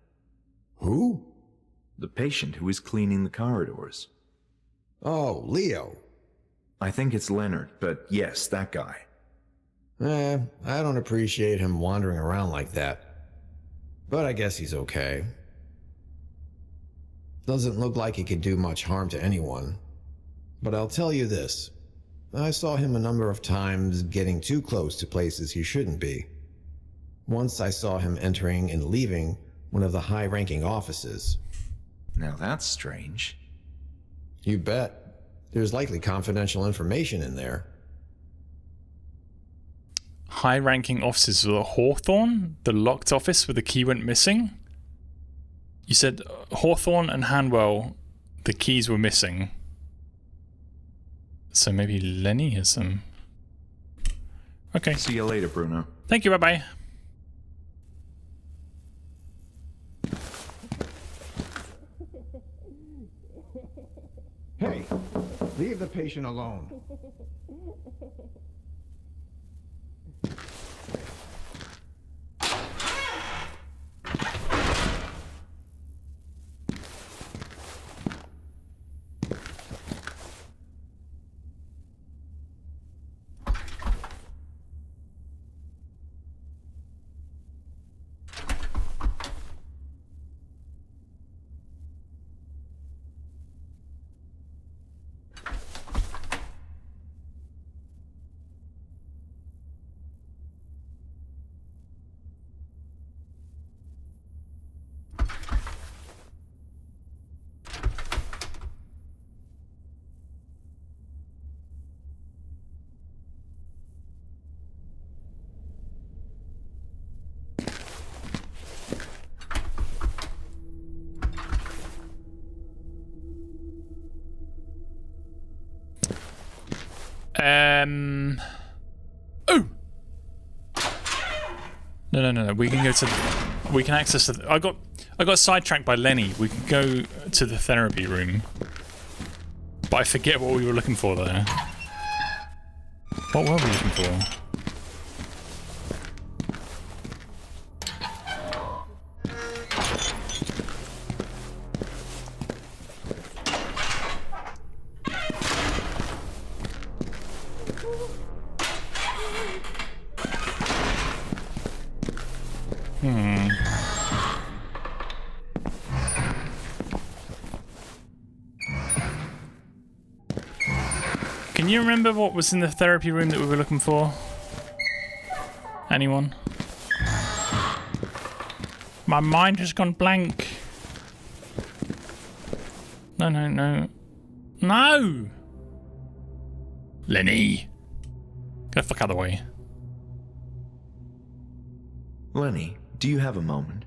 Who? The patient who is cleaning the corridors. Oh, Leo. I think it's Leonard, but yes, that guy. I don't appreciate him wandering around like that. But I guess he's okay. Doesn't look like he could do much harm to anyone. But I'll tell you this. I saw him a number of times getting too close to places he shouldn't be. Once I saw him entering and leaving one of the high-ranking offices. Now that's strange. You bet. There's likely confidential information in there. high-ranking officers were Hawthorne, the locked office where the key went missing. You said Hawthorne and Hanwell, the keys were missing. So maybe Lenny has them. Okay. See you later, Bruno. Thank you, bye-bye. Hey, leave the patient alone. Oh! No. We can go to... We can access the... I got sidetracked by Lenny. We can go to the therapy room. But I forget what we were looking for there. What were we looking for? Can you remember what was in the therapy room that we were looking for? Anyone? My mind has gone blank. No. No! Lenny! Go the fuck out of the way. Lenny, do you have a moment?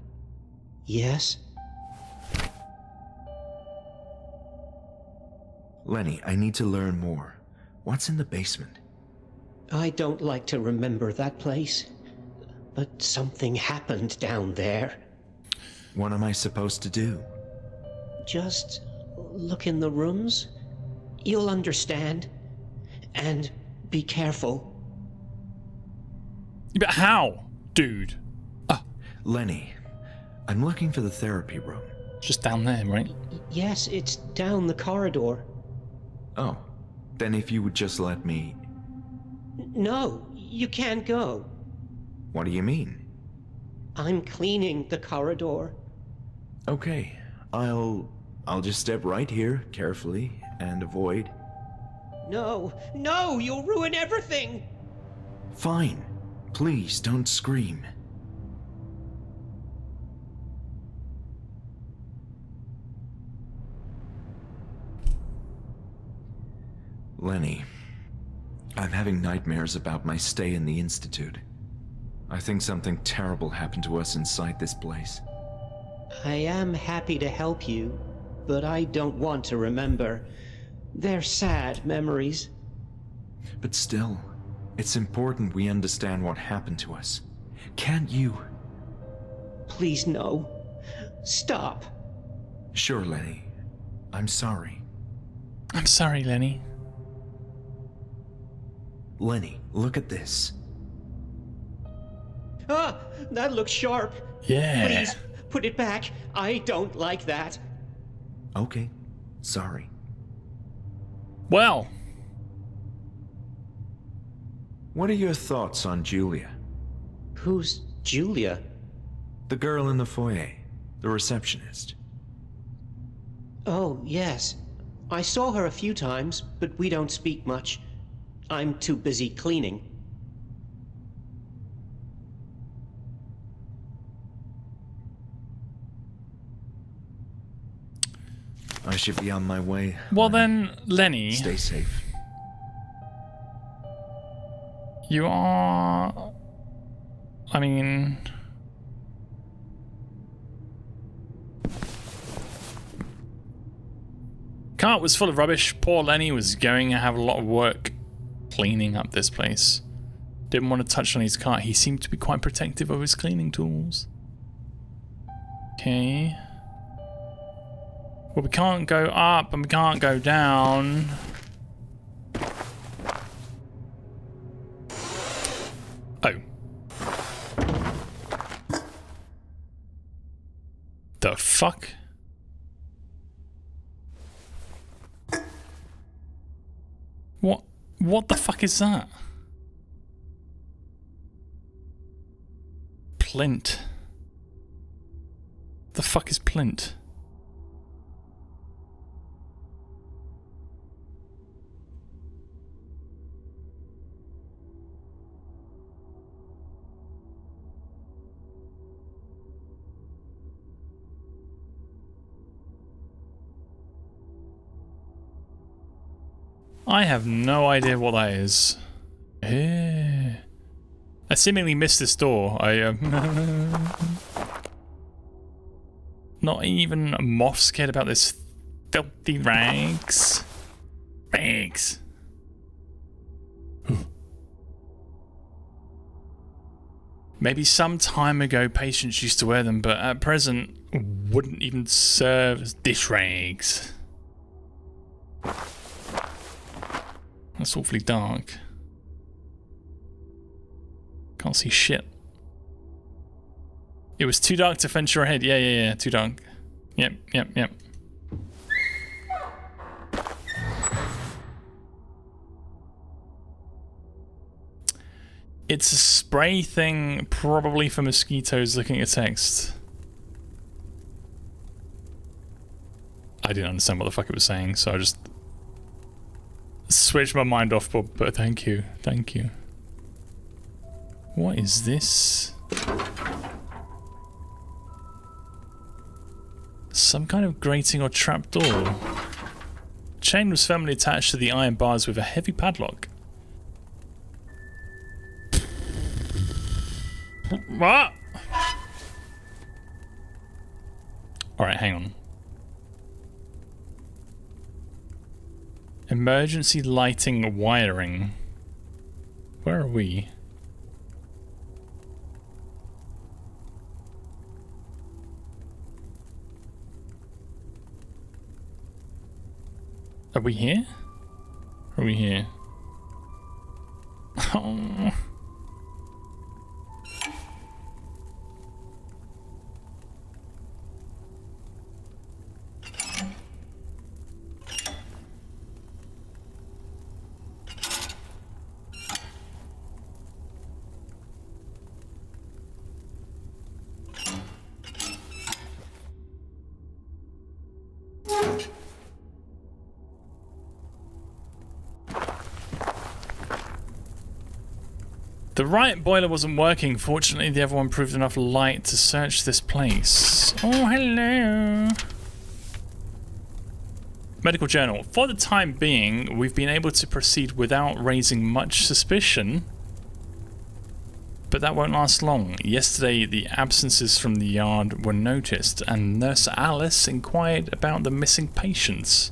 Yes? Lenny, I need to learn more. What's in the basement? I don't like to remember that place, but something happened down there. What am I supposed to do? Just look in the rooms. You'll understand. And be careful. But how, dude? Lenny, I'm looking for the therapy room. Just down there, right? Yes, it's down the corridor. Oh, then if you would just let me... No, you can't go. What do you mean? I'm cleaning the corridor. Okay, I'll just step right here, carefully, and avoid. No, you'll ruin everything! Fine. Please, don't scream. Lenny, I'm having nightmares about my stay in the Institute. I think something terrible happened to us inside this place. I am happy to help you, but I don't want to remember. They're sad memories. But still, it's important we understand what happened to us. Can't you? Please, no. Stop. Sure, Lenny. I'm sorry. I'm sorry, Lenny. Lenny, look at this. Ah, that looks sharp. Yeah. Please, put it back. I don't like that. Okay, sorry. Well, What are your thoughts on Julia? Who's Julia? The girl in the foyer, the receptionist. Oh, yes. I saw her a few times, but we don't speak much. I'm too busy cleaning. I should be on my way. well then, Lenny, Stay safe. you are... I mean... Cart was full of rubbish. Poor Lenny was going to have a lot of work cleaning up this place. Didn't want to touch on his cart. He seemed to be quite protective of his cleaning tools. Okay. Well, we can't go up and we can't go down. Oh. The fuck? What the fuck is that? Plint. The fuck is plint? I have no idea what that is. I seemingly missed this door. Not even moth scared about this filthy rags. Rags. Maybe some time ago patients used to wear them, but at present wouldn't even serve as dish rags. That's awfully dark. Can't see shit. It was too dark to venture ahead. Yeah, too dark. Yep. It's a spray thing, probably for mosquitoes looking at text. I didn't understand what the fuck it was saying, so I just switched my mind off, but thank you. What is this? Some kind of grating or trapdoor. Chain was firmly attached to the iron bars with a heavy padlock. What? Alright, hang on. Emergency lighting wiring. Where are we? Are we here? Are we here? Oh. The right boiler wasn't working. Fortunately, the other one proved enough light to search this place. Oh, hello. Medical journal. For the time being, we've been able to proceed without raising much suspicion. But that won't last long. Yesterday, the absences from the yard were noticed, and Nurse Alice inquired about the missing patients.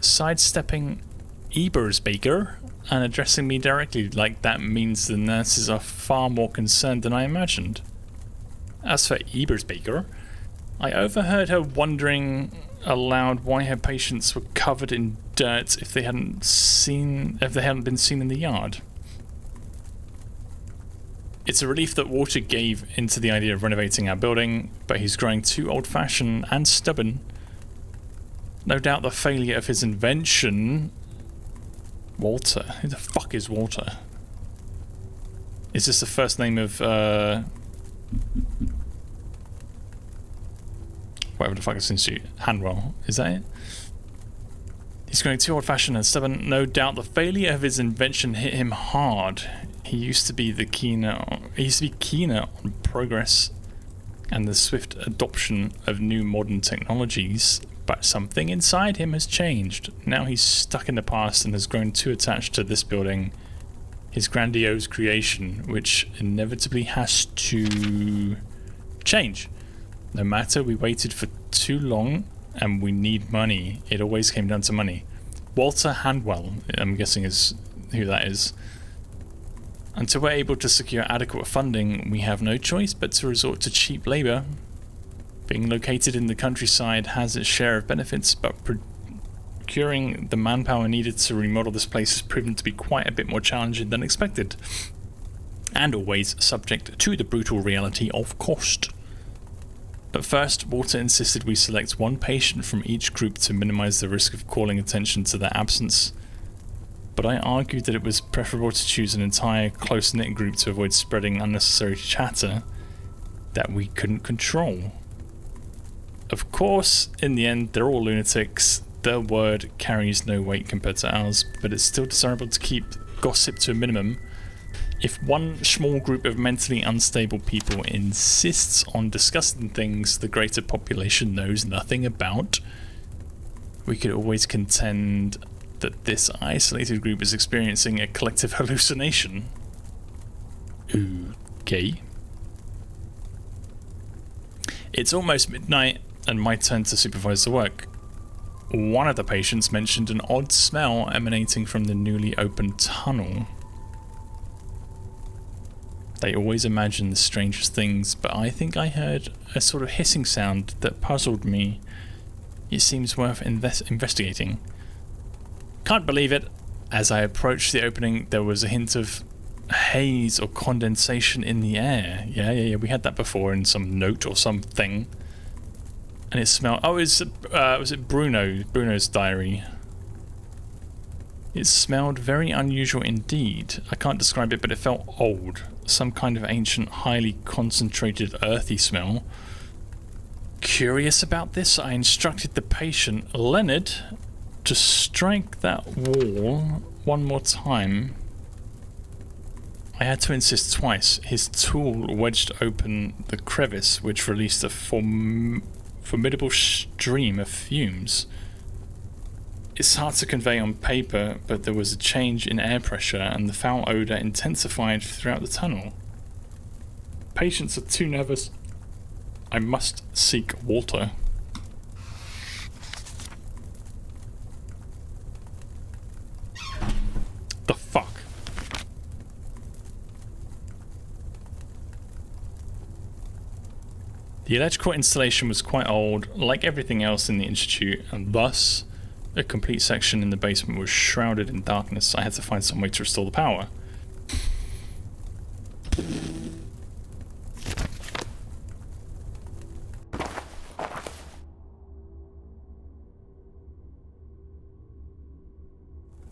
Sidestepping Ebersbaker and addressing me directly like that means the nurses are far more concerned than I imagined. As for Ebersbaker, I overheard her wondering aloud why her patients were covered in dirt if they hadn't been seen in the yard. It's a relief that Walter gave into the idea of renovating our building, but he's growing too old-fashioned and stubborn. No doubt the failure of his invention... Walter? Who the fuck is Walter? Is this the first name of, whatever the fuck is institute? Hanwell, is that it? He's growing too old-fashioned and stubborn. No doubt the failure of his invention hit him hard. He used to be keener on progress and the swift adoption of new modern technologies, but something inside him has changed. Now he's stuck in the past and has grown too attached to this building, his grandiose creation, which inevitably has to change. No matter, we waited for too long and we need money. It always came down to money. Walter Handwell, I'm guessing is who that is. Until we're able to secure adequate funding, we have no choice but to resort to cheap labour. Being located in the countryside has its share of benefits, but procuring the manpower needed to remodel this place has proven to be quite a bit more challenging than expected. And always subject to the brutal reality of cost. But first, Walter insisted we select one patient from each group to minimise the risk of calling attention to their absence. But I argued that it was preferable to choose an entire close-knit group to avoid spreading unnecessary chatter that we couldn't control. Of course, in the end, they're all lunatics. Their word carries no weight compared to ours, but it's still desirable to keep gossip to a minimum. If one small group of mentally unstable people insists on discussing things the greater population knows nothing about, we could always contend that this isolated group is experiencing a collective hallucination. Okay. It's almost midnight and my turn to supervise the work. One of the patients mentioned an odd smell emanating from the newly opened tunnel. They always imagine the strangest things, but I think I heard a sort of hissing sound that puzzled me. It seems worth investigating. Can't believe it. As I approached the opening, there was a hint of haze or condensation in the air. Yeah, we had that before in some note or something. And it smelled... Oh, was it Bruno's diary? It smelled very unusual indeed. I can't describe it, but it felt old. Some kind of ancient, highly concentrated, earthy smell. Curious about this, I instructed the patient, Leonard, to strike that wall one more time. I had to insist twice. His tool wedged open the crevice, which released a formidable stream of fumes. It's hard to convey on paper, but there was a change in air pressure and the foul odour intensified throughout the tunnel. Patients are too nervous. I must seek Walter. The fuck? The electrical installation was quite old, like everything else in the Institute, and thus a complete section in the basement was shrouded in darkness. I had to find some way to restore the power.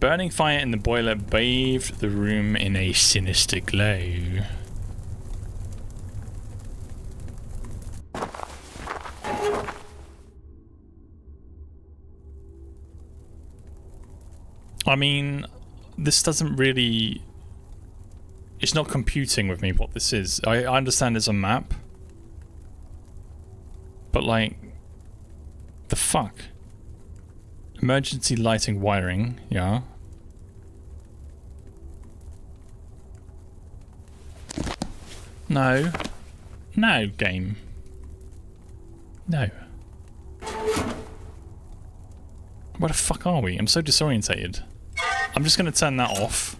Burning fire in the boiler bathed the room in a sinister glow. I mean, this doesn't really... It's not computing with me what this is. I understand it's a map. But like... The fuck? Emergency lighting wiring, yeah. No. No, game. No. Where the fuck are we? I'm so disorientated. I'm just going to turn that off.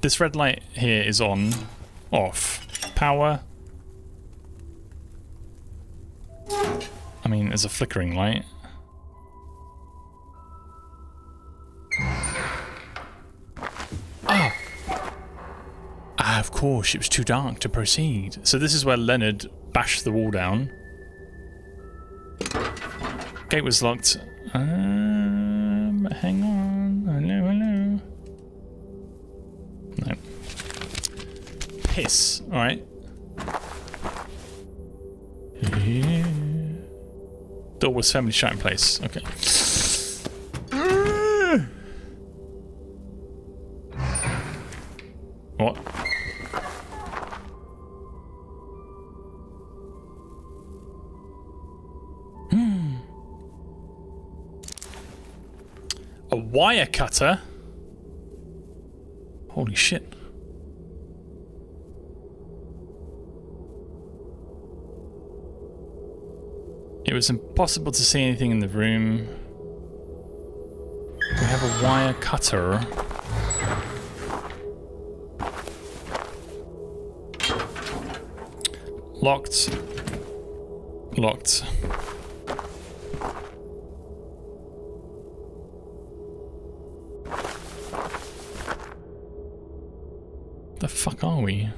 This red light here is on. Off. Power. I mean, there's a flickering light. Oh! Ah, of course, it was too dark to proceed. So this is where Leonard bashed the wall down. Gate was locked. Hang on. Hello, hello. No. Piss. Alright. Yeah. Door was firmly shut in place. Okay. What? A wire cutter? Holy shit. It was impossible to see anything in the room. We have a wire cutter. Locked. Locked. The fuck are we?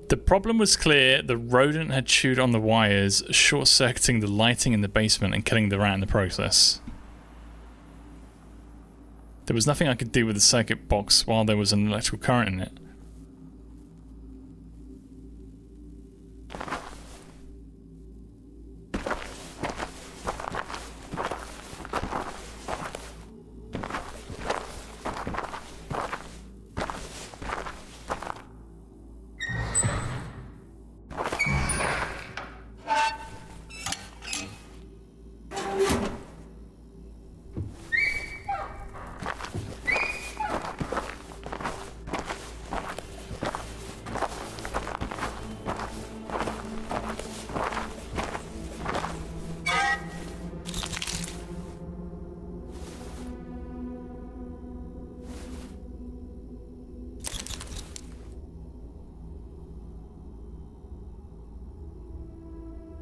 The problem was clear. The rodent had chewed on the wires, short-circuiting the lighting in the basement and killing the rat in the process. There was nothing I could do with the circuit box while there was an electrical current in it.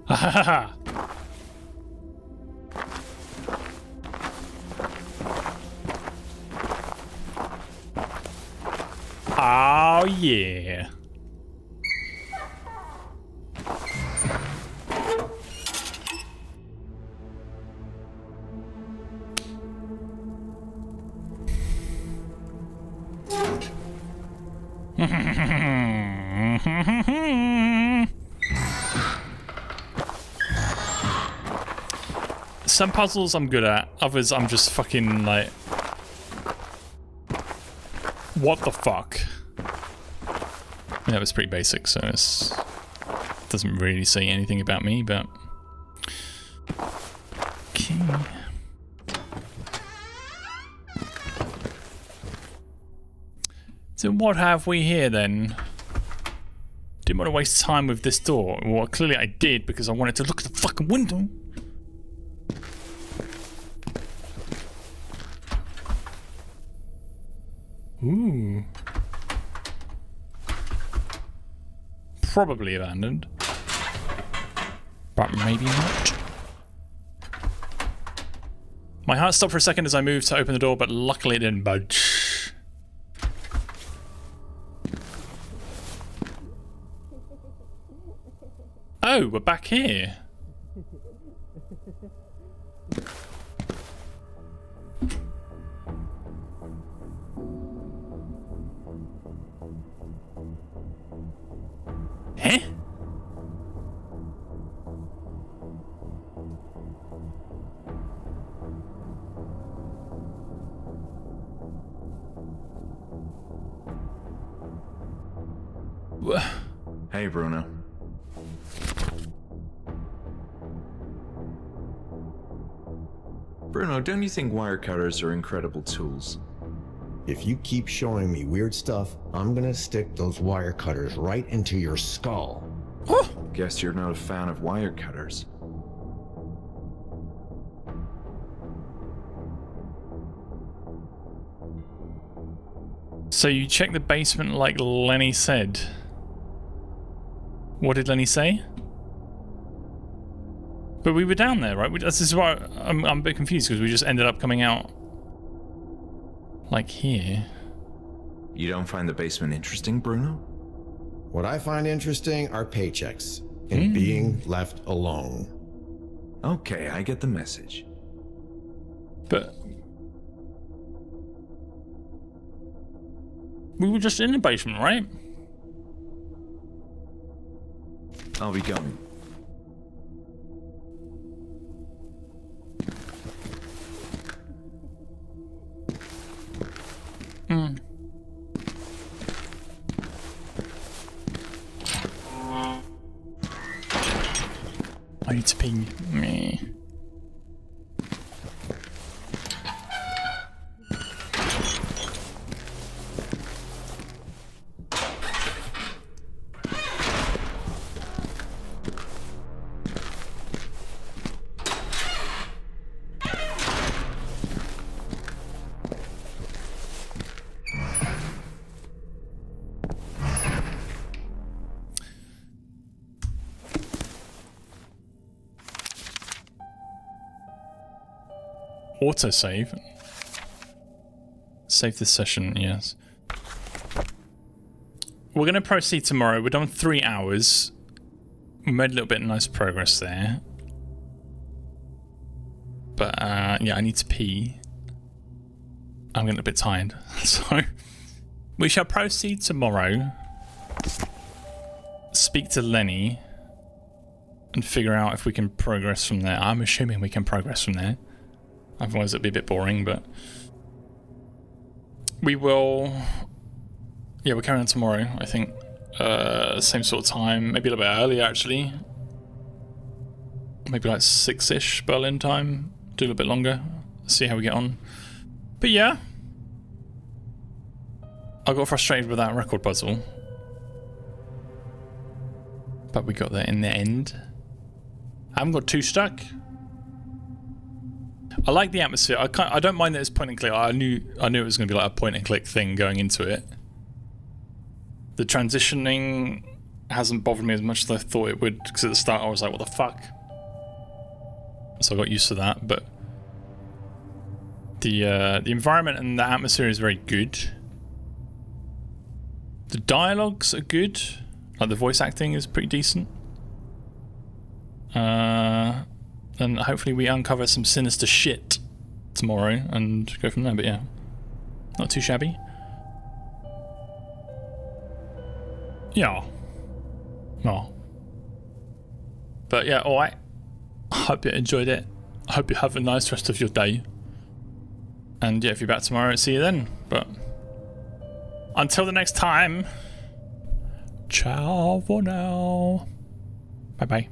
Ha ha ha! Oh yeah! Some puzzles I'm good at, others I'm just fucking like... What the fuck? Yeah, that was pretty basic, so it doesn't really say anything about me, but... Okay. So what have we here then? Didn't want to waste time with this door. Well, clearly I did because I wanted to look at the fucking window. Ooh. Probably abandoned. But maybe not. My heart stopped for a second as I moved to open the door, but luckily it didn't budge. Oh, we're back here. Huh? say, Bruno? Bruno, don't you think wire cutters are incredible tools? If you keep showing me weird stuff, I'm gonna stick those wire cutters right into your skull. Guess you're not a fan of wire cutters. So you checked the basement like Lenny said. What did Lenny say? But we were down there, right? This is why I'm a bit confused, because we just ended up coming out like here. You don't find the basement interesting, Bruno? What I find interesting are paychecks and being left alone. Okay, I get the message. But we were just in the basement, right? I'll be going. I need to ping me. Autosave. Save this session, yes. We're going to proceed tomorrow. We're done 3 hours. We made a little bit of nice progress there. But, yeah, I need to pee. I'm getting a bit tired. So, we shall proceed tomorrow. Speak to Lenny. And figure out if we can progress from there. I'm assuming we can progress from there. Otherwise it'd be a bit boring, but we will. Yeah, we're carrying on tomorrow, I think. Same sort of time, maybe a little bit earlier actually. Maybe like 6-ish Berlin time. Do a little bit longer. See how we get on. But yeah. I got frustrated with that record puzzle. But we got there in the end. I haven't got too stuck. I like the atmosphere. I don't mind that it's point and click. I knew it was going to be like a point and click thing going into it. The transitioning hasn't bothered me as much as I thought it would, because at the start I was like, what the fuck? So I got used to that, but the environment and the atmosphere is very good. The dialogues are good. Like the voice acting is pretty decent. And hopefully we uncover some sinister shit tomorrow and go from there, but yeah. Not too shabby. Yeah. No. But yeah, alright. I hope you enjoyed it. I hope you have a nice rest of your day. And yeah, if you're back tomorrow, see you then. But until the next time, ciao for now. Bye bye.